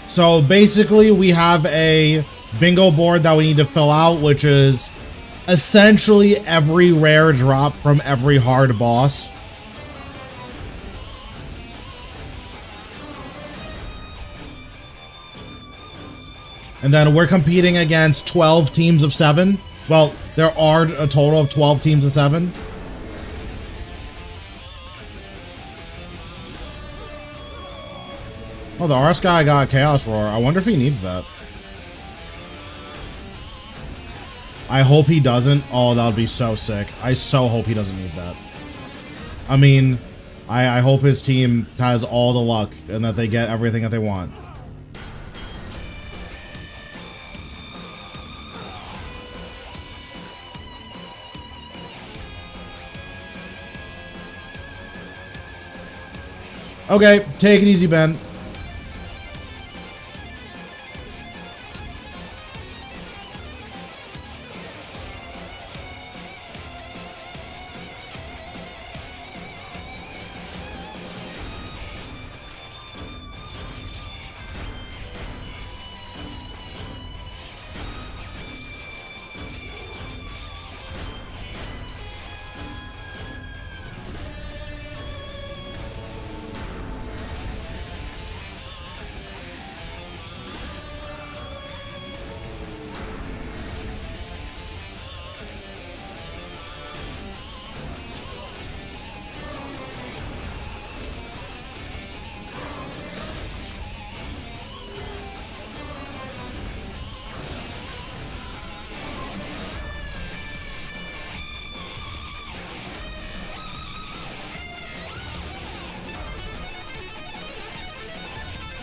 So basically we have a bingo board that we need to fill out, which is essentially every rare drop from every hard boss. And then we're competing against 12 teams of 7. Well, there are a total of 12 teams of 7. Oh, the RS guy got Chaos Roar. I wonder if he needs that. I hope he doesn't. Oh, that would be so sick. I so hope he doesn't need that. I mean, I hope his team has all the luck and that they get everything that they want. Okay, take it easy, Ben.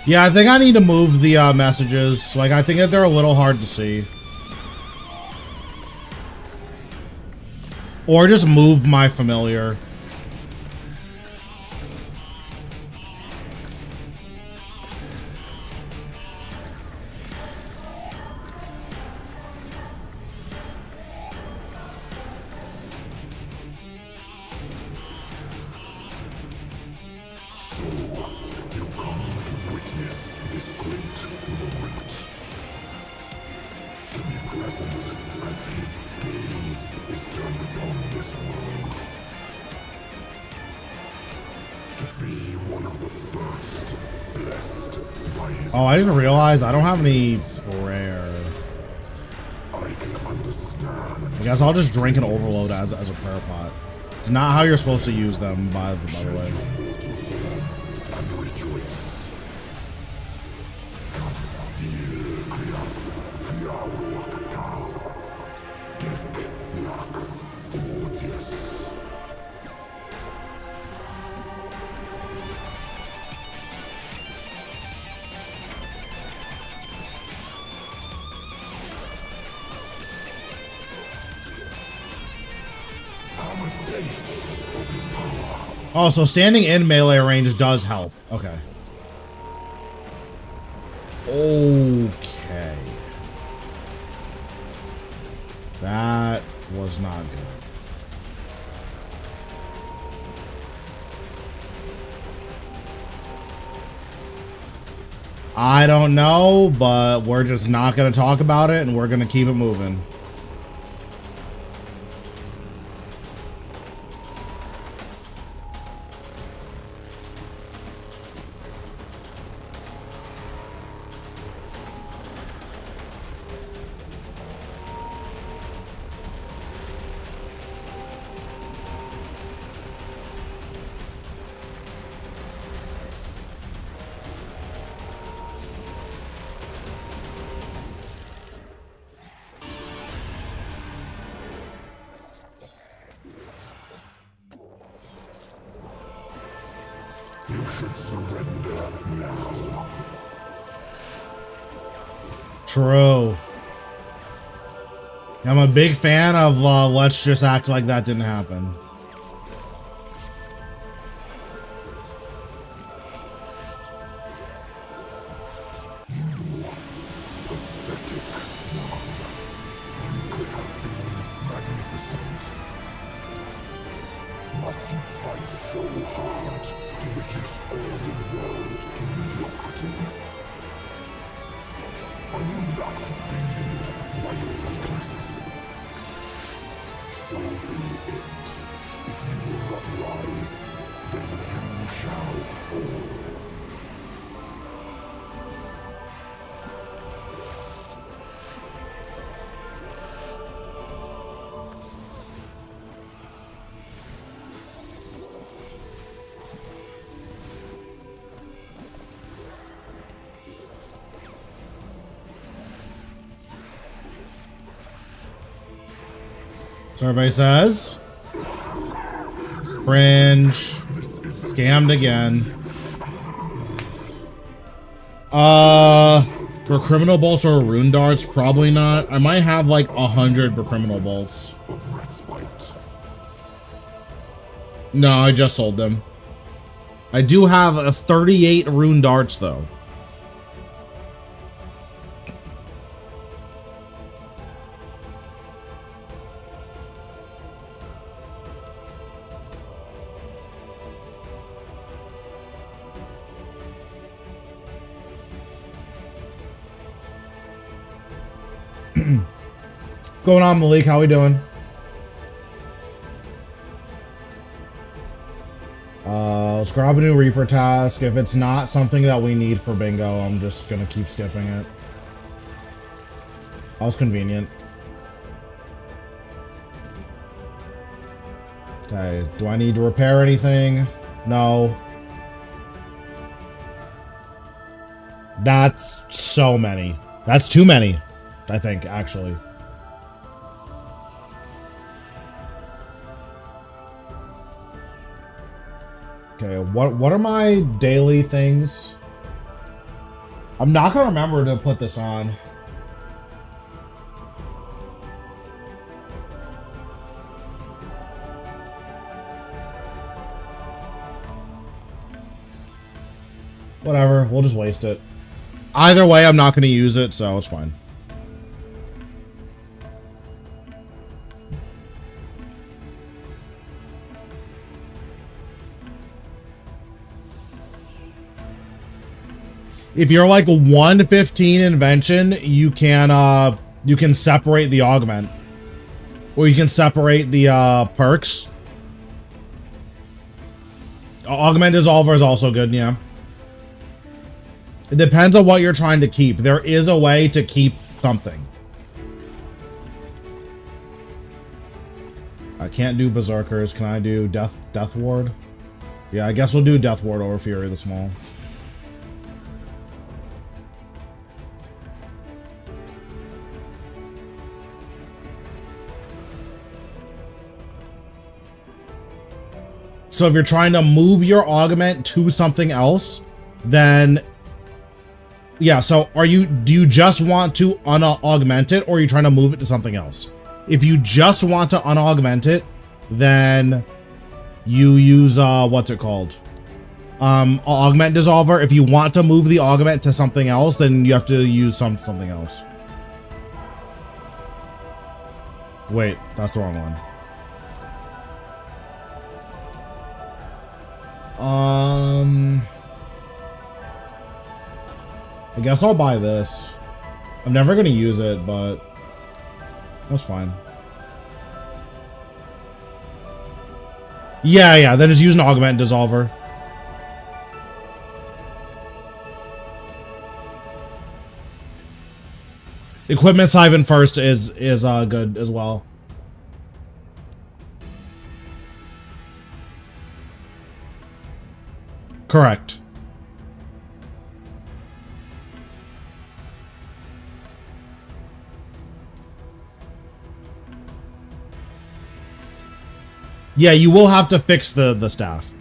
Yeah, I think I need to move the messages. Like, I think that they're a little hard to see. Or just move my familiar. witness this great moment. To be present as his gaze is turned upon this world. To be one of the first blessed by his... Oh, I didn't realize I don't have any prayer. I can understand. I guess I'll just drink and overload as a prayer pot. It's not how you're supposed to use them, by the way. To form and rejoice. Kastil Kriaf, Fiaruak Kal, Skek Lak, Otius. Have a taste of his power. Oh, so standing in melee range does help. Okay. Okay. That was not good. I don't know, but we're just not going to talk about it and we're going to keep it moving. You should surrender now. True. I'm a big fan of let's just act like that didn't happen. Pathetic one. You could have been magnificent. Must you fight so hard to reduce all the world to mediocrity? Are you not beaten by your weakness? So be it. If you will not rise, then you shall fall. Survey says cringe, scammed again. For criminal bolts or rune darts, probably not. I might have like 100 for criminal bolts. Of respite. No, I just sold them. I do have a 38 rune darts though. Going on, Malik? How we doing? Let's grab a new Reaper task. If it's not something that we need for bingo, I'm just gonna keep skipping it. That was convenient. Okay, do I need to repair anything? No. That's so many. That's too many, I think, actually. Okay, what are my daily things? I'm not gonna remember to put this on. Whatever, we'll just waste it. Either way, I'm not gonna use it, so it's fine. If you're like 115 invention, you can separate the augment. Or you can separate the perks. Augment Dissolver is also good, yeah. It depends on what you're trying to keep. There is a way to keep something. I can't do Berserkers. Can I do Death Ward? Yeah, I guess we'll do Death Ward over Fury the Small. So if you're trying to move your augment to something else, then yeah, so do you just want to unaugment it, or are you trying to move it to something else? If you just want to unaugment it, then you use what's it called? Augment Dissolver. If you want to move the augment to something else, then you have to use something else. Wait, that's the wrong one. I guess I'll buy this. I'm never gonna use it, but that's fine. Yeah, then just use an Augment Dissolver. Equipment Siphon first is good as well. Correct. Yeah, you will have to fix the staff.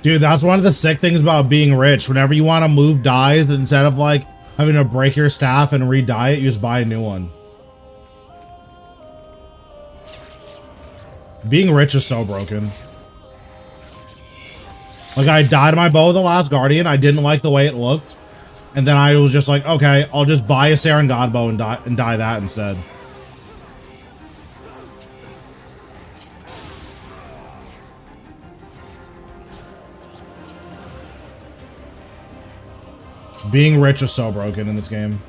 Dude, that's one of the sick things about being rich. Whenever you want to move dies, instead of like having to break your staff and re-dye it, you just buy a new one. Being rich is so broken. Like, I dyed my bow with the Last Guardian. I didn't like the way it looked. And then I was just like, okay, I'll just buy a Saren God bow and dye that instead. Being rich is so broken in this game.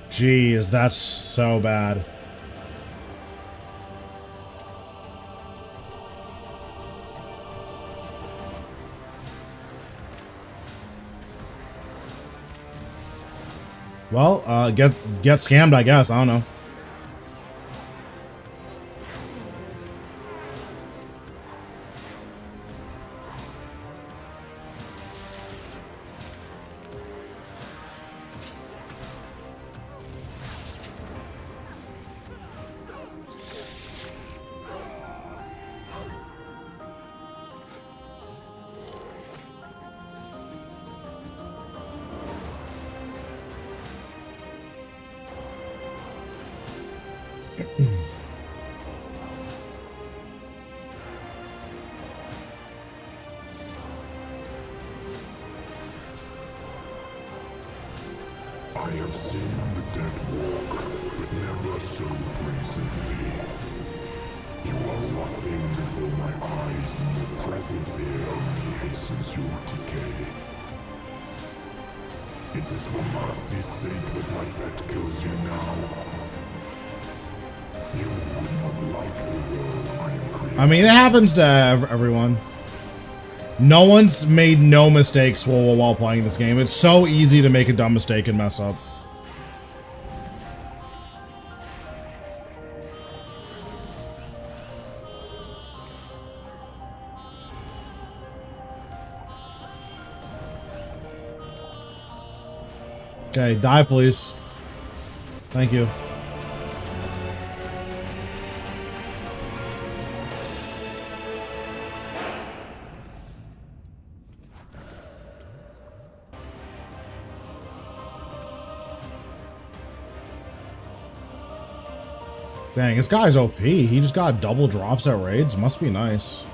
Jeez, that's so bad. Well, get scammed, I guess. I don't know. I have seen the dead walk, but never so brazenly. You are rotting before my eyes, and your presence here only hastens your decay. It is for mercy's sake that my pet kills you now. You would not like the world I am creating. I mean, it happens to everyone. No one's made no mistakes while playing this game. It's so easy to make a dumb mistake and mess up. Okay, die please. Thank you. Dang, this guy's OP. He just got double drops at raids. Must be nice.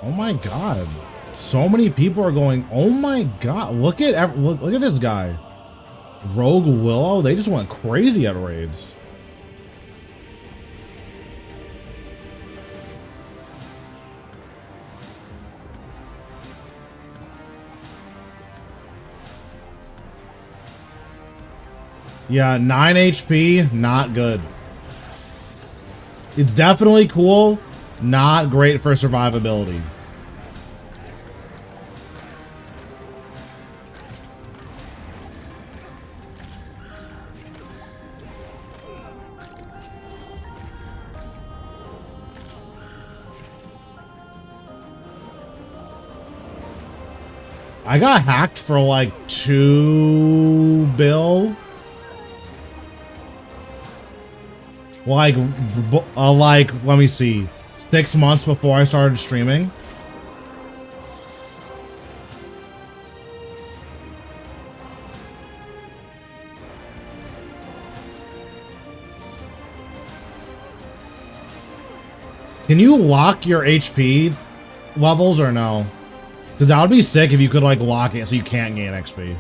Oh my god. So many people are going, oh my god. Look at this guy. Rogue Willow, they just went crazy at raids. Yeah, 9 HP, not good. It's definitely cool, not great for survivability. I got hacked for like 2 bill. Like, let me see. 6 months before I started streaming. Can you lock your HP levels or no? Because that would be sick if you could like lock it so you can't gain XP.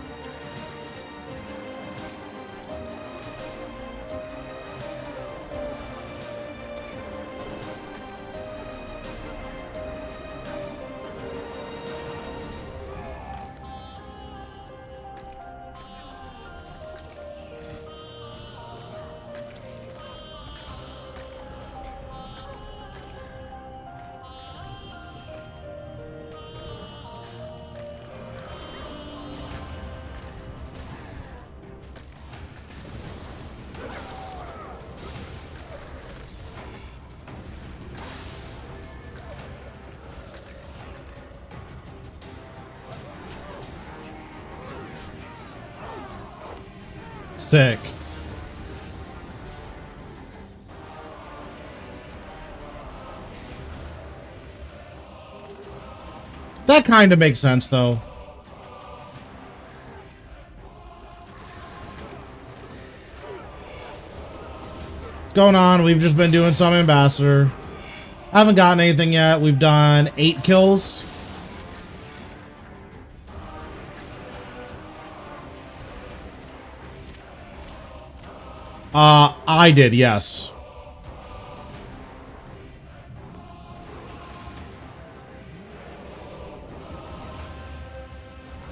Sick. That kind of makes sense, though. What's going on? We've just been doing some ambassador. I haven't gotten anything yet. We've done 8 kills. I did, yes.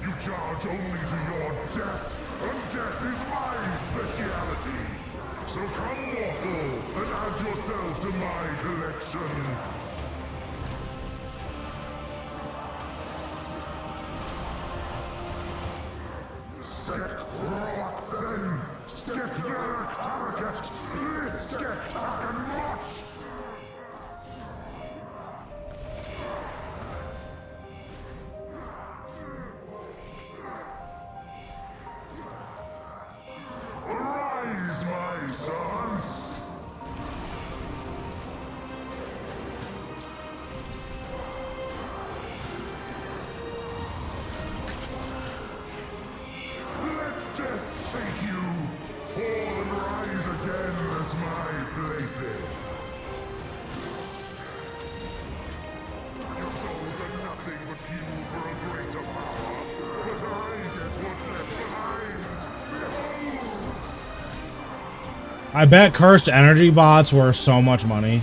You charge only to your death, and death is my speciality. So come, mortal, and add yourself to my collection. Sek rock then, skek verk I bet cursed energy bots were so much money.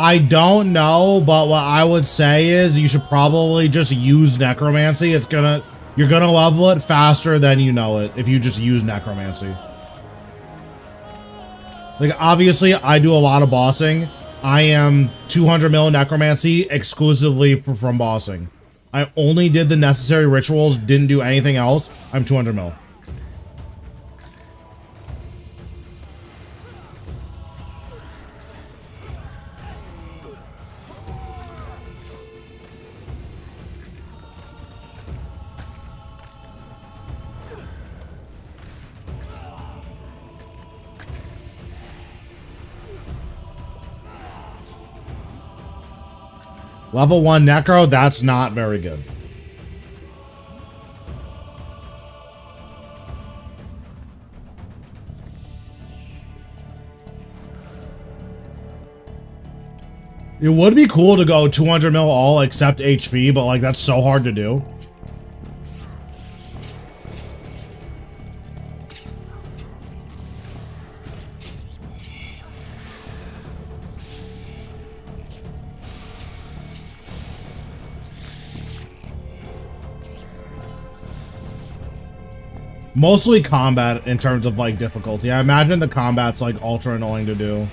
I don't know, but what I would say is you should probably just use necromancy. You're gonna level it faster than you know it if you just use necromancy. Like, obviously, I do a lot of bossing. I am 200 mil necromancy exclusively from bossing. I only did the necessary rituals, didn't do anything else. I'm 200 mil. Level 1 necro, that's not very good. It would be cool to go 200 mil all except HP, but like that's so hard to do. Mostly combat in terms of like difficulty. I imagine the combat's like ultra annoying to do.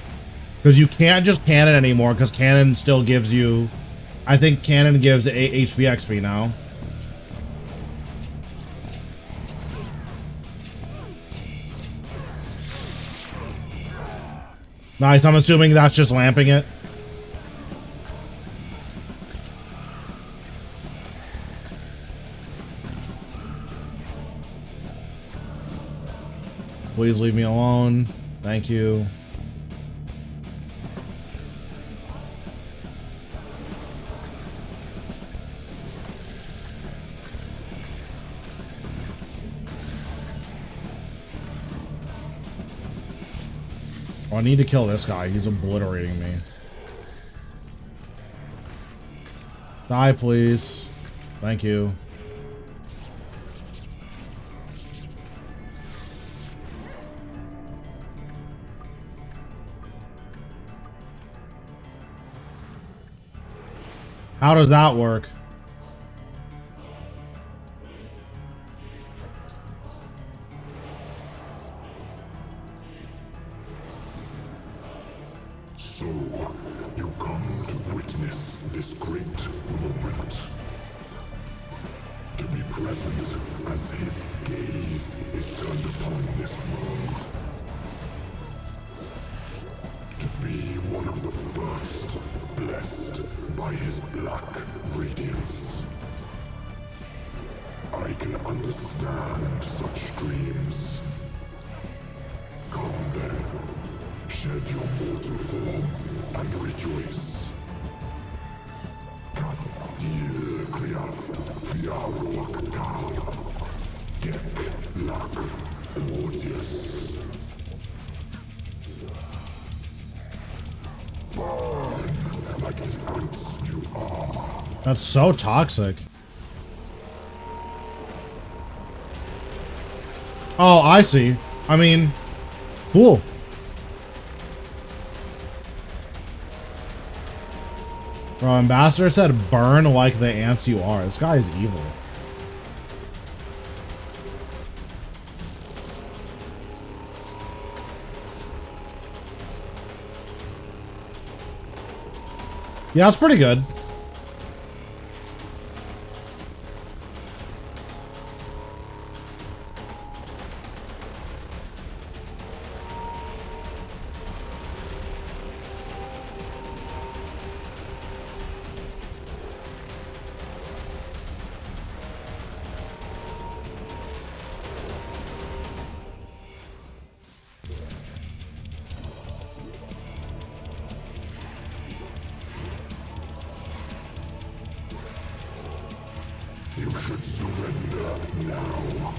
Because you can't just cannon anymore, because cannon still gives you... I think cannon gives HP XP now. Nice, I'm assuming that's just lamping it. Please leave me alone. Thank you. Oh, I need to kill this guy. He's obliterating me. Die, please. Thank you. How does that work? So, you come to witness this great moment. To be present as his gaze is turned upon this world. To be one of the first blessed by his black radiance. I can understand such dreams. Come then, shed your mortal form and rejoice. Kastil Kriaf Fiaruak Ka Skek Lak Odious. Burn like the ants you are. That's so toxic. Oh, I see. I mean, cool. Bro, Ambassador said burn like the ants you are. This guy is evil. Yeah, that's pretty good. should surrender now.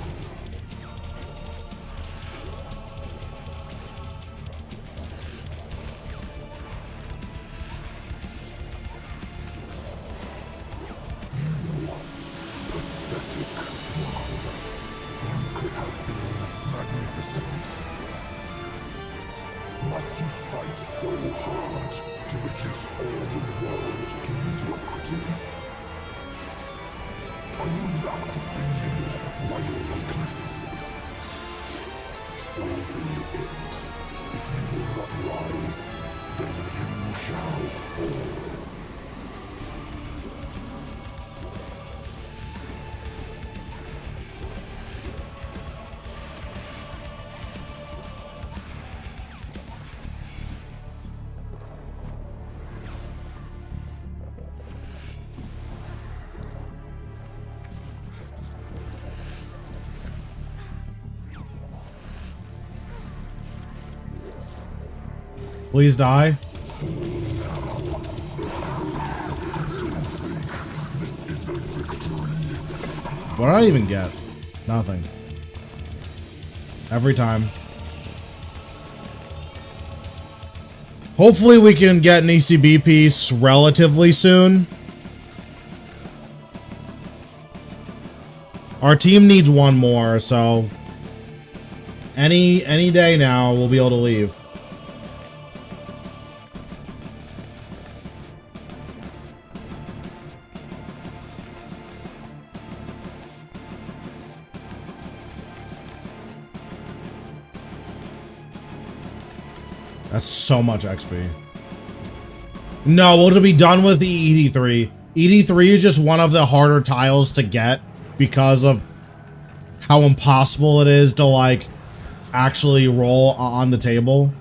Pathetic one. You could have been magnificent. Must you fight so hard to reduce all the world to mediocrity? Are you not offended by your weakness? So be it. If you will not rise, then you shall fall. Please die. What did I even get? Nothing. Every time. Hopefully we can get an ECB piece relatively soon. Our team needs one more, so any day now we'll be able to leave. That's so much XP. No, we'll be done with the ED3. ED3 is just one of the harder tiles to get because of how impossible it is to, like, actually roll on the table.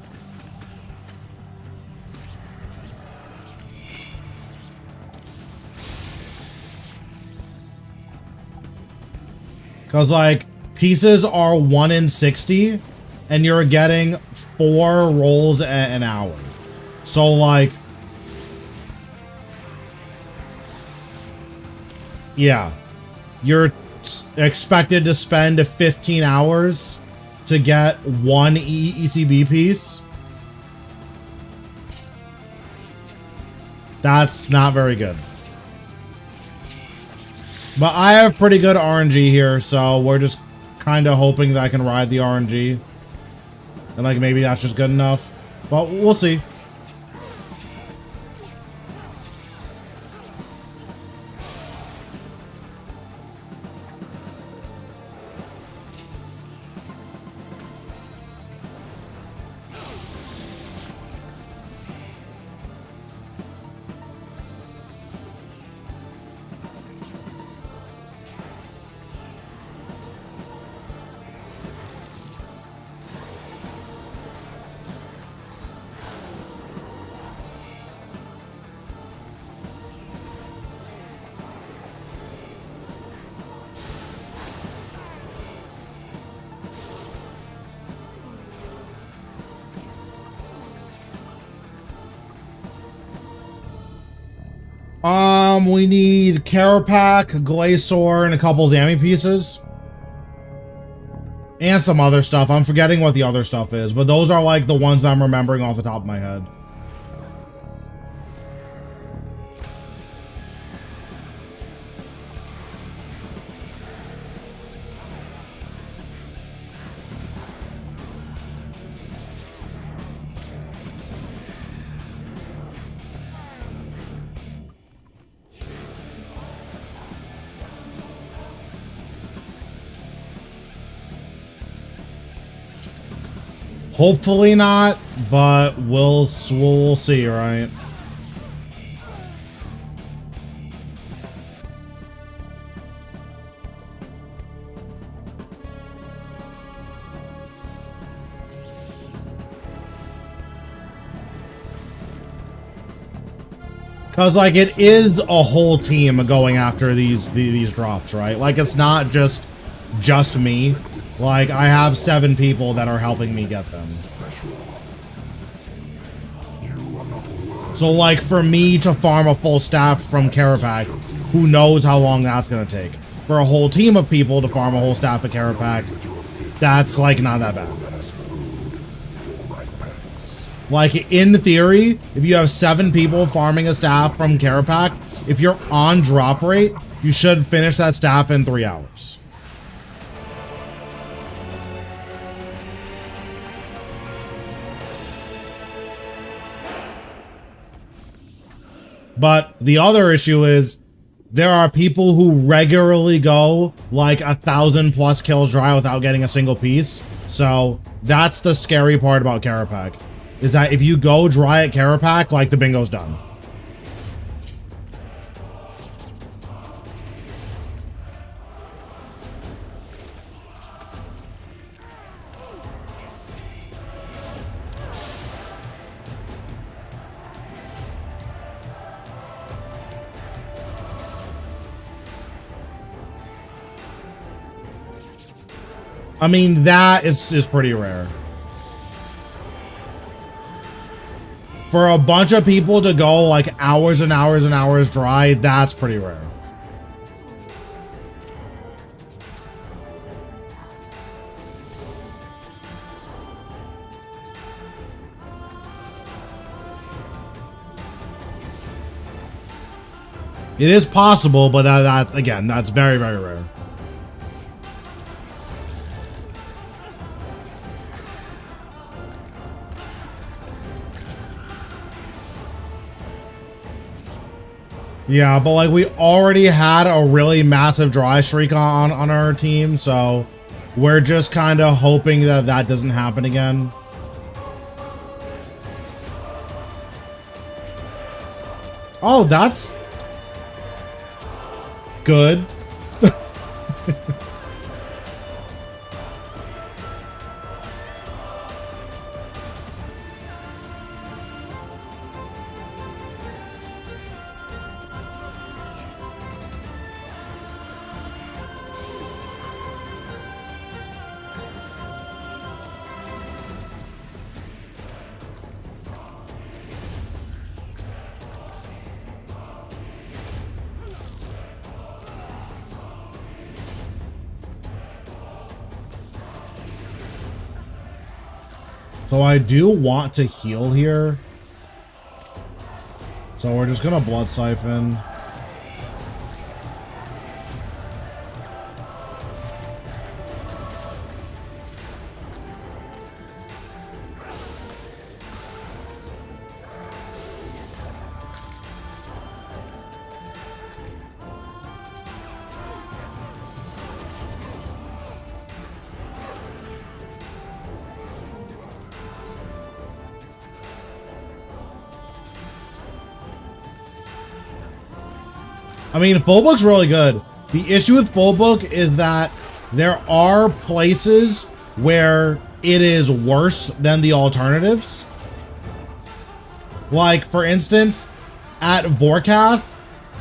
Because, like, pieces are 1 in 60. And you're getting 4 rolls an hour. So, like, yeah, you're expected to spend 15 hours to get 1 ECB piece. That's not very good. But I have pretty good RNG here, so we're just kind of hoping that I can ride the RNG. And, like, maybe that's just good enough. But we'll see. We need Carapac, Glacor, and a couple Zami pieces. And some other stuff. I'm forgetting what the other stuff is, but those are like the ones I'm remembering off the top of my head. Hopefully not, but we'll see, right? Cause like it is a whole team going after these drops, right? Like it's not just me. Like, I have 7 people that are helping me get them. So, like, for me to farm a full staff from Carapac, who knows how long that's gonna take. for a whole team of people to farm a whole staff of Carapac, that's like not that bad. Like in theory, if you have 7 people farming a staff from Carapac, if you're on drop rate, you should finish that staff in 3 hours. But the other issue is there are people who regularly go like 1,000+ kills dry without getting a single piece. So that's the scary part about Carapac, is that if you go dry at Carapac, like the bingo's done. I mean, that is pretty rare. For a bunch of people to go like hours and hours and hours dry, that's pretty rare. It is possible, but that again, that's very, very rare. Yeah, but like we already had a really massive dry streak on our team, so we're just kind of hoping that that doesn't happen again. Oh, that's good. So I do want to heal here. So we're just gonna blood siphon. I mean, full book's really good. The issue with full book is that there are places where it is worse than the alternatives. Like, for instance, at Vorkath,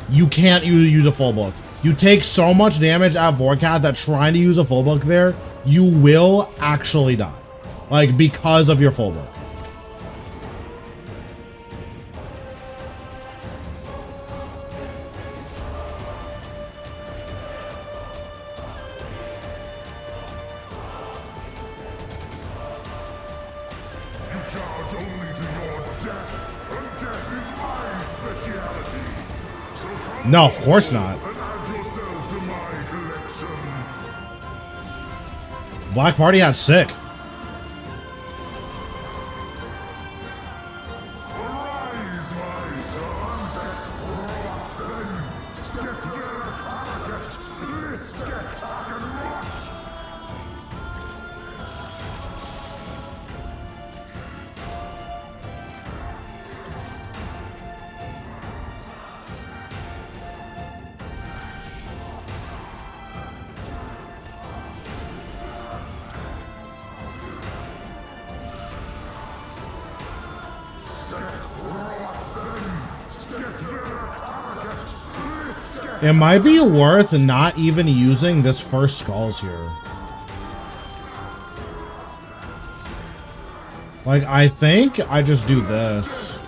you can't use a full book. You take so much damage at Vorkath that trying to use a full book there, you will actually die. Like, because of your full book. No, of course not. Black Party had sick. It might be worth not even using this first skulls here. Like, I think I just do this.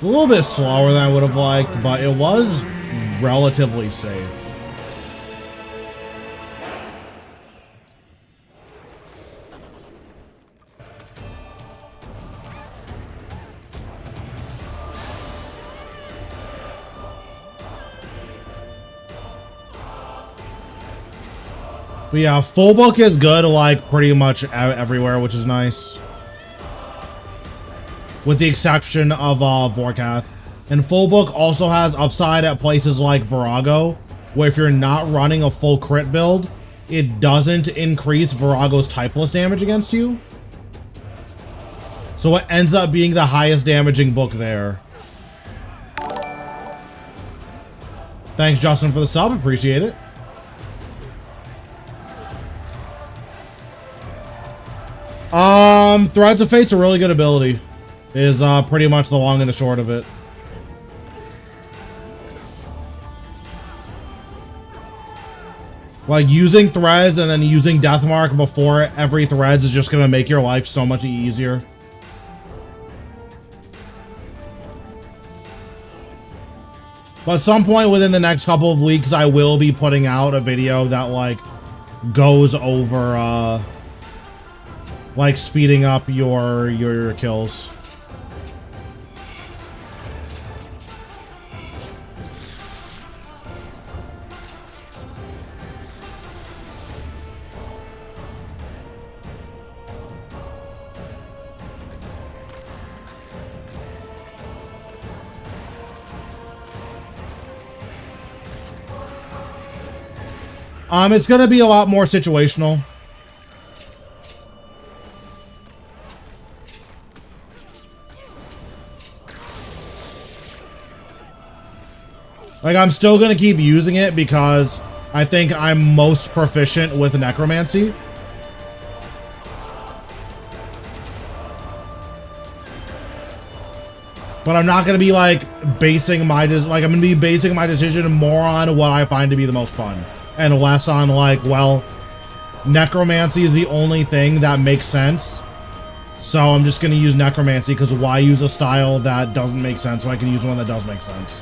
A little bit slower than I would have liked, but it was relatively safe. But yeah, full book is good, like, pretty much everywhere, which is nice. With the exception of Vorkath. And full book also has upside at places like Virago, where if you're not running a full crit build, it doesn't increase Virago's typeless damage against you. So it ends up being the highest damaging book there. Thanks, Justin, for the sub. Appreciate it. Threads of Fate's a really good ability. Is pretty much the long and the short of it. Like, using Threads and then using Deathmark before every Threads is just gonna make your life so much easier. But at some point within the next couple of weeks, I will be putting out a video that, like, goes over, like, speeding up your kills. It's gonna be a lot more situational. Like, I'm still gonna keep using it because I think I'm most proficient with necromancy. But I'm not gonna be like basing my I'm gonna be basing my decision more on what I find to be the most fun, and less on like, well, necromancy is the only thing that makes sense. So I'm just gonna use necromancy because why use a style that doesn't make sense when I can use one that does make sense?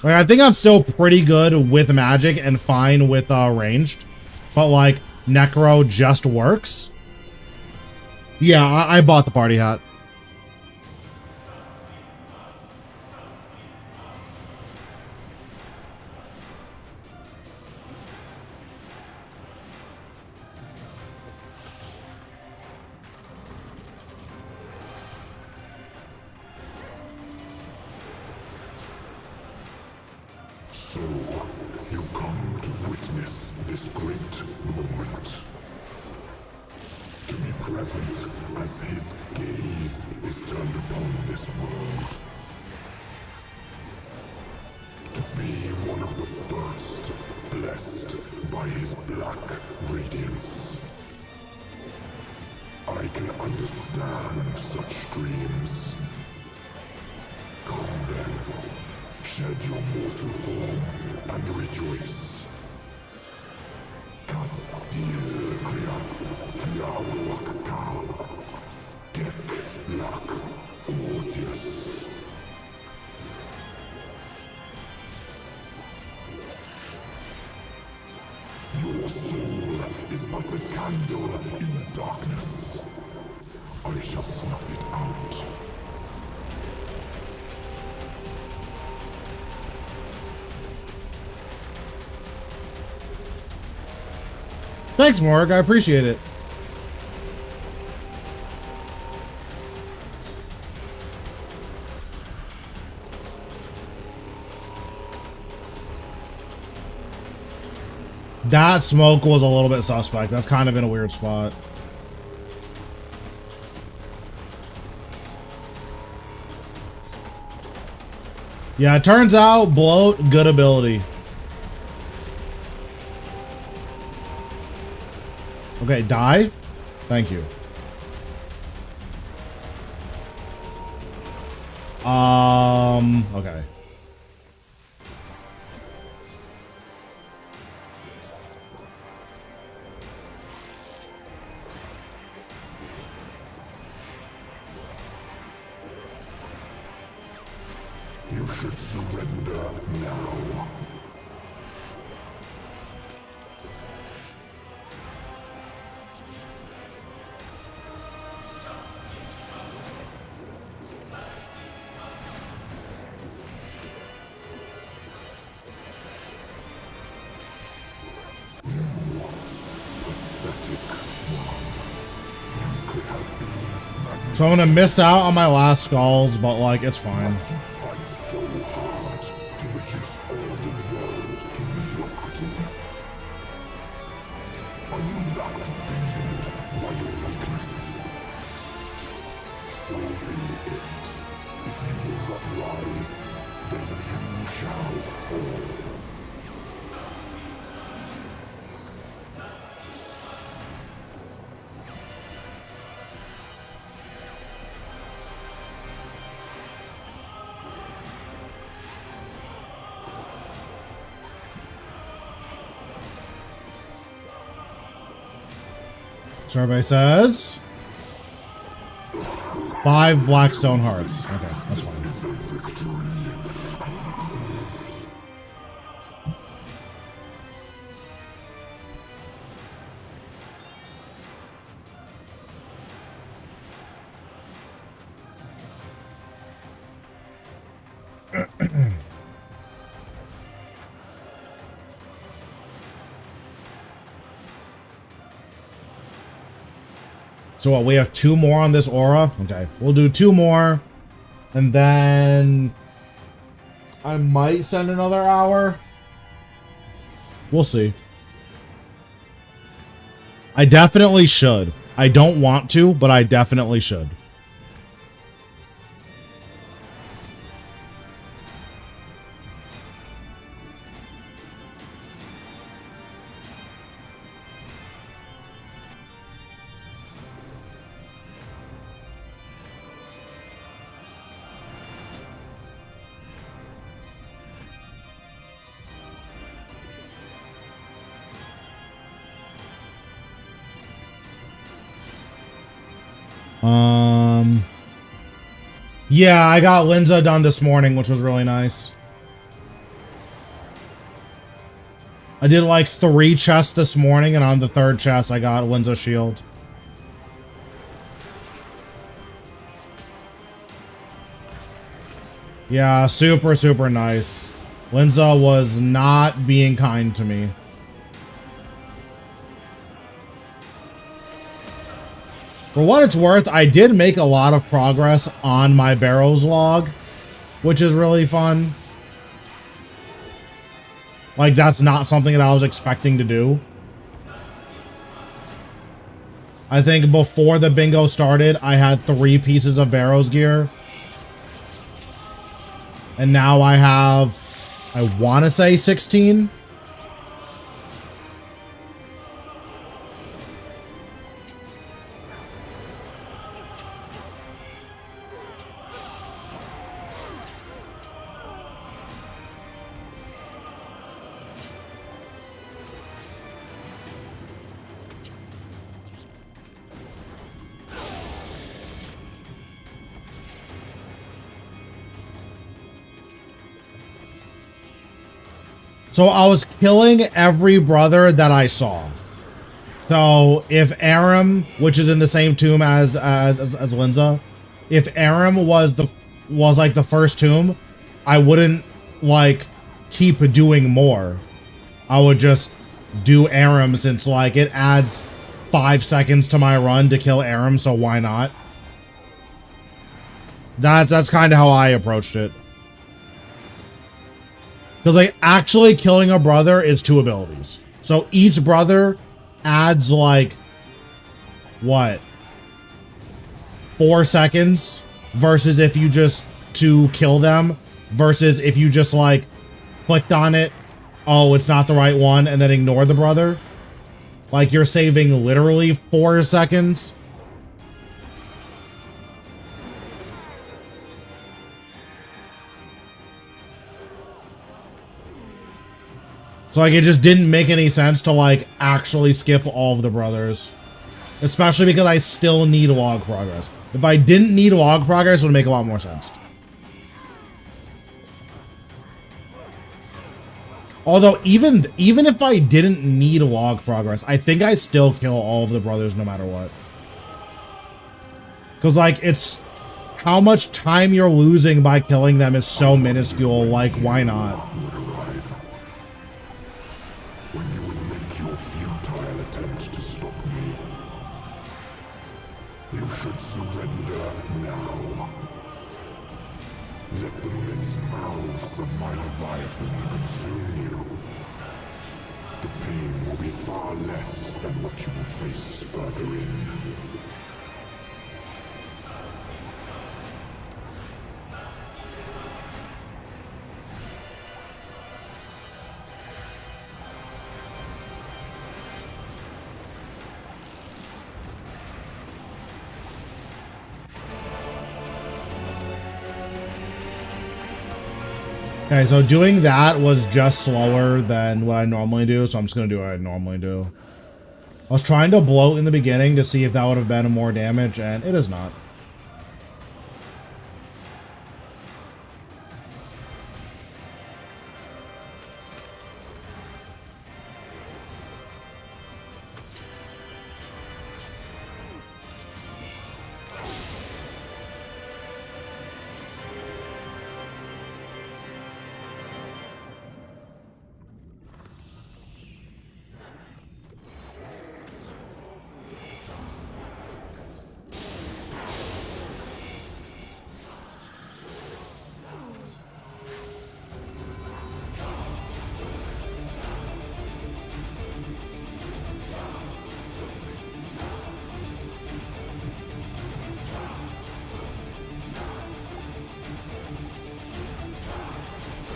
Like, I think I'm still pretty good with magic and fine with ranged, but like necro just works. Yeah, I bought the party hat. So, you come to witness this great moment. To be present as his gaze is turned upon this world. To be one of the first blessed by his black radiance. I can understand such dreams. Come then, shed your mortal form and rejoice. Kastil Kriaf Fiawak Kal Skek Lak Ortius. Your soul is but a candle in the darkness. I shall snuff it out. Thanks, Morg. I appreciate it. That smoke was a little bit suspect. That's kind of in a weird spot. Yeah, it turns out bloat, good ability. Okay, die. Thank you. Okay. should surrender now. So I'm gonna miss out on my last skulls, but like it's fine. Fight so hard to reduce all the world to mediocrity. Are you not offended by your weakness? So be it. If you will not rise, then you shall fall. Survey says 5 Blackstone hearts. Okay, that's fine. So what, we have 2 more on this aura? Okay, we'll do 2 more. And then I might send another hour. We'll see. I definitely should. I don't want to, but I definitely should. Yeah, I got Linza done this morning, which was really nice. I did like 3 chests this morning, and on the 3rd chest, I got Linza shield. Yeah, super, super nice. Linza was not being kind to me. For what it's worth, I did make a lot of progress on my Barrows log, which is really fun. Like, that's not something that I was expecting to do. I think before the bingo started, I had 3 pieces of Barrows gear. And now I have, I want to say 16. So I was killing every brother that I saw. So if Aram, which is in the same tomb as Linza, if Aram was like the first tomb, I wouldn't like keep doing more. I would just do Aram since like it adds 5 seconds to my run to kill Aram, so why not? That's kind of how I approached it. Because, like, actually killing a brother is 2 abilities. So each brother adds, like, what? 4 seconds versus if you just to kill them versus if you just, like, clicked on it, oh, it's not the right one, and then ignore the brother. Like, you're saving literally 4 seconds. So, like, it just didn't make any sense to, like, actually skip all of the brothers. Especially because I still need log progress. If I didn't need log progress, it would make a lot more sense. Although even if I didn't need log progress, I think I still kill all of the brothers no matter what. Because like it's how much time you're losing by killing them is so minuscule. Like why not? Would arrive when you would make your futile attempt to stop me. You should surrender now. Let the many mouths of my Leviathan consume you. The pain will be far less than what you will face further in. Okay, so doing that was just slower than what I normally do, so I'm just gonna do what I normally do. I was trying to bloat in the beginning to see if that would have been more damage, and it is not.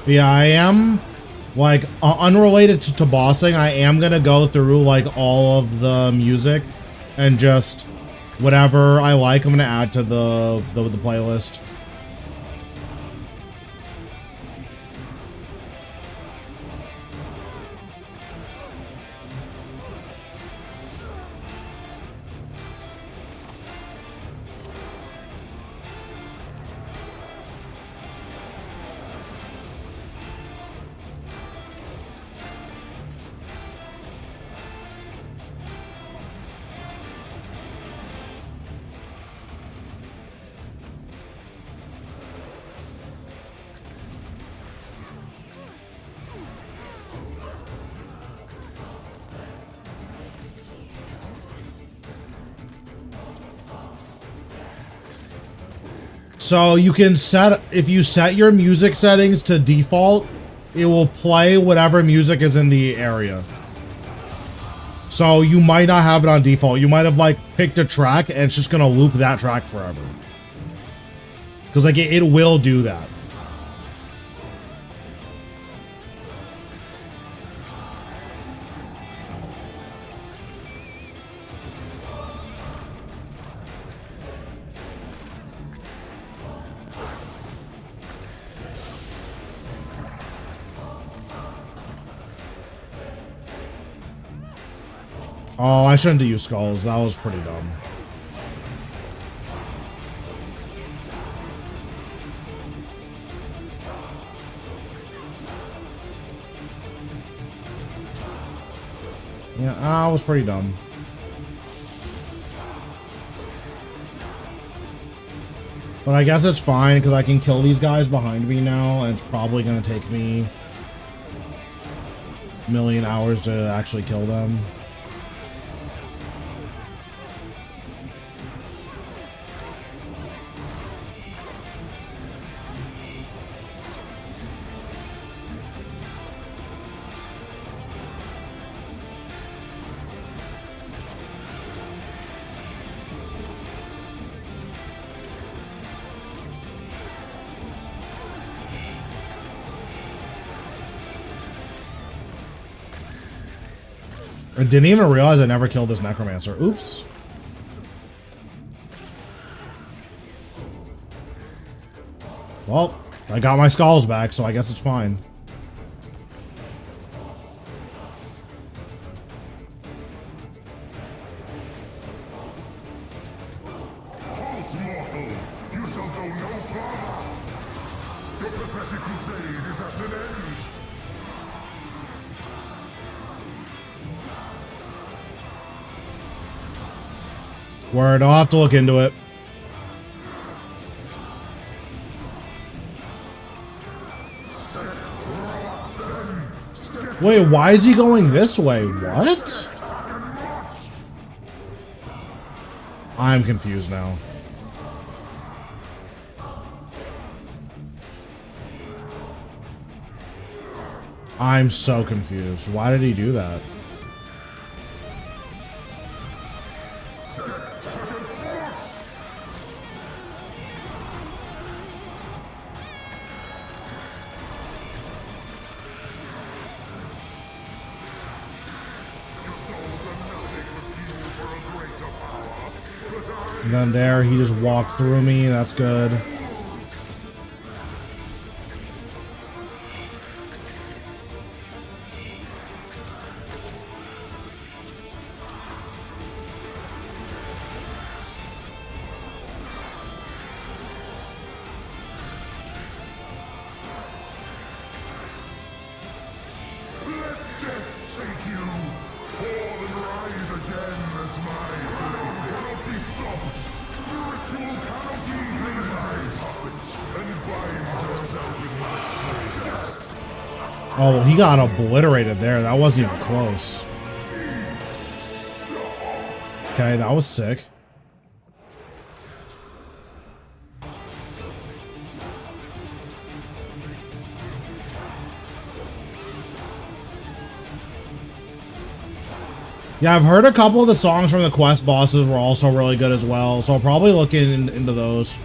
Yeah, I am, like, unrelated to bossing, I am gonna go through, like, all of the music and just whatever I like, I'm gonna add to the playlist. So you can set, if you set your music settings to default, it will play whatever music is in the area. So you might not have it on default. You might have like picked a track and it's just gonna loop that track forever. Because like it will do that. Oh, I shouldn't have used skulls. That was pretty dumb. Yeah, that was pretty dumb. But I guess it's fine because I can kill these guys behind me now, and it's probably going to take me a million hours to actually kill them. I didn't even realize I never killed this necromancer. Oops. Well, I got my skulls back, so I guess it's fine. Halt, mortal! You shall go no further! Your pathetic crusade is at an end! Word, I'll have to look into it. Wait, why is he going this way? What? I'm confused now. I'm so confused. Why did he do that? And then there, he just walked through me. That's good. Let death take you. Fall and rise again as mine. Cannot be stopped. The ritual cannot be hindered. And bind yourself in my strength. Oh, he got obliterated there. That wasn't even close. Okay, that was sick. Yeah, I've heard a couple of the songs from the quest bosses were also really good as well, so I'll probably look into those.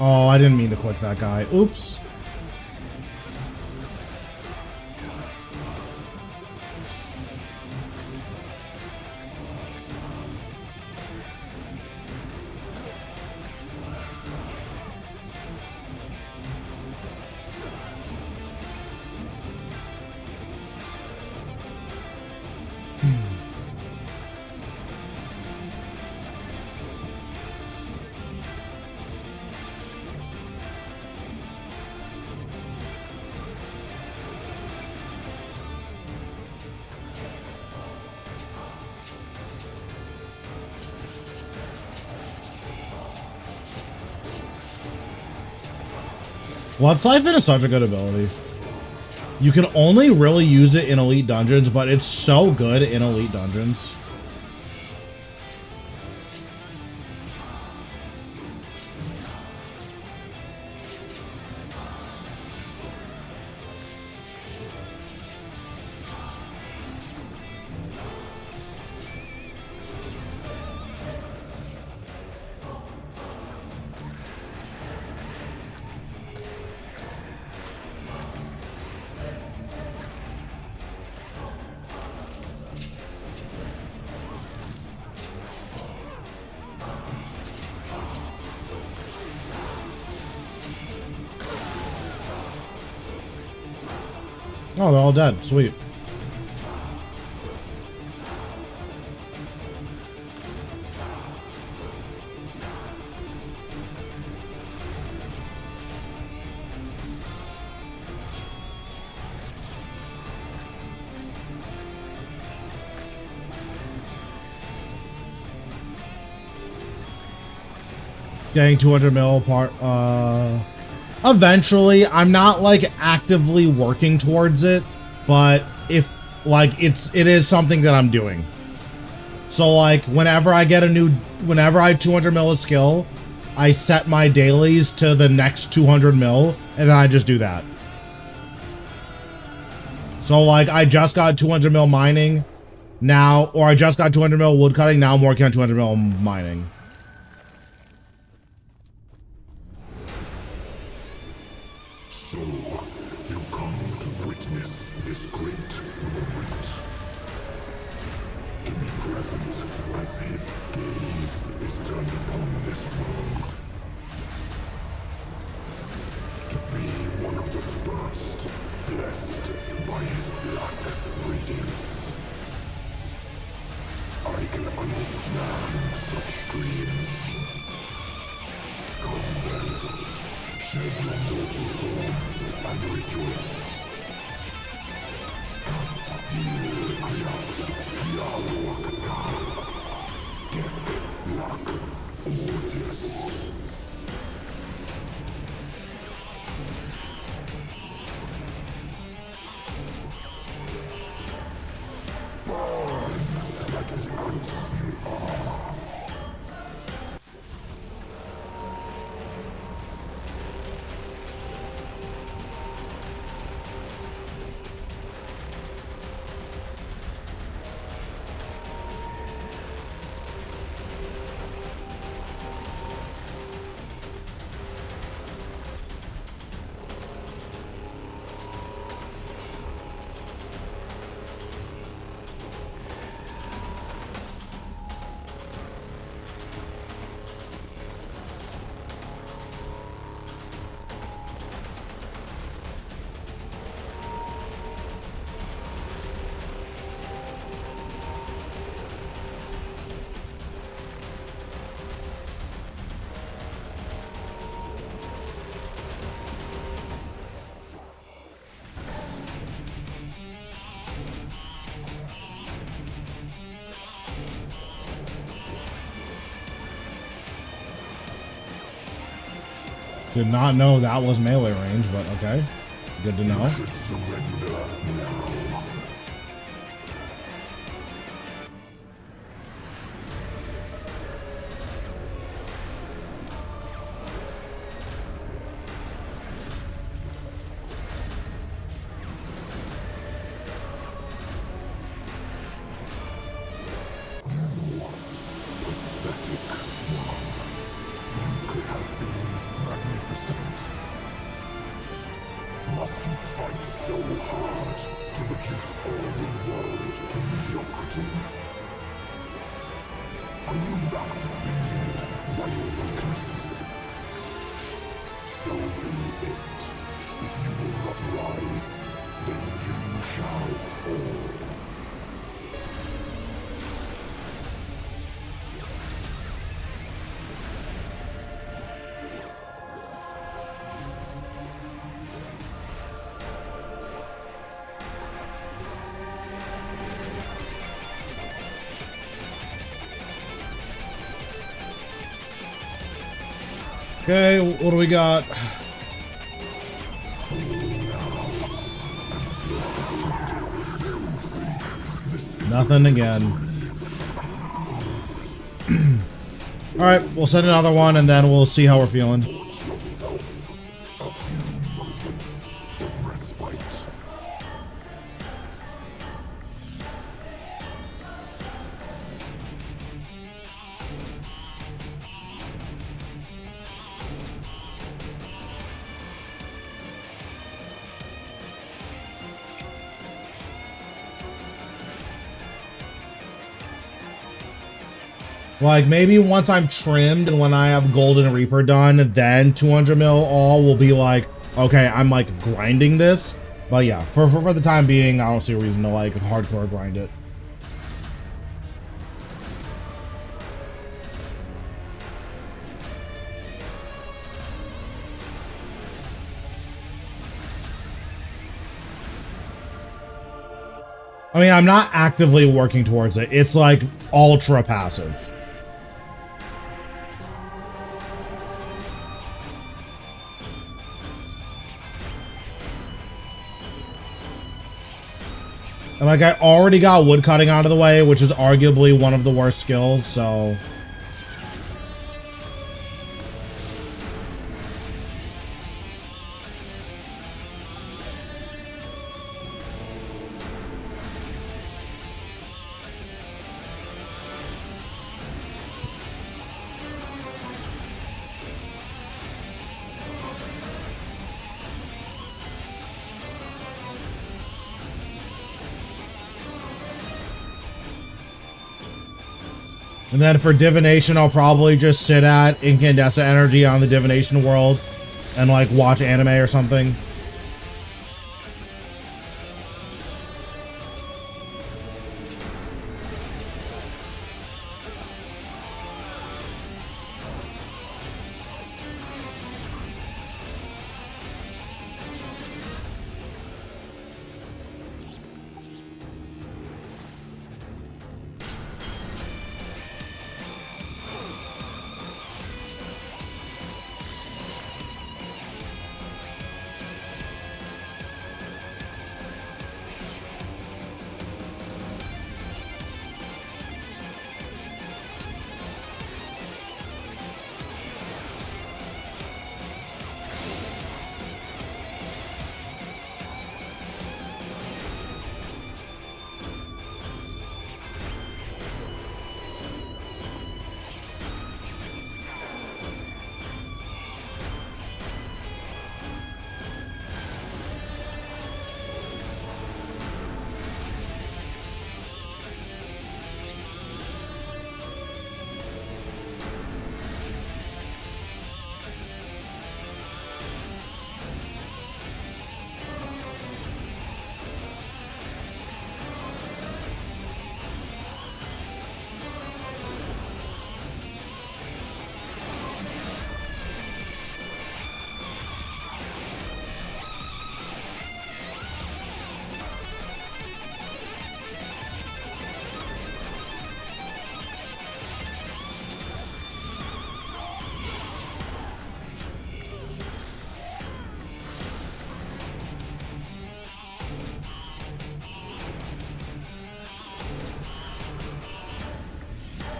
Oh, I didn't mean to click that guy. Oops. Blood Siphon is such a good ability. You can only really use it in Elite Dungeons, but it's so good in Elite Dungeons. Oh, they're all dead. Sweet. Getting 200 mil part, eventually. I'm not like actively working towards it, but if like it is something that I'm doing. So like whenever I get whenever I have 200 mil of skill, I set my dailies to the next 200 mil and then I just do that. So like I just got 200 mil mining now, or I just got 200 mil woodcutting. Now I'm working on 200 mil mining. So, you come to witness this great moment. To be present as his gaze is turned upon this world. To be one of the first, blessed by his black radiance. I can understand such dreams. Come then, shed your mortal form and rejoice. Kastil Kriaf, Kialuakaka, Skek Lak Ortius. Did not know that was melee range, but okay. Good to know. Surrender now. Pathetic one. You could have been magnificent. Must you fight so hard to reduce all the world to mediocrity? Are you that offended by your weakness? So be it. If you will not rise, then you shall fall. Okay, what do we got? Nothing again. All right, we'll send another one and then we'll see how we're feeling. Like, maybe once I'm trimmed and when I have Golden Reaper done, then 200 mil all will be like, okay, I'm like grinding this. But yeah, for the time being, I don't see a reason to like hardcore grind it. I mean, I'm not actively working towards it. It's like ultra passive. And like, I already got wood cutting out of the way, which is arguably one of the worst skills, so. And then for divination, I'll probably just sit at incandescent energy on the divination world and like watch anime or something.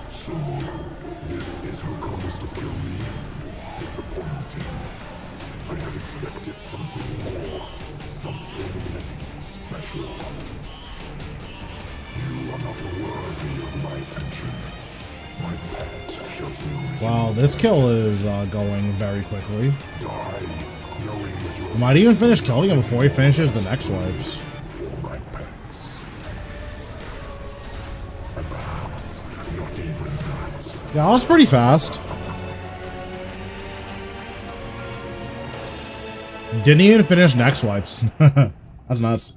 So, this is who comes to kill me. Disappointing. I had expected something more. Something special. You are not worthy of my attention. My pet shall do. Wow, this kill is going very quickly. Die, knowing that your I might even finish killing him before he finishes the next swipes. for my pets. And perhaps not even that. Yeah, that was pretty fast. Didn't even finish next swipes. That's nuts.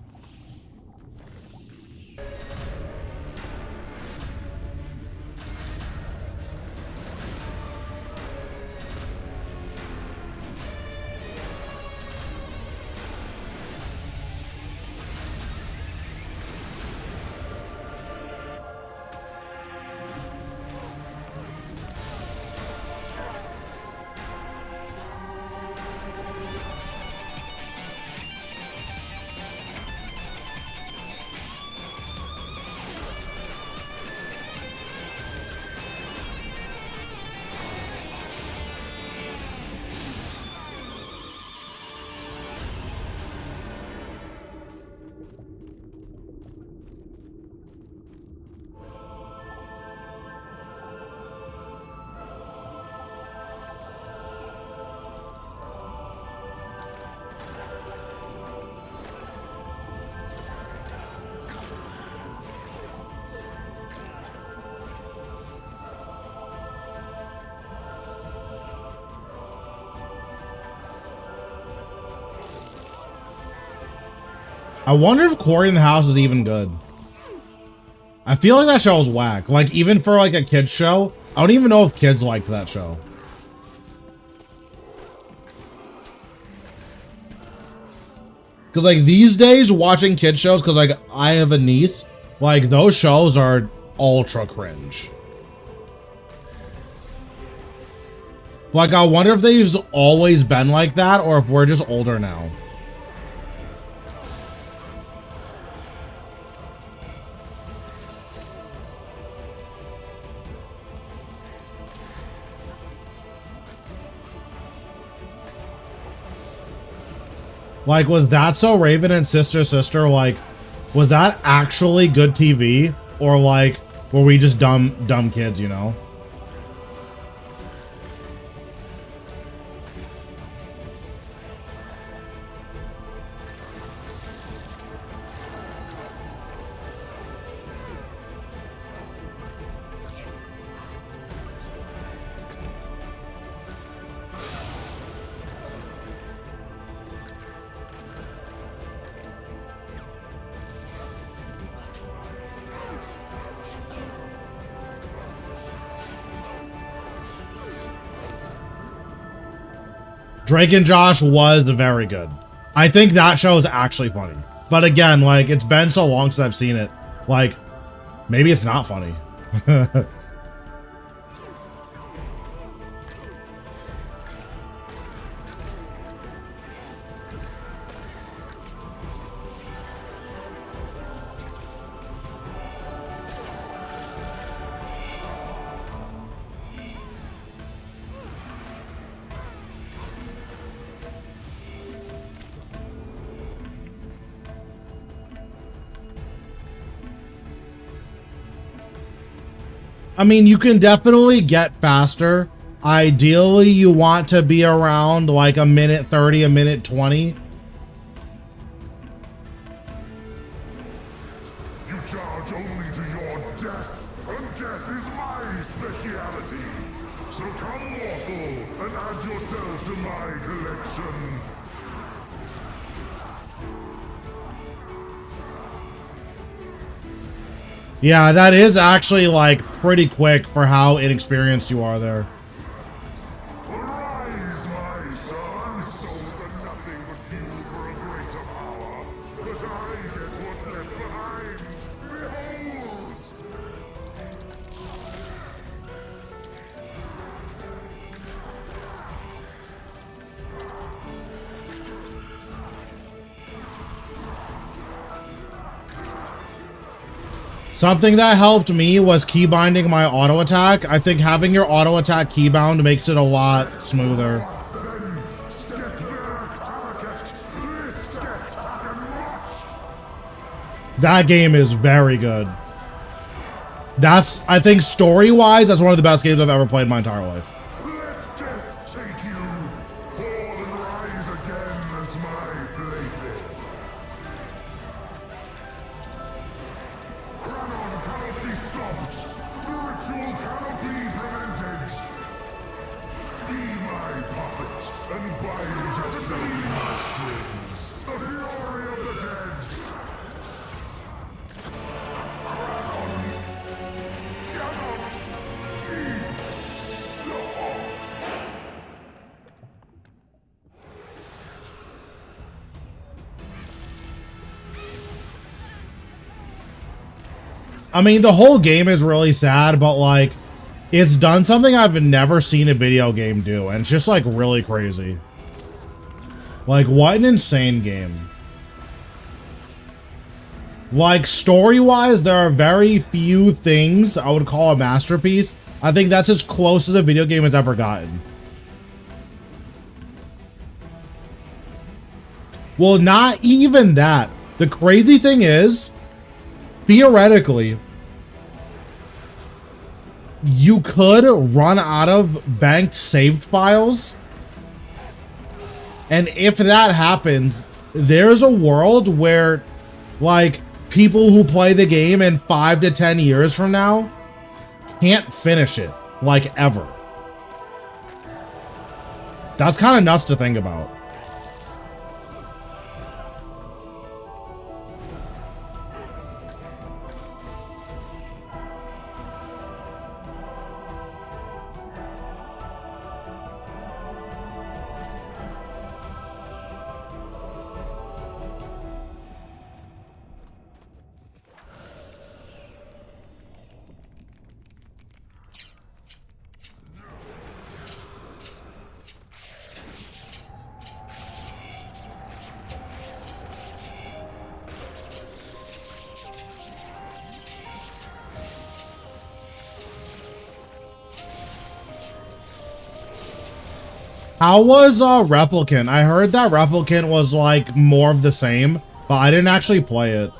I wonder if Cory in the House is even good. I feel like that show was whack. Like, even for like a kid's show, I don't even know if kids liked that show. Because like these days, watching kid shows, because like I have a niece, like those shows are ultra cringe. Like, I wonder if they've always been like that or if we're just older now. Like, was That So Raven and Sister Sister, like, was that actually good TV? Or, like, were we just dumb kids, you know? Drake and Josh was very good. I think that show is actually funny. But again, like, it's been so long since I've seen it. Like, maybe it's not funny. I mean, you can definitely get faster. Ideally, you want to be around like a minute 30, a minute 20. You charge only to your death, and death is my speciality. So come, mortal, and add yourself to my collection. Yeah, that is actually like pretty quick for how inexperienced you are there. Arise, my son. Souls are nothing but fuel for a greater power. But I get what's left behind. Behold! Something that helped me was keybinding my auto attack. I think having your auto attack keybound makes it a lot smoother. That game is very good. That's, I think, story-wise, that's one of the best games I've ever played in my entire life. Let death take you. Fall and rise again as my plaything. Chronon cannot be stopped. The ritual cannot be prevented. Be my puppet and bind yourself in my strings. The fury of the dead. Chronon cannot be stopped. I mean, the whole game is really sad, but like, it's done something I've never seen a video game do, and it's just like really crazy. Like, what an insane game. Like, story-wise, there are very few things I would call a masterpiece. I think that's as close as a video game has ever gotten. Well, not even that. The crazy thing is, theoretically, you could run out of banked saved files. And if that happens, there's a world where, like, people who play the game in 5 to 10 years from now can't finish it, like, ever. That's kind of nuts to think about. How was Replicant? I heard that Replicant was like more of the same, but I didn't actually play it.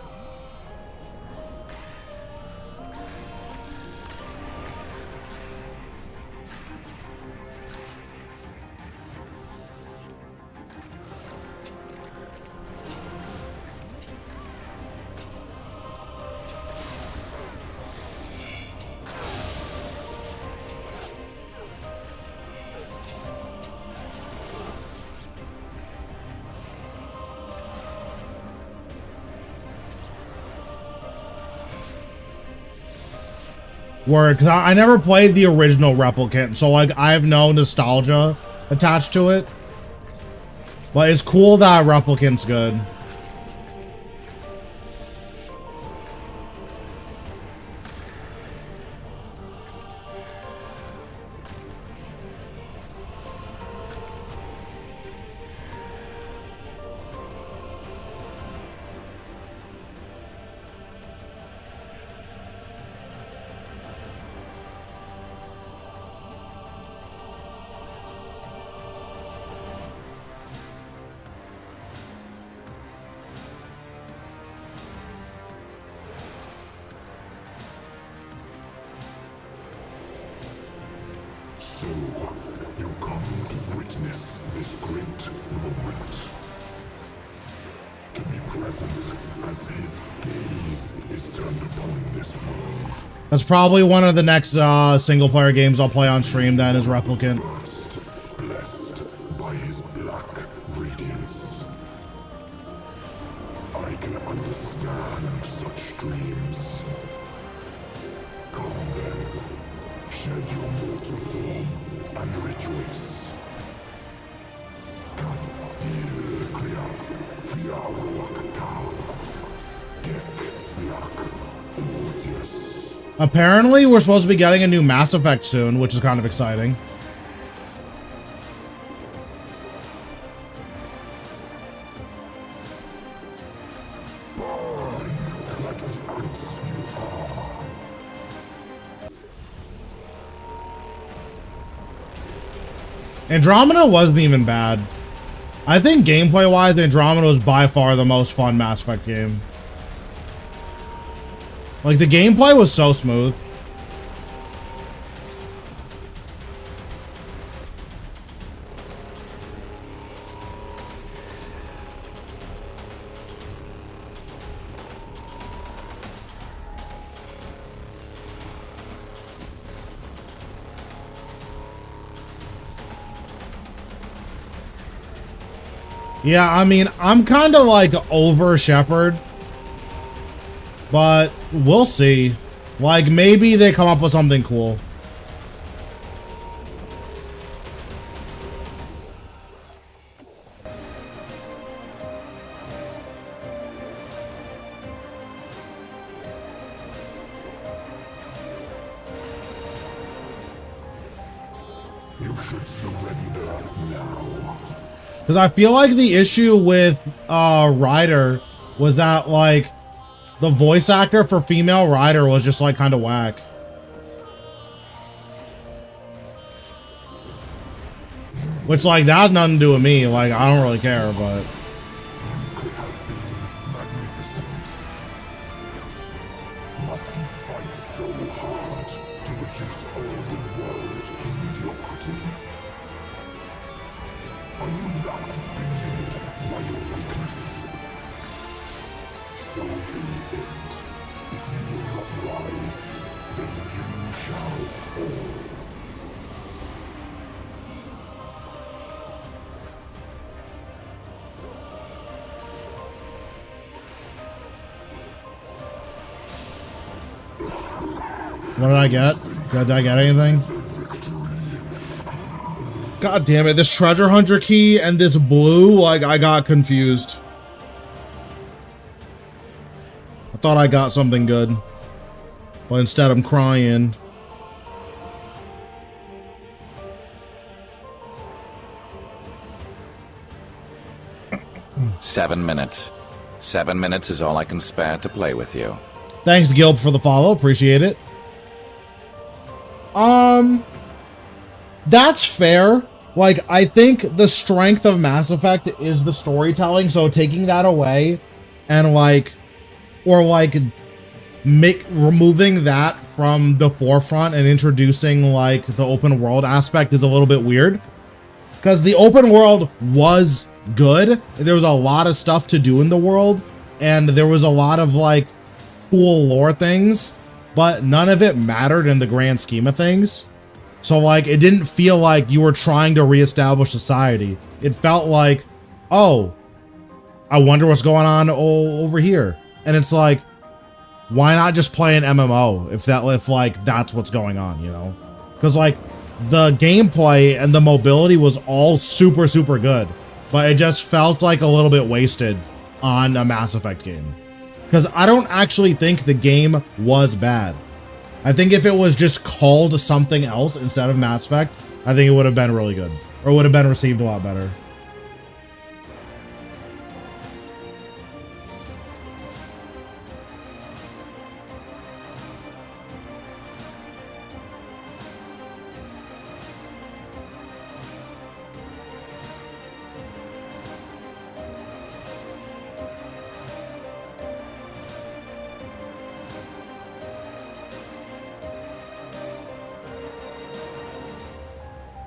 Word, 'cause I never played the original Replicant, so like I have no nostalgia attached to it. But it's cool that Replicant's good. So, you come to witness this great moment. To be present as his gaze is turned upon this world. That's probably one of the next single player games I'll play on stream then is Replicant. First, blessed by his black radiance. I can understand such dreams. Come then, shed your mortal form and rejoice. Kastil Kriath, Fiaroak Kal, Skek Lak Ortius. Apparently, we're supposed to be getting a new Mass Effect soon, which is kind of exciting. Andromeda wasn't even bad. I think gameplay-wise, Andromeda was by far the most fun Mass Effect game. Like, the gameplay was so smooth. Yeah, I mean, I'm kind of like over Shepard, but we'll see. Like, maybe they come up with something cool. You should surrender now. Because I feel like the issue with Ryder was that, like, the voice actor for female Ryder was just, like, kind of whack. Which, like, that has nothing to do with me. Like, I don't really care, but... Could have been magnificent. Must you fight so hard to reduce all the world to mediocrity? Are you that pinned by your weakness? So be it. If you will not rise, then you shall fall. What did I get? Did I get anything? God damn it, this treasure hunter key and this blue, like, I got confused. I thought I got something good, but instead I'm crying. Seven minutes. 7 minutes is all I can spare to play with you. Thanks, Gilb, for the follow. Appreciate it. That's fair. Like, I think the strength of Mass Effect is the storytelling, so taking that away and, like, or, like, removing that from the forefront and introducing, like, the open world aspect is a little bit weird. Because the open world was good. There was a lot of stuff to do in the world, and there was a lot of, like, cool lore things, but none of it mattered in the grand scheme of things. So, like, it didn't feel like you were trying to reestablish society. It felt like, oh, I wonder what's going on over here. And it's like, why not just play an MMO if like that's what's going on, you know? Because, like, the gameplay and the mobility was all super, super good. but it just felt like a little bit wasted on a Mass Effect game. Because I don't actually think the game was bad. I think if it was just called something else instead of Mass Effect, I think it would have been really good, or would have been received a lot better.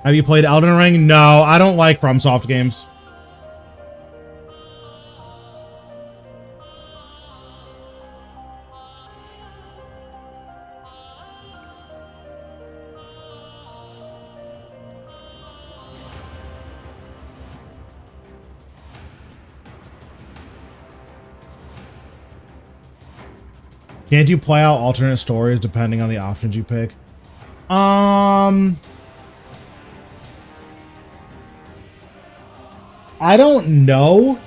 Have you played Elden Ring? No, I don't like FromSoft games. Can't you play out alternate stories depending on the options you pick? I don't know,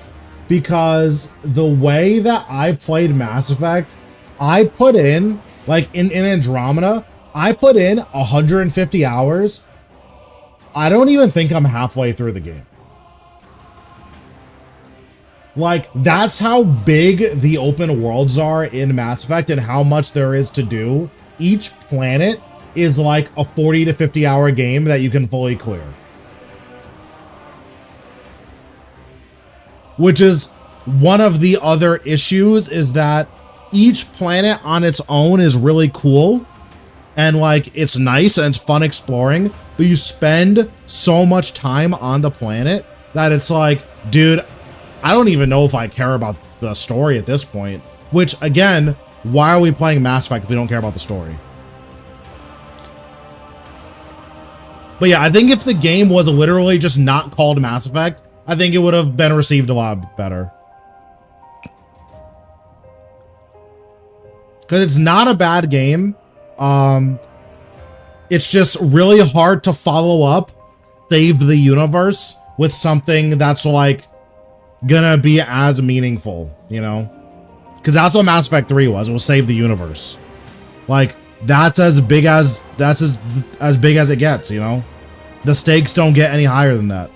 because the way that I played Mass Effect, I put in, like in Andromeda, I put in 150 hours. I don't even think I'm halfway through the game. Like, that's how big the open worlds are in Mass Effect and how much there is to do. Each planet is like a 40 to 50 hour game that you can fully clear. Which is one of the other issues, is that each planet on its own is really cool. And like, it's nice and it's fun exploring, but you spend so much time on the planet that it's like, dude, I don't even know if I care about the story at this point. Which, again, why are we playing Mass Effect if we don't care about the story? But yeah, I think if the game was literally just not called Mass Effect, I think it would have been received a lot better. Because it's not a bad game. It's just really hard to follow up Save the Universe with something that's like gonna be as meaningful, you know? Because that's what Mass Effect 3 was Save the Universe. Like, that's as big as big as it gets, you know? The stakes don't get any higher than that.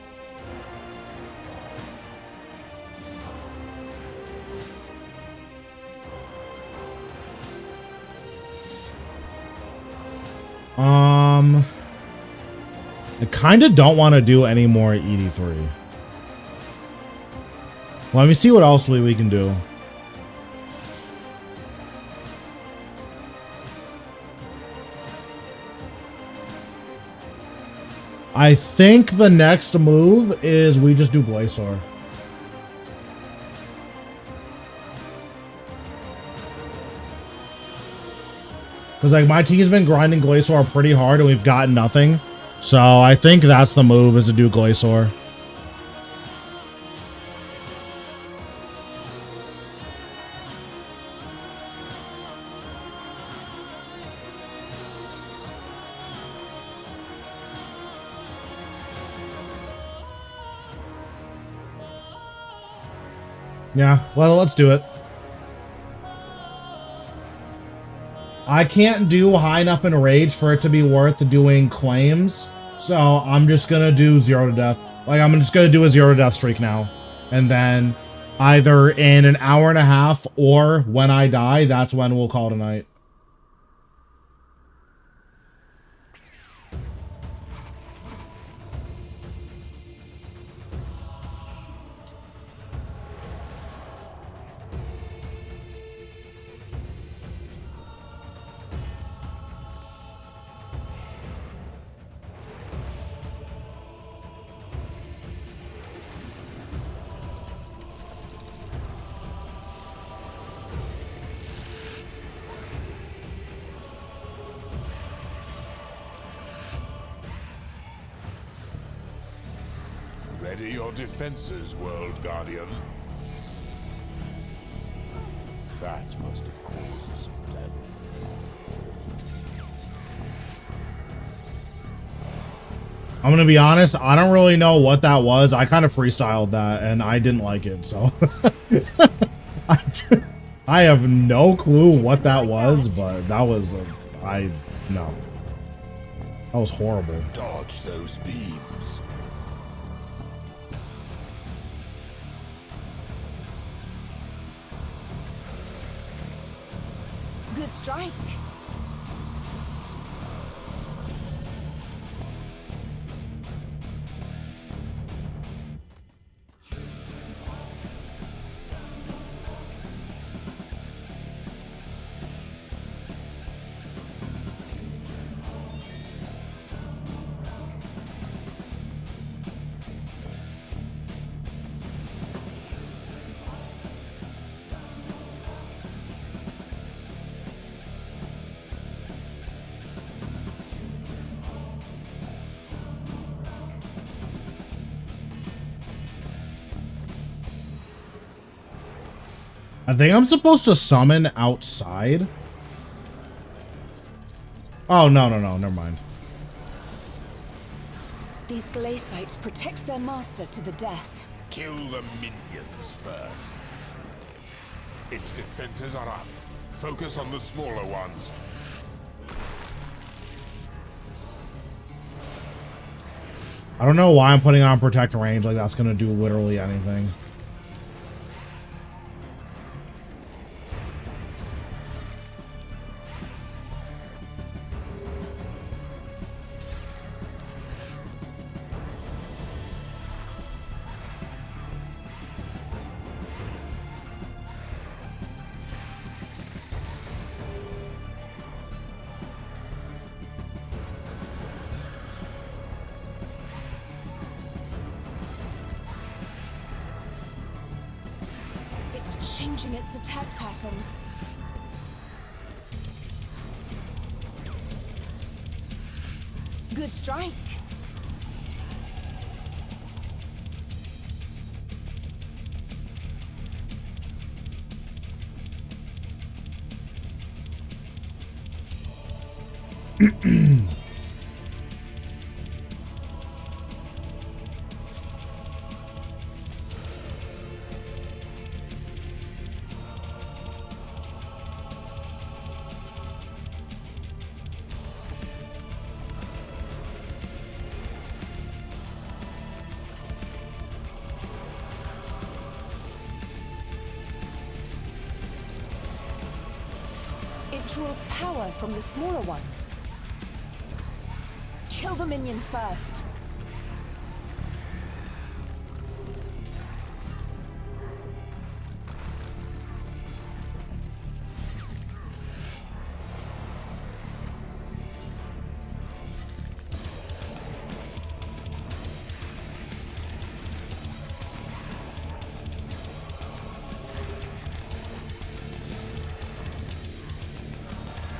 I kind of don't want to do any more ED3. Let me see what else we can do. I think the next move is we just do Glacor. Because like my team's been grinding Glacor pretty hard and we've gotten nothing. So I think that's the move, is to do Glacor. Yeah, well, let's do it. I can't do high enough in rage for it to be worth doing claims, so I'm just gonna do 0 to death. Like, I'm just gonna do a 0 to death streak now. And then either in an hour and a half or when I die, that's when we'll call it a night. Ready your defenses, World Guardian. That must have caused some damage. I'm gonna be honest, I don't really know what that was. I kind of freestyled that and I didn't like it, so I have no clue what that was, but that was no. That was horrible. Dodge those beams. Good strike. I think I'm supposed to summon outside. Oh, no, never mind. These glacites protect their master to the death. Kill the minions first. Its defenses are up. Focus on the smaller ones. I don't know why I'm putting on protect range, like that's gonna do literally anything. It's changing its attack pattern. Good strike. It draws power from the smaller ones. Kill the minions first.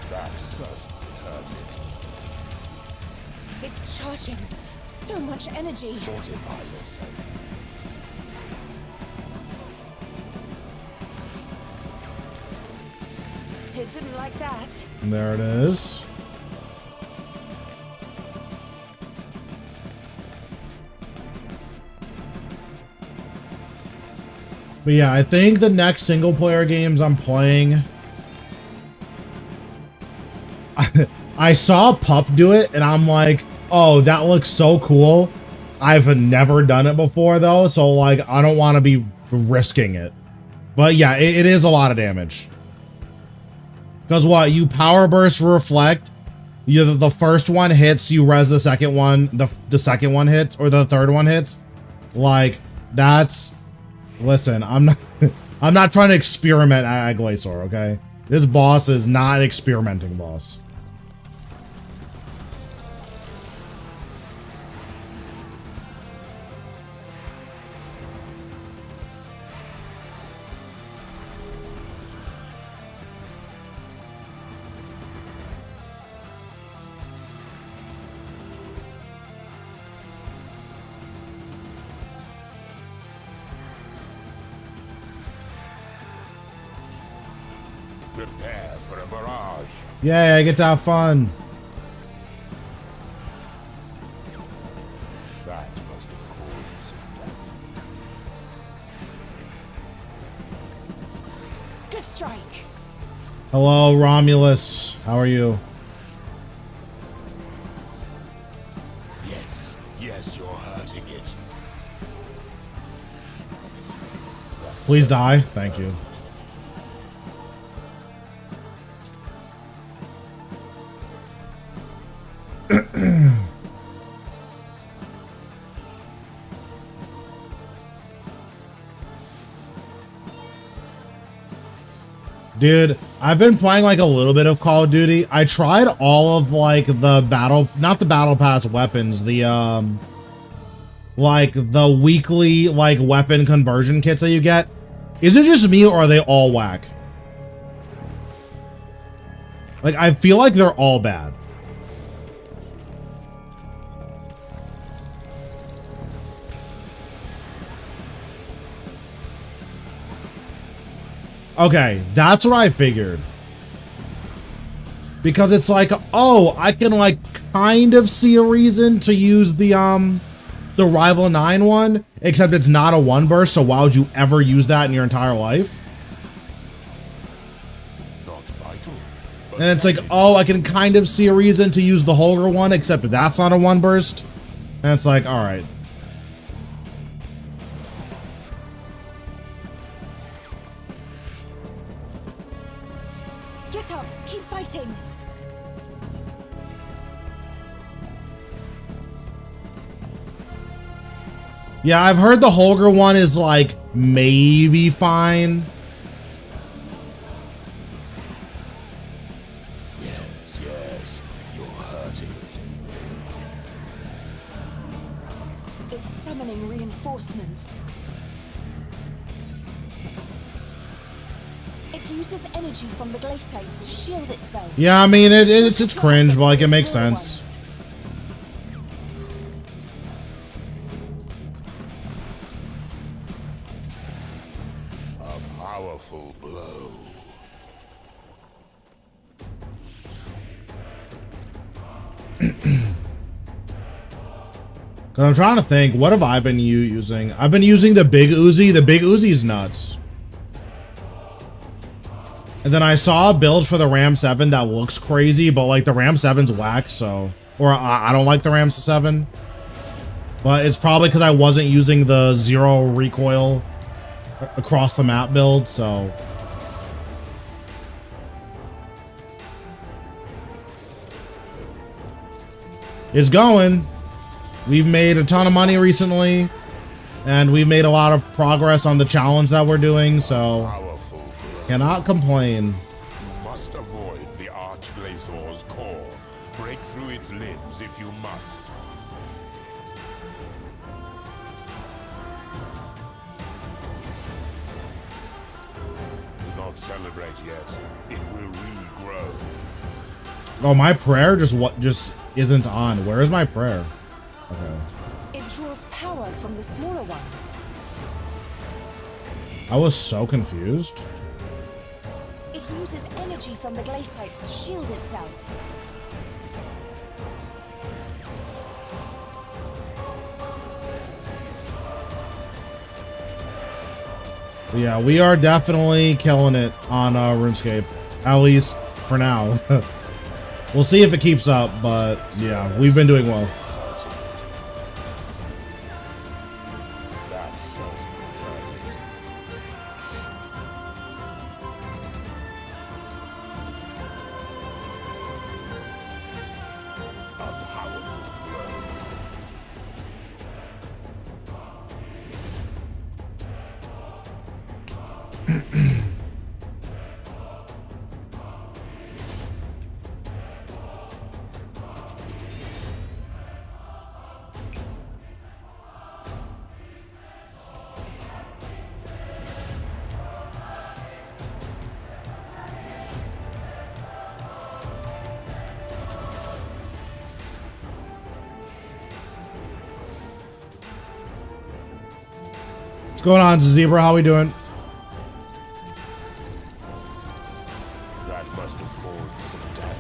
That certainly hurt it. It's charging. So much energy. Fortify yourself. It didn't like that. There it is. But yeah, I think the next single player games I'm playing, I saw Pup do it and I'm like, oh, that looks so cool. I've never done it before though, so like I don't want to be risking it. But yeah, it is a lot of damage. Because what, you power burst reflect, the first one hits, you res the second one, the second one hits, or the third one hits. Like, that's, listen, I'm not trying to experiment at Glacor, okay? This boss is not an experimenting boss. Prepare for a barrage. Yay, I get to have fun. Hello, Romulus. How are you? Yes, you're hurting it. Please die. Thank you. Dude, I've been playing like a little bit of Call of Duty. I tried all of like the not the battle pass weapons, the like the weekly like weapon conversion kits that you get. Is it just me or are they all whack? Like I feel like they're all bad. Okay, that's what I figured. Because it's like, oh, I can like kind of see a reason to use the Rival 9 one, except it's not a one burst, so why would you ever use that in your entire life? Not vital. And it's like, oh, I can kind of see a reason to use the Holger one, except that's not a one burst. And it's like, all right. Get up! Keep fighting! Yeah, I've heard the Holger one is like maybe fine. Yes, you're hurting. It's summoning reinforcements. It uses energy from the glacites to shield itself. Yeah, I mean it's cringe, but like it makes sense. A powerful blow. Cause I'm trying to think, what have I been using? I've been using the Big Uzi. The Big Uzi's nuts. And then I saw a build for the Ram 7 that looks crazy, but like the Ram 7's whack, so... Or I don't like the Ram 7. But it's probably because I wasn't using the zero recoil across the map build, so... It's going. We've made a ton of money recently, and we've made a lot of progress on the challenge that we're doing, so... Powerful blow. Cannot complain. You must avoid the Arch-Glacior's core. Break through its limbs if you must. Do not celebrate yet. It will regrow. Oh, my prayer just isn't on. Where is my prayer? Okay. It draws power from the smaller ones. I was so confused. It uses energy from the glacites to shield itself. But yeah, we are definitely killing it on RuneScape. At least for now. We'll see if it keeps up, but yeah, we've been doing well. That's certainly hurting. A powerful blow. What's going on, Zebra? How we doing? That must have caused some damage.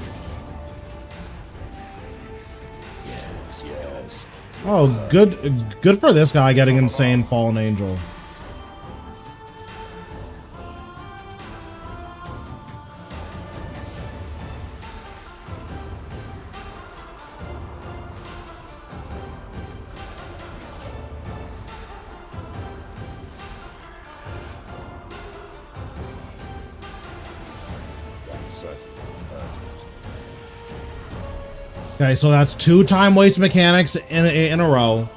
Yes. Oh, good for this guy getting insane Fallen Angel. Okay, so that's 2 time waste mechanics in a row.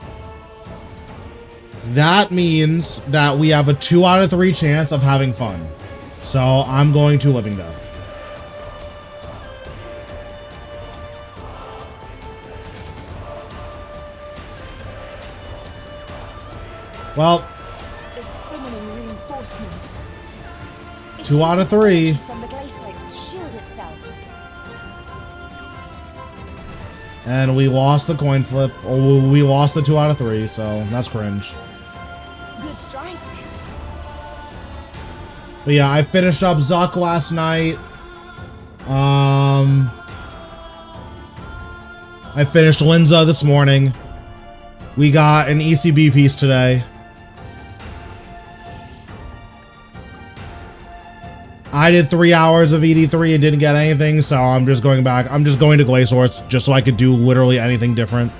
That means that we have a 2 out of 3 chance of having fun. So I'm going to Living Death. Well, It's summoning reinforcements. It 2 out of uses 3. energy from the glaciates to shield itself. And we lost the coin flip. Or we lost the 2 out of 3, so that's cringe. Good strike. But yeah, I finished up Zuck last night. I finished Linza this morning. We got an ECB piece today. I did 3 hours of ED3 and didn't get anything, so I'm just going back. I'm just going to Glacor just so I could do literally anything different.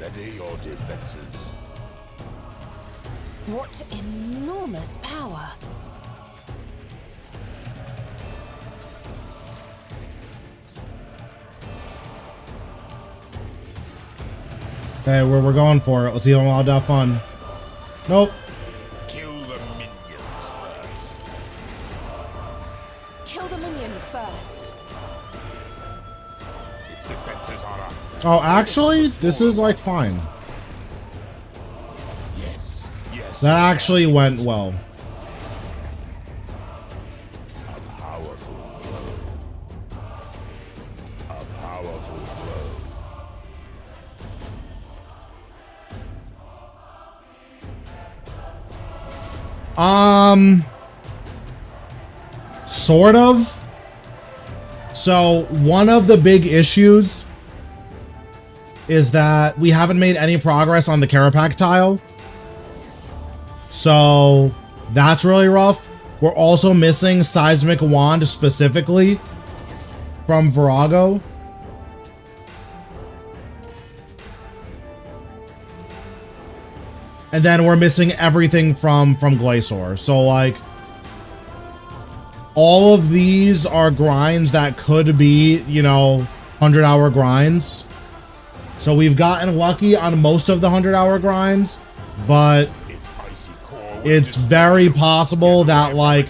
Ready your defenses. What enormous power. Okay, we're going for it. Let's see if I'm allowed to have fun. Nope. Kill the minions first. Kill the minions first. Its defenses are up. Oh, actually, this is like fine. Yes, yes. That actually went well. A powerful blow. A powerful blow. Sort of. So one of the big issues is that we haven't made any progress on the Carapac tile. So that's really rough. We're also missing Seismic Wand specifically from Virago. And then we're missing everything from Glacor. So like all of these are grinds that could be, you know, 100-hour grinds. So we've gotten lucky on most of the 100-hour grinds, but Its icy core will it's very possible that like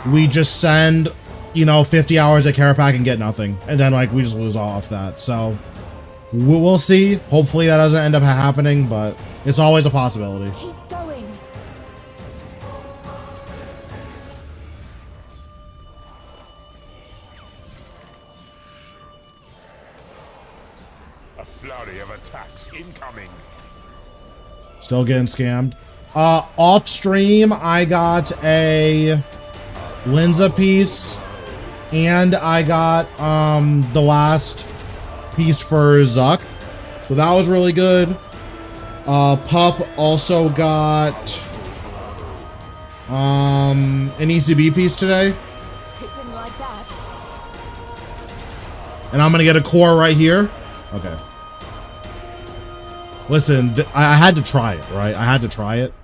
we just send, you know, 50 hours at Carapac and get nothing, and then like we just lose off that. So we'll see. Hopefully that doesn't end up happening, but it's always a possibility. Keep going. a flurry of attacks incoming. Still getting scammed. Off stream, I got a Linza piece, and I got the last piece for Zuck, so that was really good. Pup also got an ECB piece today, It didn't like that. and I'm gonna get a core right here. Okay. Listen, I had to try it, right? I had to try it.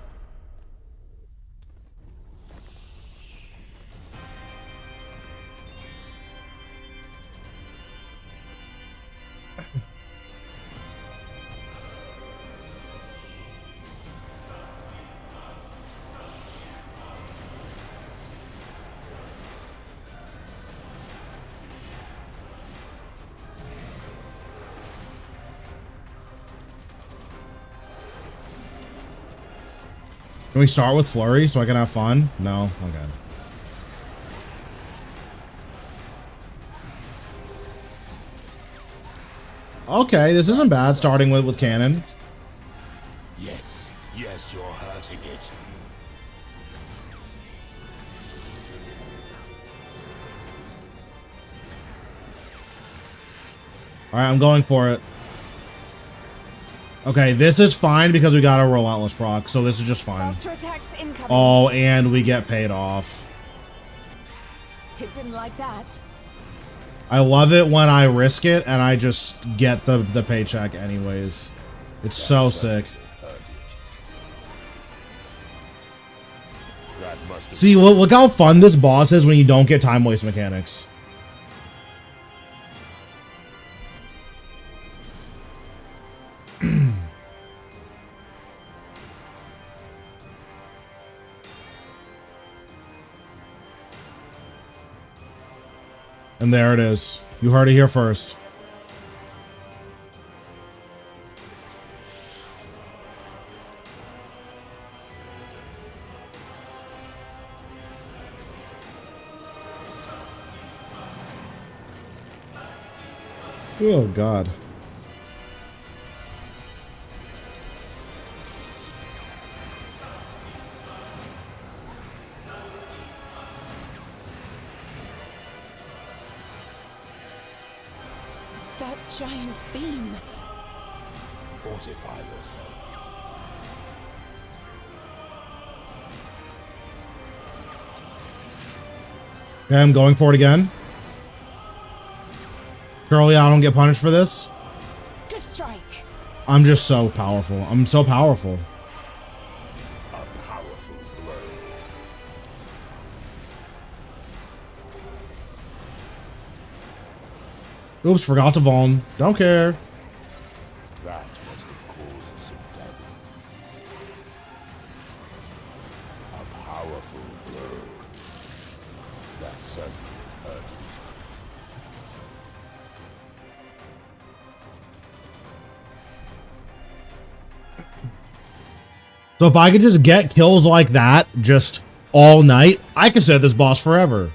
Can we start with Flurry so I can have fun? No? Okay. Okay, this isn't bad starting with Cannon. Yes, yes. unless you're hurting it. All right, I'm going for it. Okay, this is fine because we got a relentless proc, so this is just fine. Faster attacks incoming. Oh, and we get paid off. It didn't like that. I love it when I risk it and I just get the paycheck anyways. It's so sick. See, look how fun this boss is when you don't get time waste mechanics. And there it is. You heard it here first. Oh, God. It's that giant beam. Fortify yourself. Okay, I'm going for it again. Surely I don't get punished for this. Good strike. I'm just so powerful. I'm so powerful. A powerful blow. Oops, forgot to Vaughn. Don't care. That must have caused some damage. A powerful blow. That certainly hurt. So if I could just get kills like that just all night, I could set this boss forever.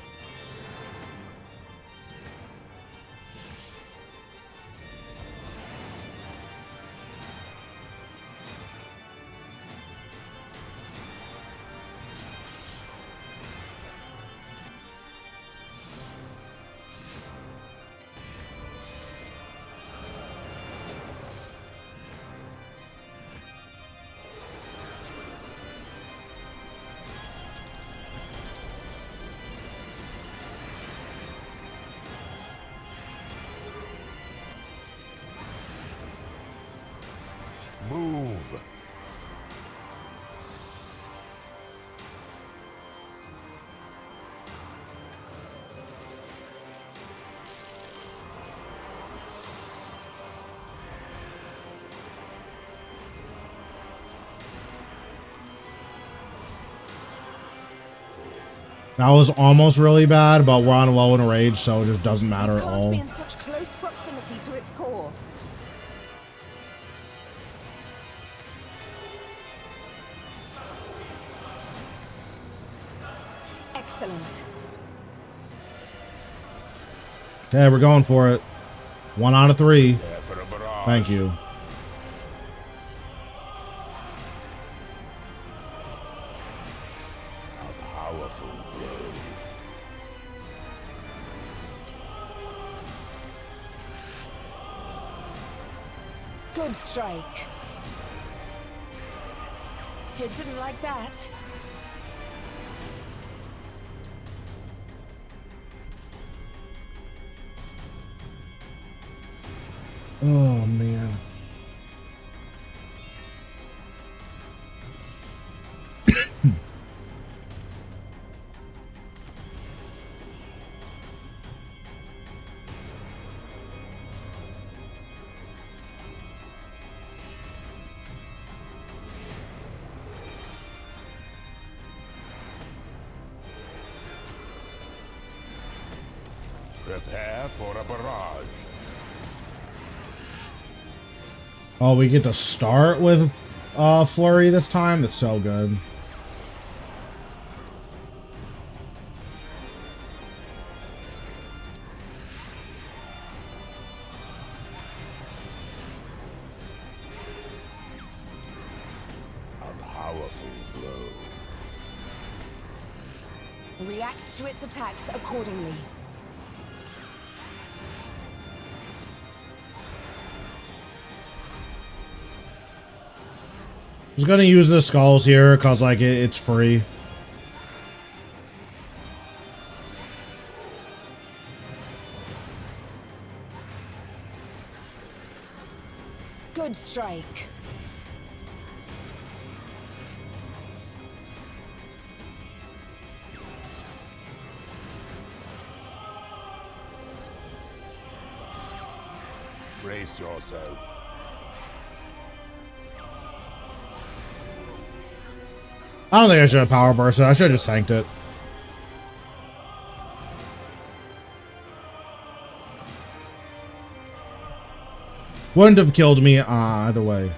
Move. That was almost really bad, but we're on low in rage, so it just doesn't matter at Can't all. be in such close proximity to its core. Excellent. Okay, we're going for it. 1 out of 3. There for a barrage. Thank you. A powerful blow. Good strike. It didn't like that. Oh, man. Prepare for a barrage. Oh, we get to start with Flurry this time? That's so good. A powerful blow. React to its attacks accordingly. I was gonna use the skulls here because like it's free. Good strike. Brace yourself. I don't think I should have power burst it. I should have just tanked it. Wouldn't have killed me either way.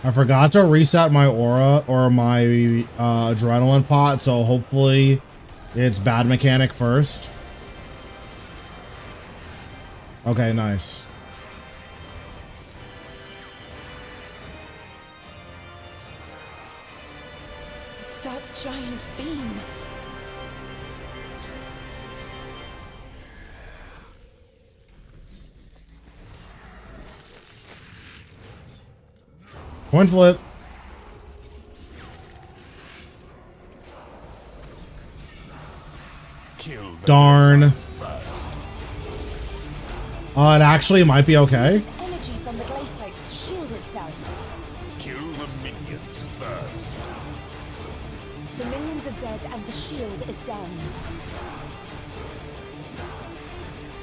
I forgot to reset my aura or my adrenaline pot, so hopefully it's bad mechanic first. Okay, nice. It's that giant beam. Coin flip. Kill the Darn. Glacites first. It actually might be okay. Uses energy from the glacites to shield itself. Kill the minions first. The minions are dead and the shield is down.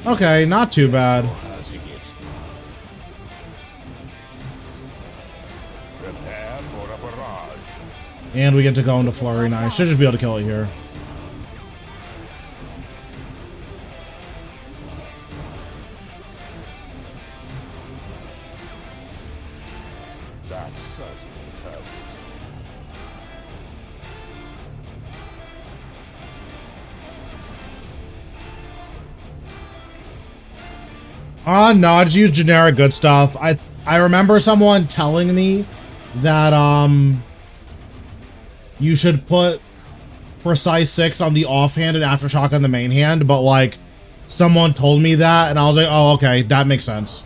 Okay, not too bad. You're hurting it. Prepare for a barrage. And we get to go into flurry. Nice. Should just be able to kill it here. That certainly hurt it. No, I just use generic good stuff. I remember someone telling me that you should put Precise 6 on the offhand and Aftershock on the main hand, but like someone told me that and I was like, oh, okay, that makes sense.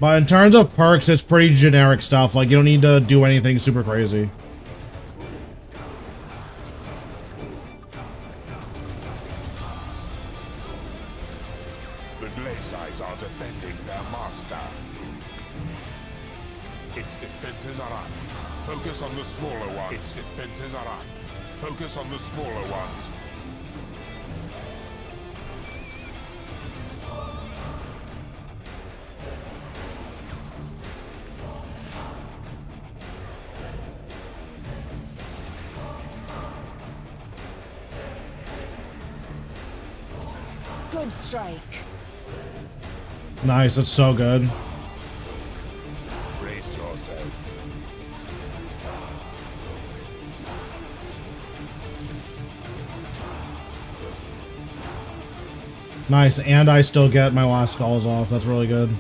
But in terms of perks, it's pretty generic stuff. Like you don't need to do anything super crazy. The Glacites are defending their master. Its defenses are up. Focus on the smaller ones. Its defenses are up. Focus on the smaller ones. Good strike. Nice, that's so good. Brace yourself. Nice, and I still get my last skulls off. That's really good.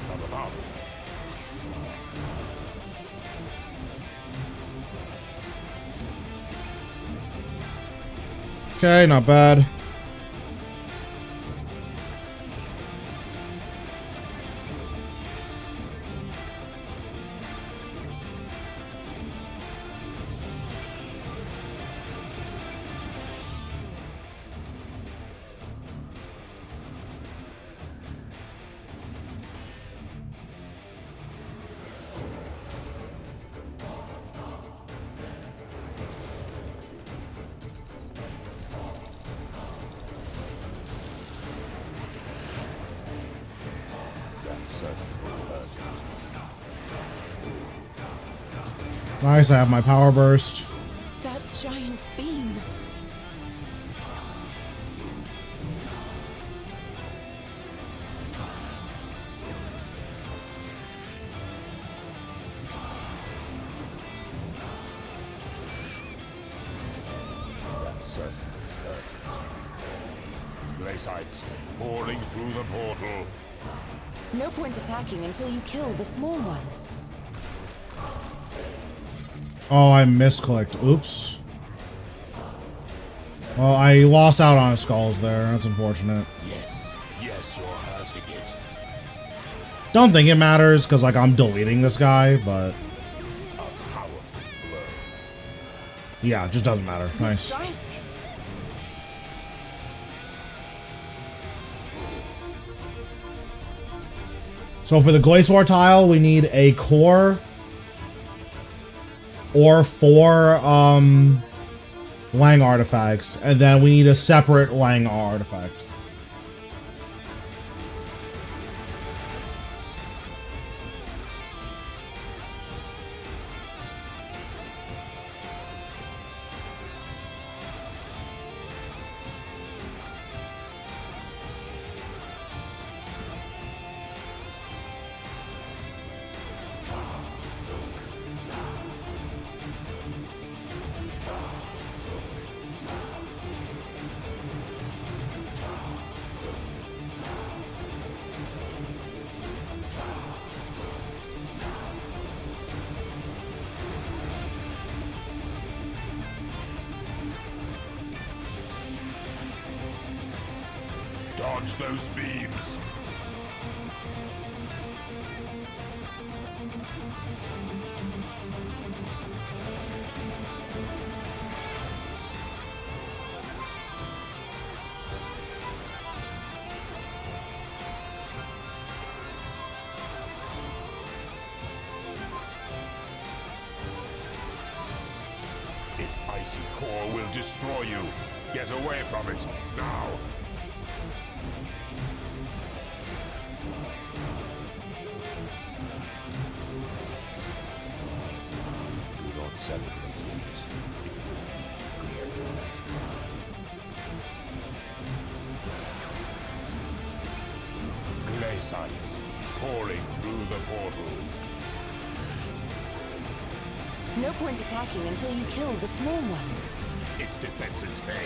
From above. Okay, not bad. Nice, I have my power burst. It's that giant beam. That's certainly hurt. Glacites pouring through the portal. No point attacking until you kill the small ones. Oh, I misclicked. Oops. Well, I lost out on skulls there. That's unfortunate. Yes, you're hurting it. Don't think it matters, because, like, I'm deleting this guy, but... A powerful blow. yeah, it just doesn't matter. Nice. Strike. So for the Glacor tile, we need a core or 4 Lang artifacts, and then we need a separate Lang artifact. Dodge those beams. Its icy core will destroy you. Get away from it, now. Do not celebrate yet. It will be good. Glacites pouring through the portal. No point attacking until you kill the small ones. Its defenses fail.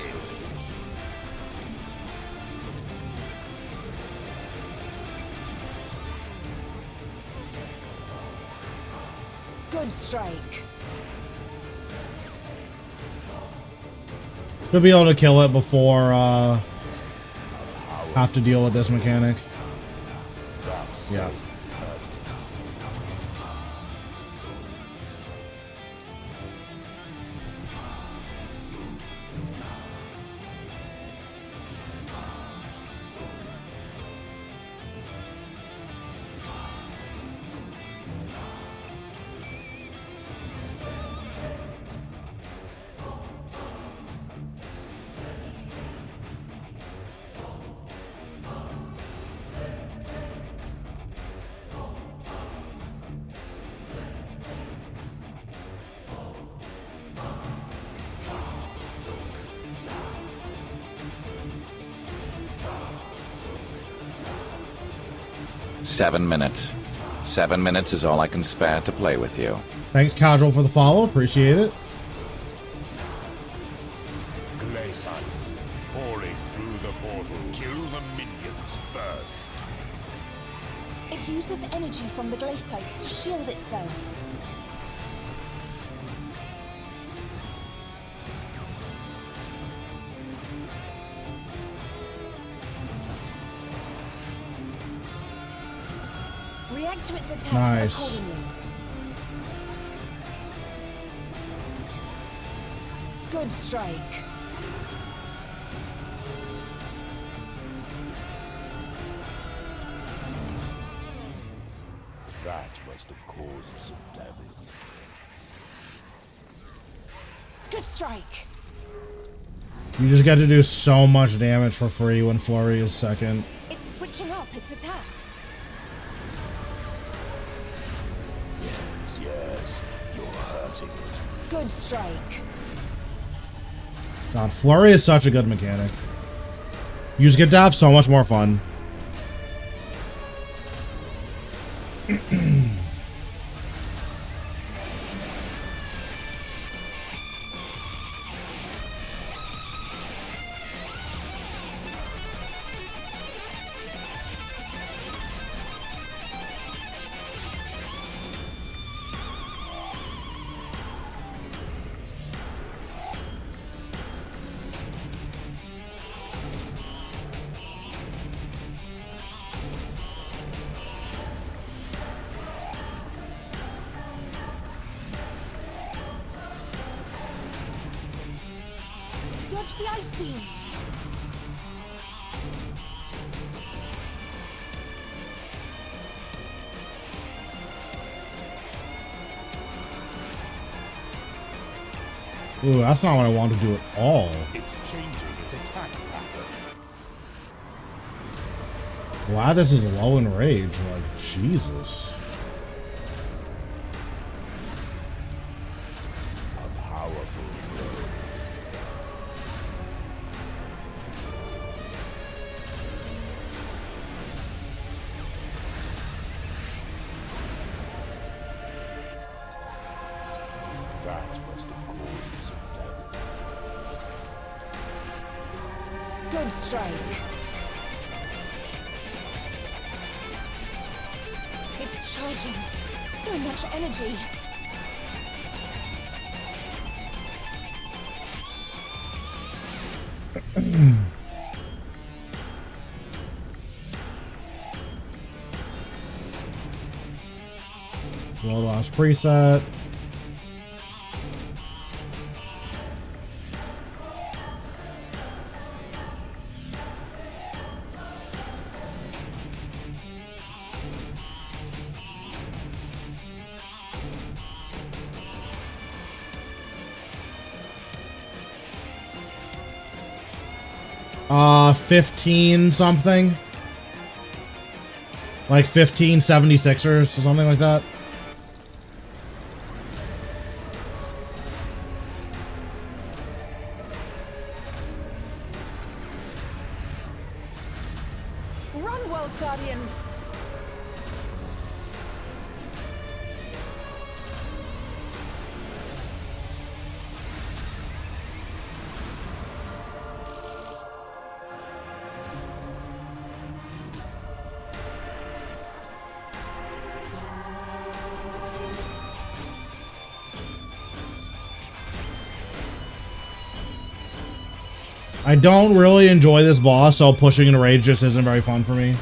Good strike. Should be able to kill it before have to deal with this mechanic. That's Yeah. Seven minutes. 7 minutes is all I can spare to play with you. Thanks, Casual, for the follow. Appreciate it. Glacites pouring through the portal. Kill the minions first. It uses energy from the glacites to shield itself. React to its attacks Nice. accordingly. Good strike. That must have caused some damage. Good strike. You just get to do so much damage for free when Flurry is second. It's switching up its attacks. Yes, you're hurting. hurting it. Good strike. God, Flurry is such a good mechanic. You just get to have so much more fun. Dodge the ice beams. Ooh, that's not what I want to do at all. It's changing its attack pattern. Glad this is low in rage. Like, Jesus. A powerful blow. That must have caused some damage. Good strike. It's charging. So much energy. Well, last preset. Uh, 15 something. Like 1576ers or something like that. Run, World Guardian. I don't really enjoy this boss, so pushing into rage just isn't very fun for me.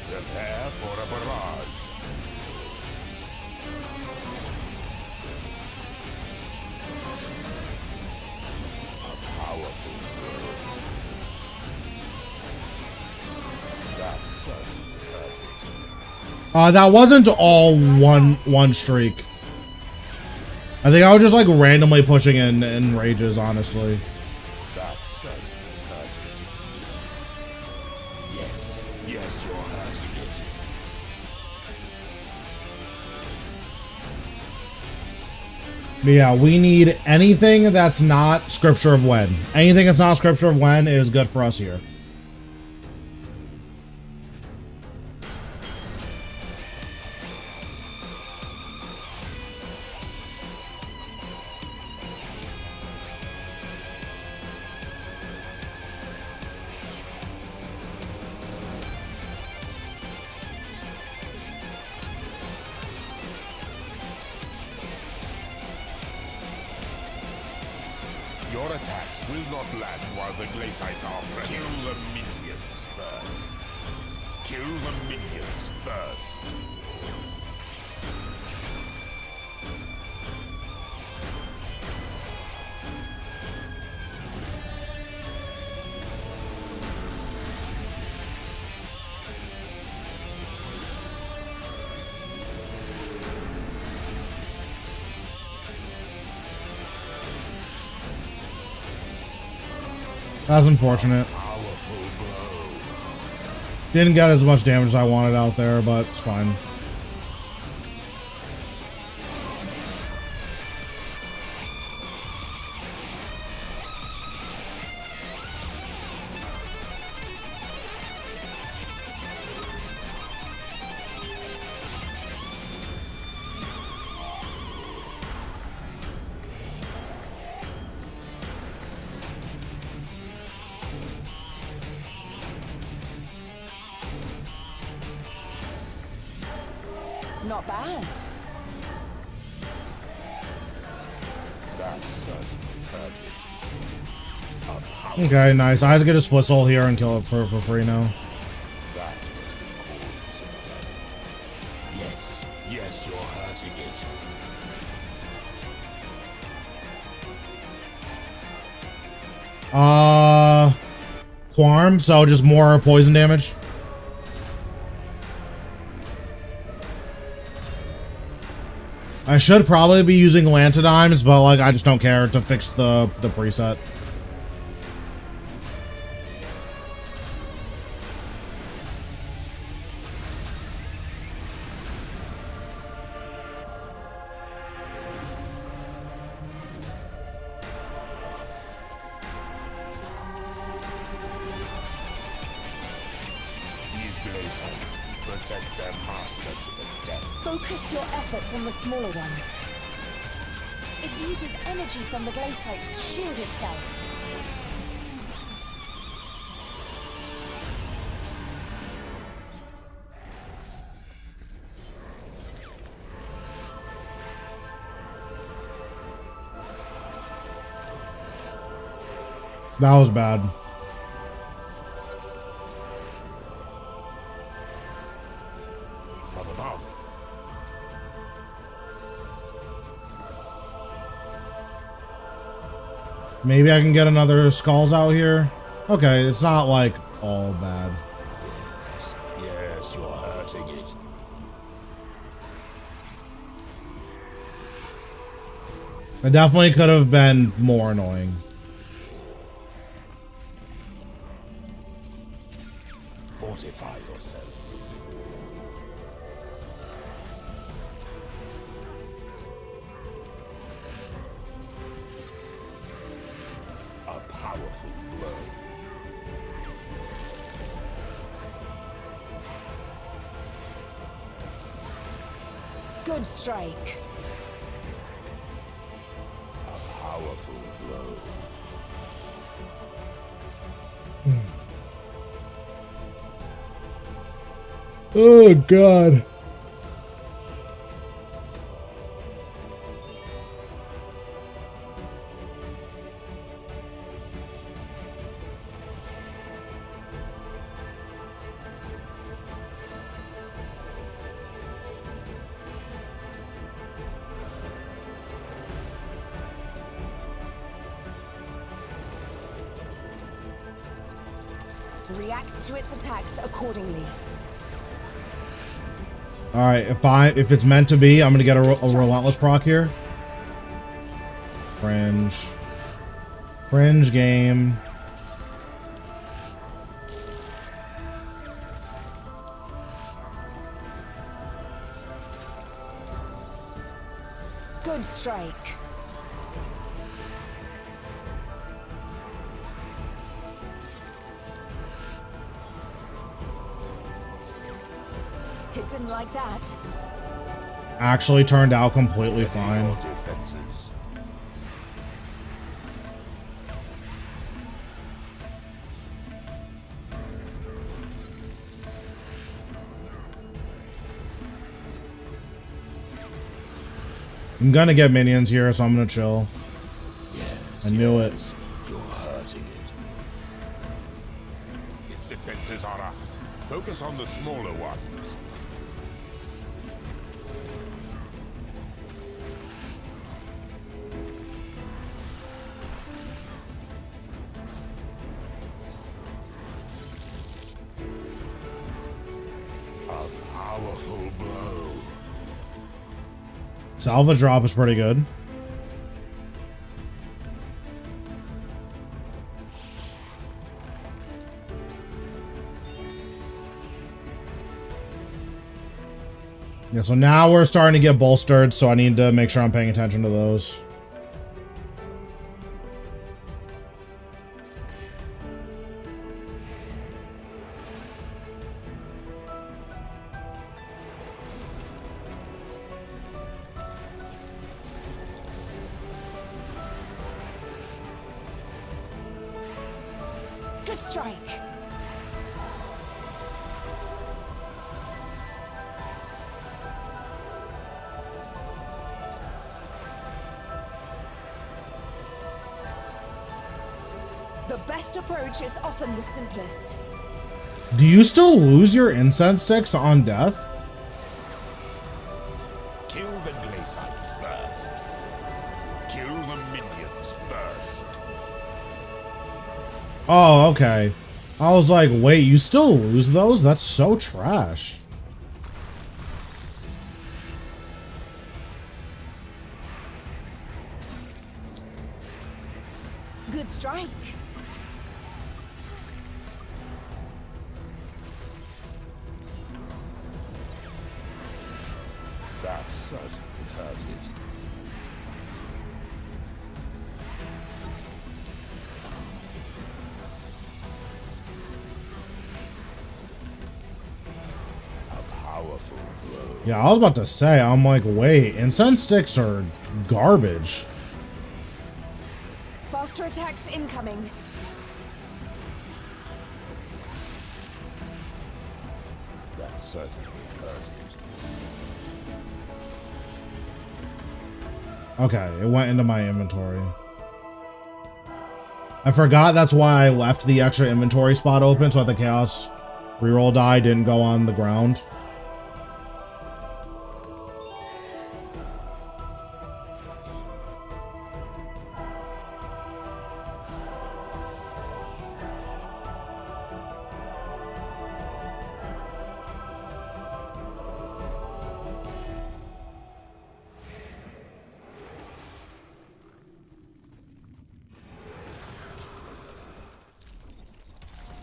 Prepare for a barrage. A powerful blow. That certainly hurt it. That wasn't all one streak. I think I was just like randomly pushing in rages, honestly. That certainly hurt it. Yes, yes, you're hurting it. But yeah, we need anything that's not Scripture of When. Anything that's not Scripture of When is good for us here. Your attacks will not land while the glacites are present. Kill the minions first. Kill the minions first. That's unfortunate. Powerful blow. Didn't get as much damage as I wanted out there, but it's fine. Not bad. That certainly hurt it. Okay, nice. I have to get a split soul here and kill it for free now. That was the cause of it. Yes, yes, you're hurting it. Quarm, so just more poison damage. I should probably be using Lantidimes, but like I just don't care to fix the preset. These glaciers protect their master to the death. Focus your efforts on the smaller ones. It uses energy from the glacites to shield itself. That was bad. From above. Maybe I can get another skulls out here. Okay, it's not like all bad. Yes, yes, you're hurting it. It definitely could have been more annoying. Fortify yourself. A powerful blow. Good strike. A powerful blow. Oh god. React to its attacks accordingly. All right, if it's meant to be, I'm gonna get a relentless proc here. Fringe game. Good strike. It didn't like that. Actually turned out completely fine. Your defenses. I'm gonna get minions here, so I'm gonna chill. Yes, I knew it. yes, you're hurting it. Its defenses are up. Focus on the smaller ones. A powerful blow. Salva drop is pretty good. Yeah, so now we're starting to get bolstered, so I need to make sure I'm paying attention to those. Good strike. The best approach is often the simplest. Do you still lose your incense sticks on death? Kill the glacites first. Kill the minions first. Oh, okay. I was like, wait, you still lose those? That's so trash. Good strike. That certainly hurt it. A powerful blow. Yeah, I was about to say, I'm like, wait, incense sticks are garbage. Faster attacks incoming. That certainly hurt it. Okay, it went into my inventory. I forgot that's why I left the extra inventory spot open so that the chaos reroll die didn't go on the ground.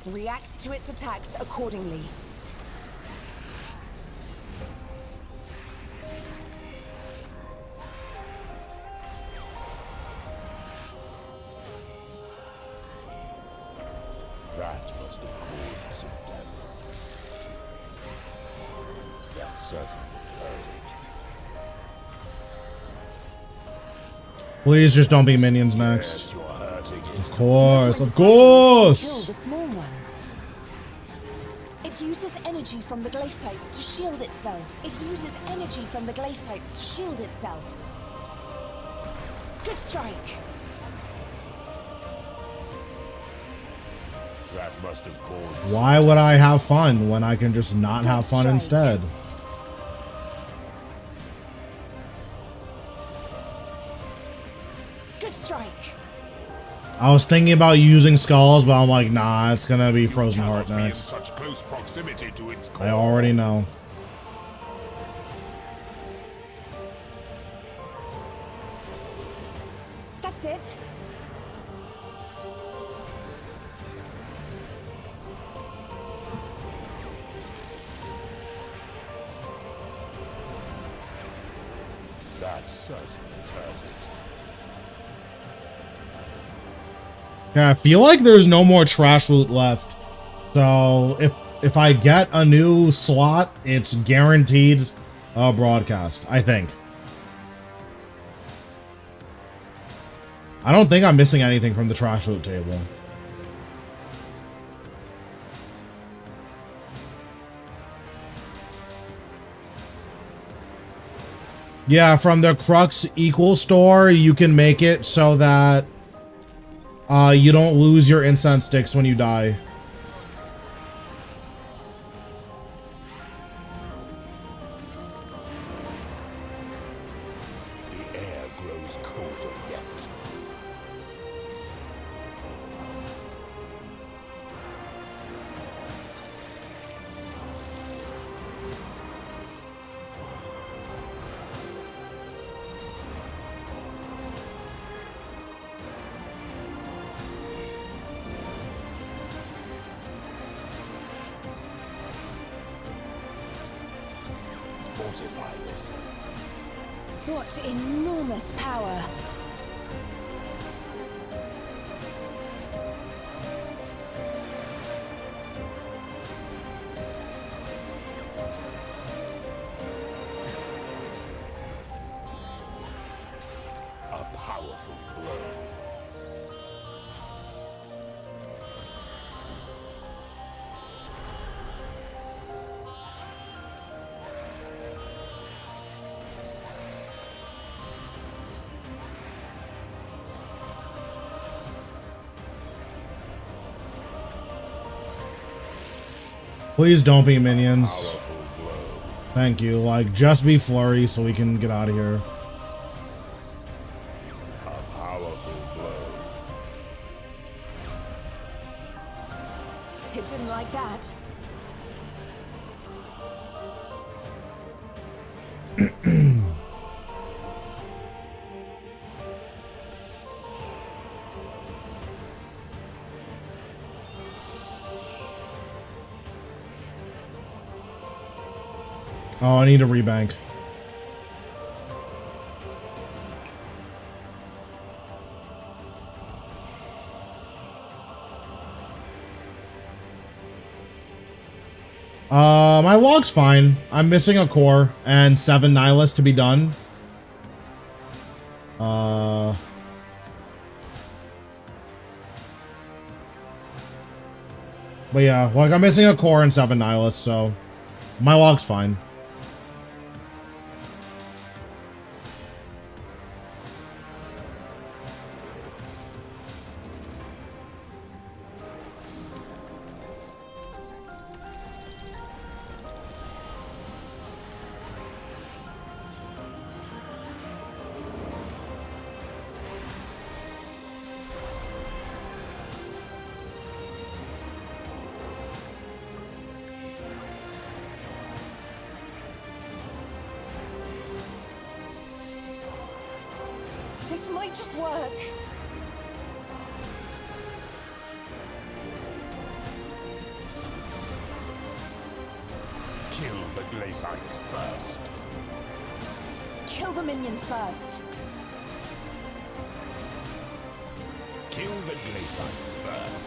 React to its attacks accordingly. That must have caused some damage. That certainly hurt it. Please just don't be minions next. Yes, you're hurting it. Of course, of Kill course! the small ones. It uses energy from the glacites to shield itself. It uses energy from the glacites to shield itself. Good strike. That must have caused. Why would I have fun when I can just not have fun strike. instead? Good strike. I was thinking about using skulls, but I'm like, nah, it's gonna be Frozen Heart Cannot be in next. such close proximity to its core. I already know. That's it. That certainly hurt it. Yeah, I feel like there's no more trash loot left. So if I get a new slot, it's guaranteed a broadcast, I think. I don't think I'm missing anything from the trash loot table. Yeah, from the Crux Equal store, you can make it so that you don't lose your incense sticks when you die. The air grows colder yet. Fortify yourself. What enormous power! A powerful blow. Please don't be minions. Powerful blow. Thank you. Like, just be flurry so we can get out of here. A powerful blow. It didn't like that. Oh, I need a rebank. My log's fine. I'm missing a core and 7 nihilists to be done. But yeah, like I'm missing a core and 7 nihilists, so my log's fine. This might just work. Kill the Glacites first. Kill the minions first. Kill the Glacites first.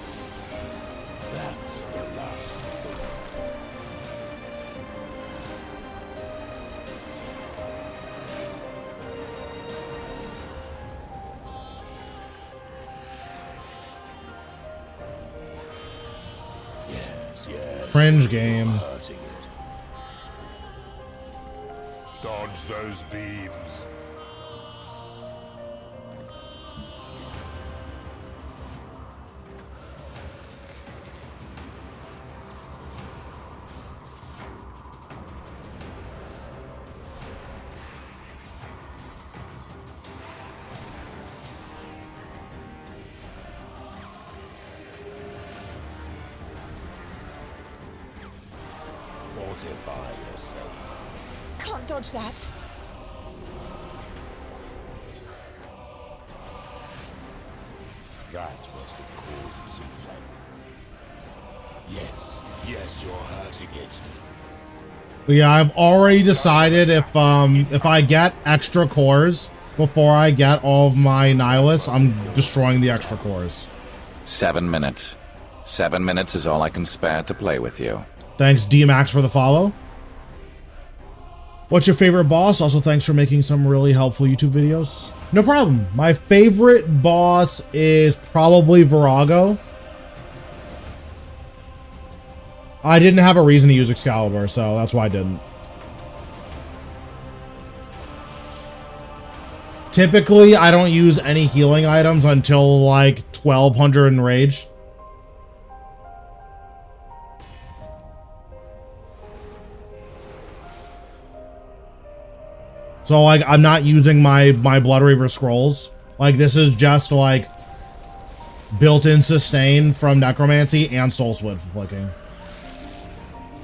That's the last thing. Yes. Cringe game. Hurting it. Dodge those beams. Fortify yourself. Can't dodge that. That must have caused some damage. Yes, you're hurting it. But yeah, I've already decided if I get extra cores before I get all of my nihilists, I'm destroying the extra cores. 7 minutes. 7 minutes is all I can spare to play with you. Thanks, D-Max, for the follow. What's your favorite boss? Also, thanks for making some really helpful YouTube videos. No problem. My favorite boss is probably Virago. I didn't have a reason to use Excalibur, so that's why I didn't. Typically, I don't use any healing items until like 1200 in rage. So like I'm not using my Blood Reaver scrolls. Like this is just like built-in sustain from Necromancy and Soul Swift flicking.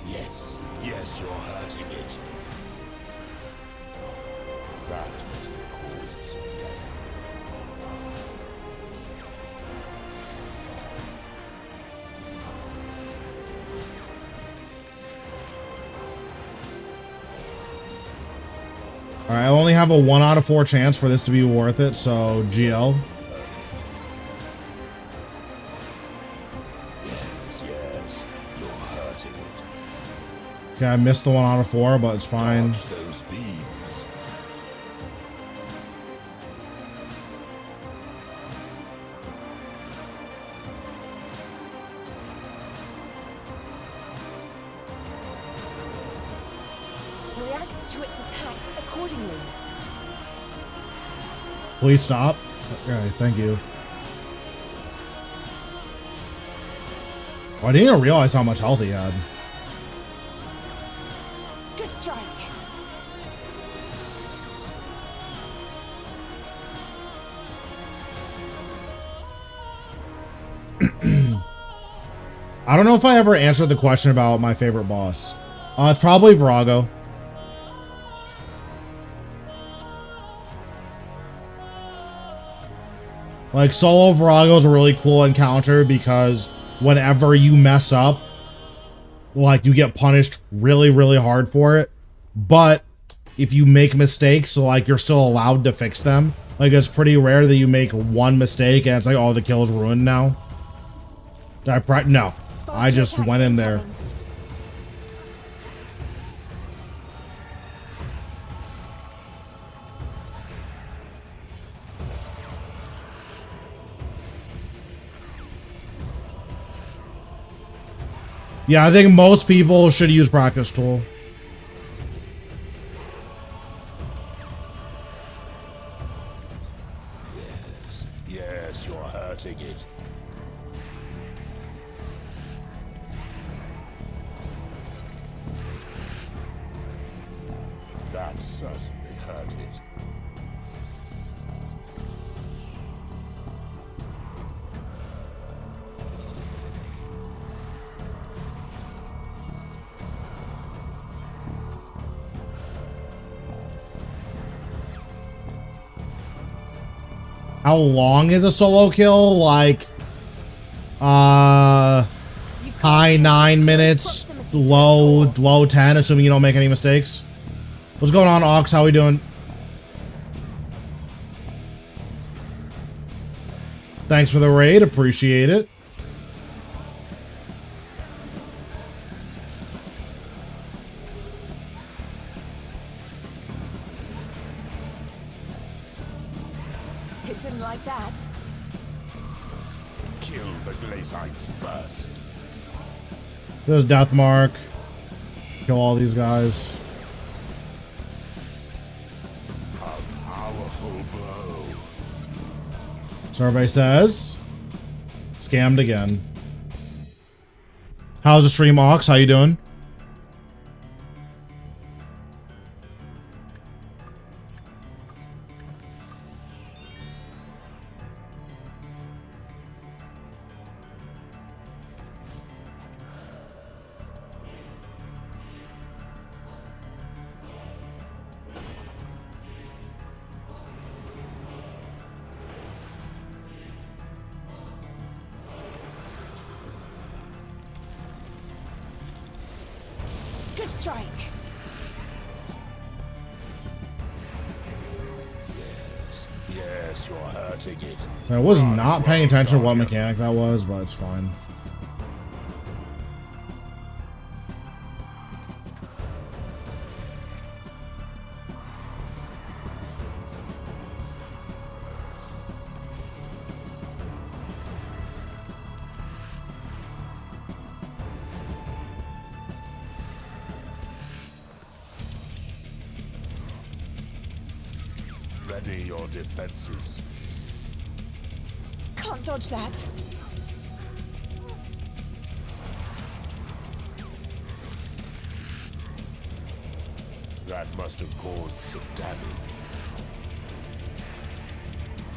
Yes, you're hurting it. That must have caused some damage. Alright, I only have a 1 out of 4 chance for this to be worth it, so GL. Yes, you're hurting it. Okay, I missed the 1 out of 4, but it's fine. Dodge those beams. Reacts to its attacks accordingly. Please stop. Okay, thank you. Oh, I didn't even realize how much health he had. Good strike. I don't know if I ever answered the question about my favorite boss. It's probably Virago. Like, solo Virago is a really cool encounter because whenever you mess up, like, you get punished really, really hard for it. But if you make mistakes, like, you're still allowed to fix them. Like, it's pretty rare that you make one mistake and it's like, oh, the kill's ruined now. Did I no. I just went in there. Yeah, I think most people should use practice tool. Yes, you're hurting it. That certainly hurt it. How long is a solo kill? Like, high 9 minutes, low 10, assuming you don't make any mistakes. What's going on, Ox? How we doing? Thanks for the raid. Appreciate it. It didn't like that. Kill the glacites first. There's Deathmark. Kill all these guys. A powerful blow. Survey says, scammed again. How's the stream, Ox? How you doing? Good strike. Yes, you're hurting it. I was not paying attention to what mechanic that was, but it's fine. Ready your defenses. Can't dodge that. That must have caused some damage.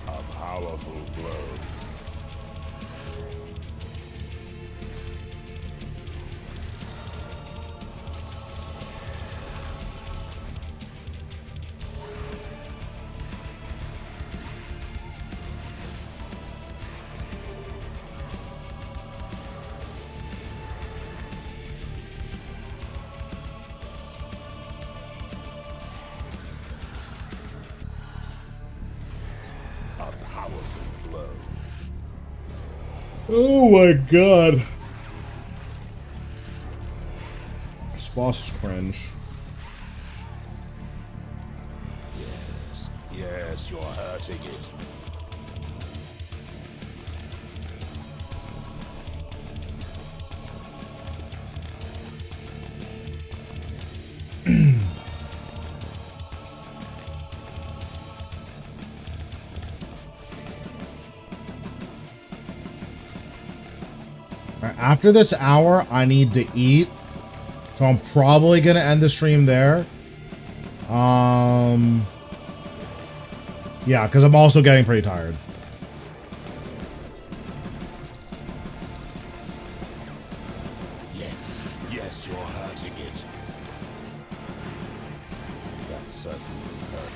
A powerful blow. Oh my god. This boss is cringe. Yes, yes, you're hurting it. After this hour, I need to eat. So I'm probably going to end the stream there. Yeah, because I'm also getting pretty tired. Yes, yes, you're hurting it. That certainly hurt.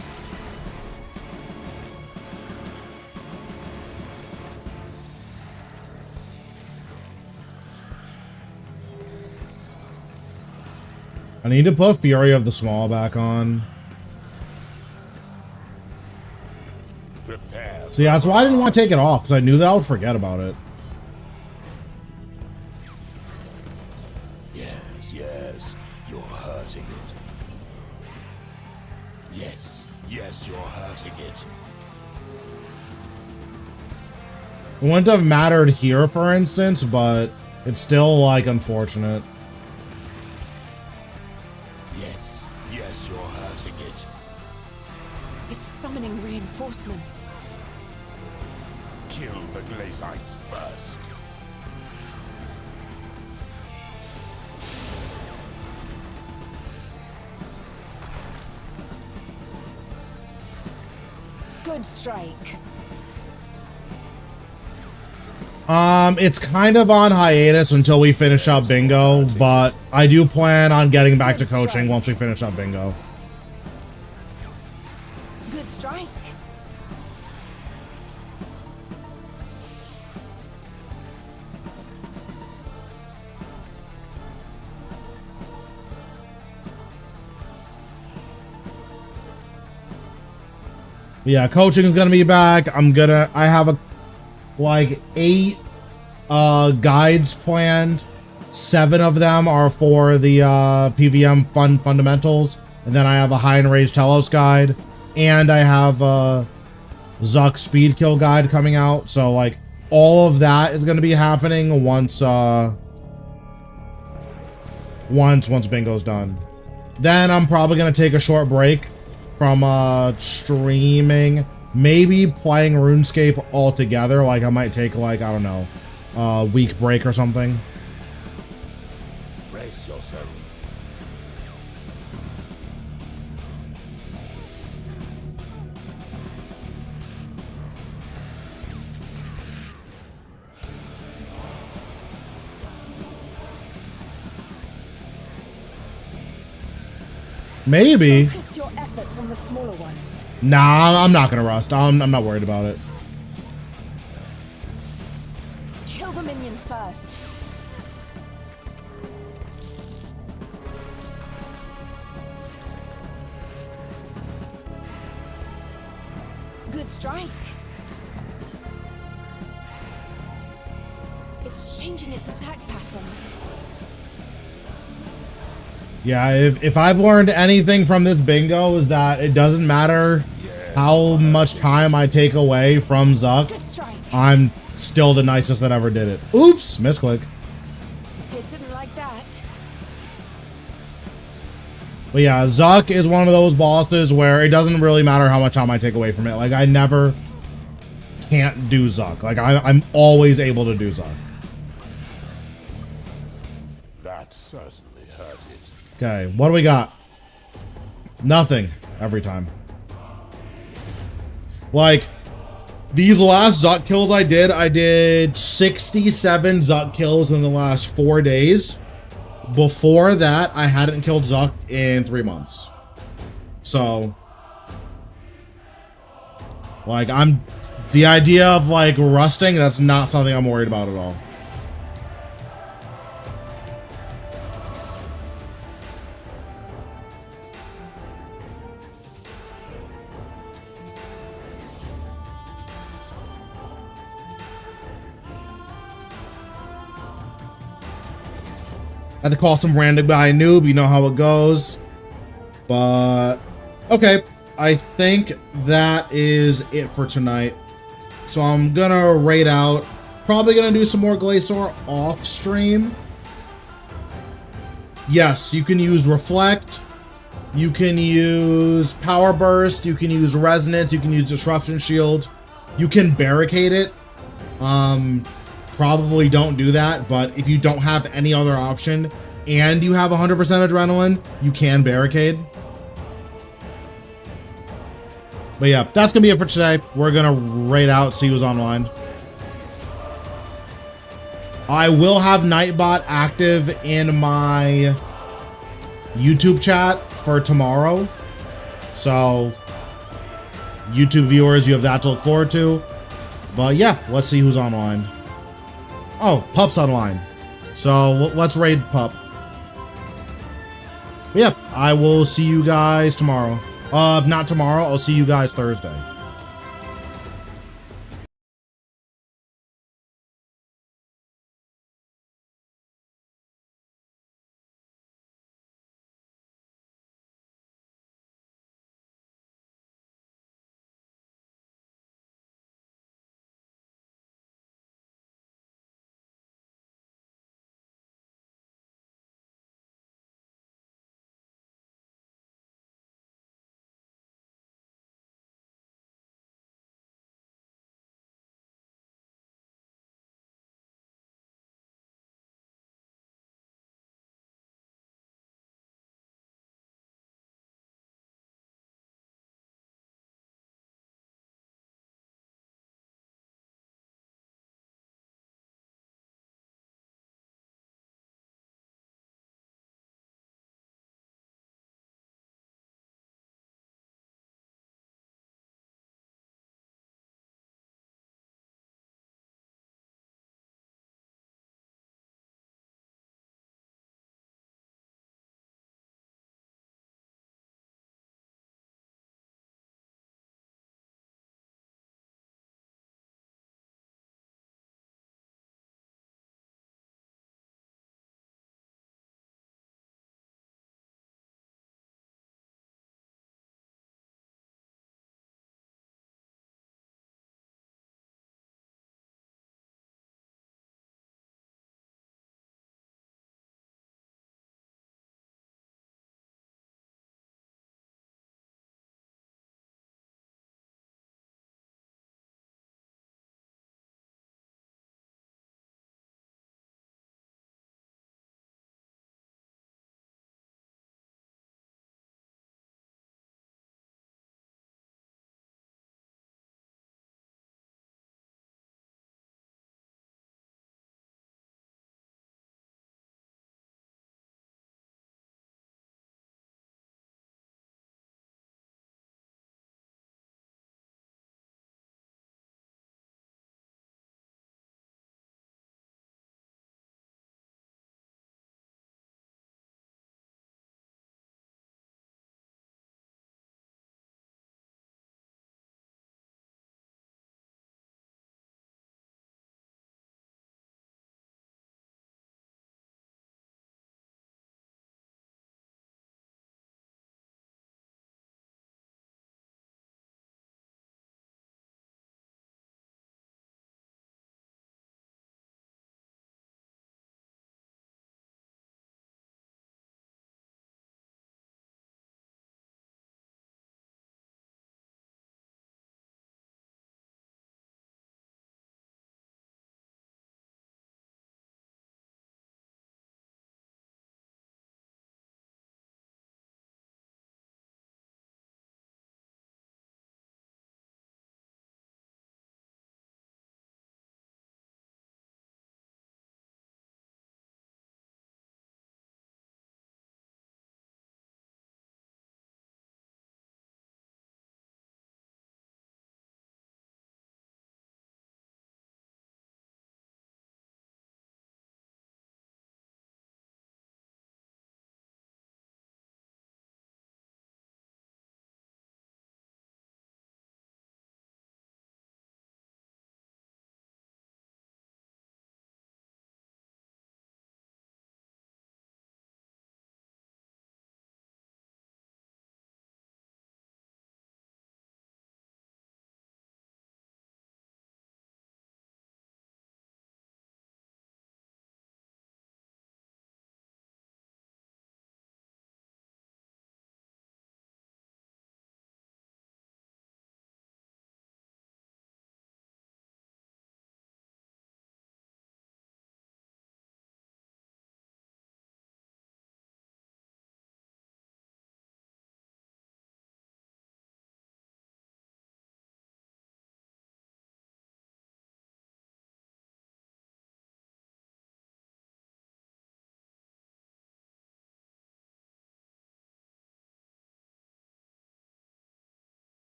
I need to put Fury of the Small back on. Prepare. See, that's why I didn't want to take it off, because I knew that I would forget about it. Yes, yes, you're hurting it. Yes, yes, you're hurting it. It wouldn't have mattered here, for instance, but it's still, like, unfortunate. Yes, yes, you're hurting it. It's summoning reinforcements. Kill the Glacites first. Good strike. It's kind of on hiatus until we finish up Bingo, but I do plan on getting back to coaching once we finish up Bingo. Good strike. Yeah, coaching is gonna be back. I have like 8 guides planned. 7 of them are for the PVM fundamentals, and then I have a high and range Telos guide, and I have a Zuk speed kill guide coming out. So like all of that is gonna be happening once Bingo's done. Then I'm probably gonna take a short break from streaming, maybe playing RuneScape altogether. Like I might take like, I don't know, a week break or something. Brace yourself. Maybe. Focus your efforts on the smaller ones. Nah, I'm not gonna rust. I'm not worried about it. Kill the minions first. Good strike. It's changing its attack pattern. Yeah, if I've learned anything from this Bingo is that it doesn't matter how much time I take away from Zuk, Good strike. I'm still the nicest that ever did it. Oops, misclick. It didn't like that. But yeah, Zuk is one of those bosses where it doesn't really matter how much time I take away from it. Like I never can't do Zuk. Like I'm always able to do Zuk. That certainly hurt it. Okay, what do we got? Nothing every time. Like, these last Zuk kills I did 67 Zuk kills in the last 4 days. Before that, I hadn't killed Zuk in 3 months. So, like, the idea of, like, rusting, that's not something I'm worried about at all. had to call some random guy noob. You know how it goes. But okay, I think that is it for tonight. So I'm gonna raid out. Probably gonna do some more Glacor off stream. Yes, you can use Reflect. You can use Power Burst. You can use Resonance. You can use Disruption Shield. You can barricade it. Probably don't do that, but if you don't have any other option and you have 100% adrenaline, you can barricade. But yeah, that's gonna be it for today. We're gonna raid out, see who's online. I will have Nightbot active in my YouTube chat for tomorrow. So YouTube viewers, you have that to look forward to. But yeah, let's see who's online. Oh, Pup's online. So let's raid Pup. But yeah, I will see you guys tomorrow. Not tomorrow, I'll see you guys Thursday.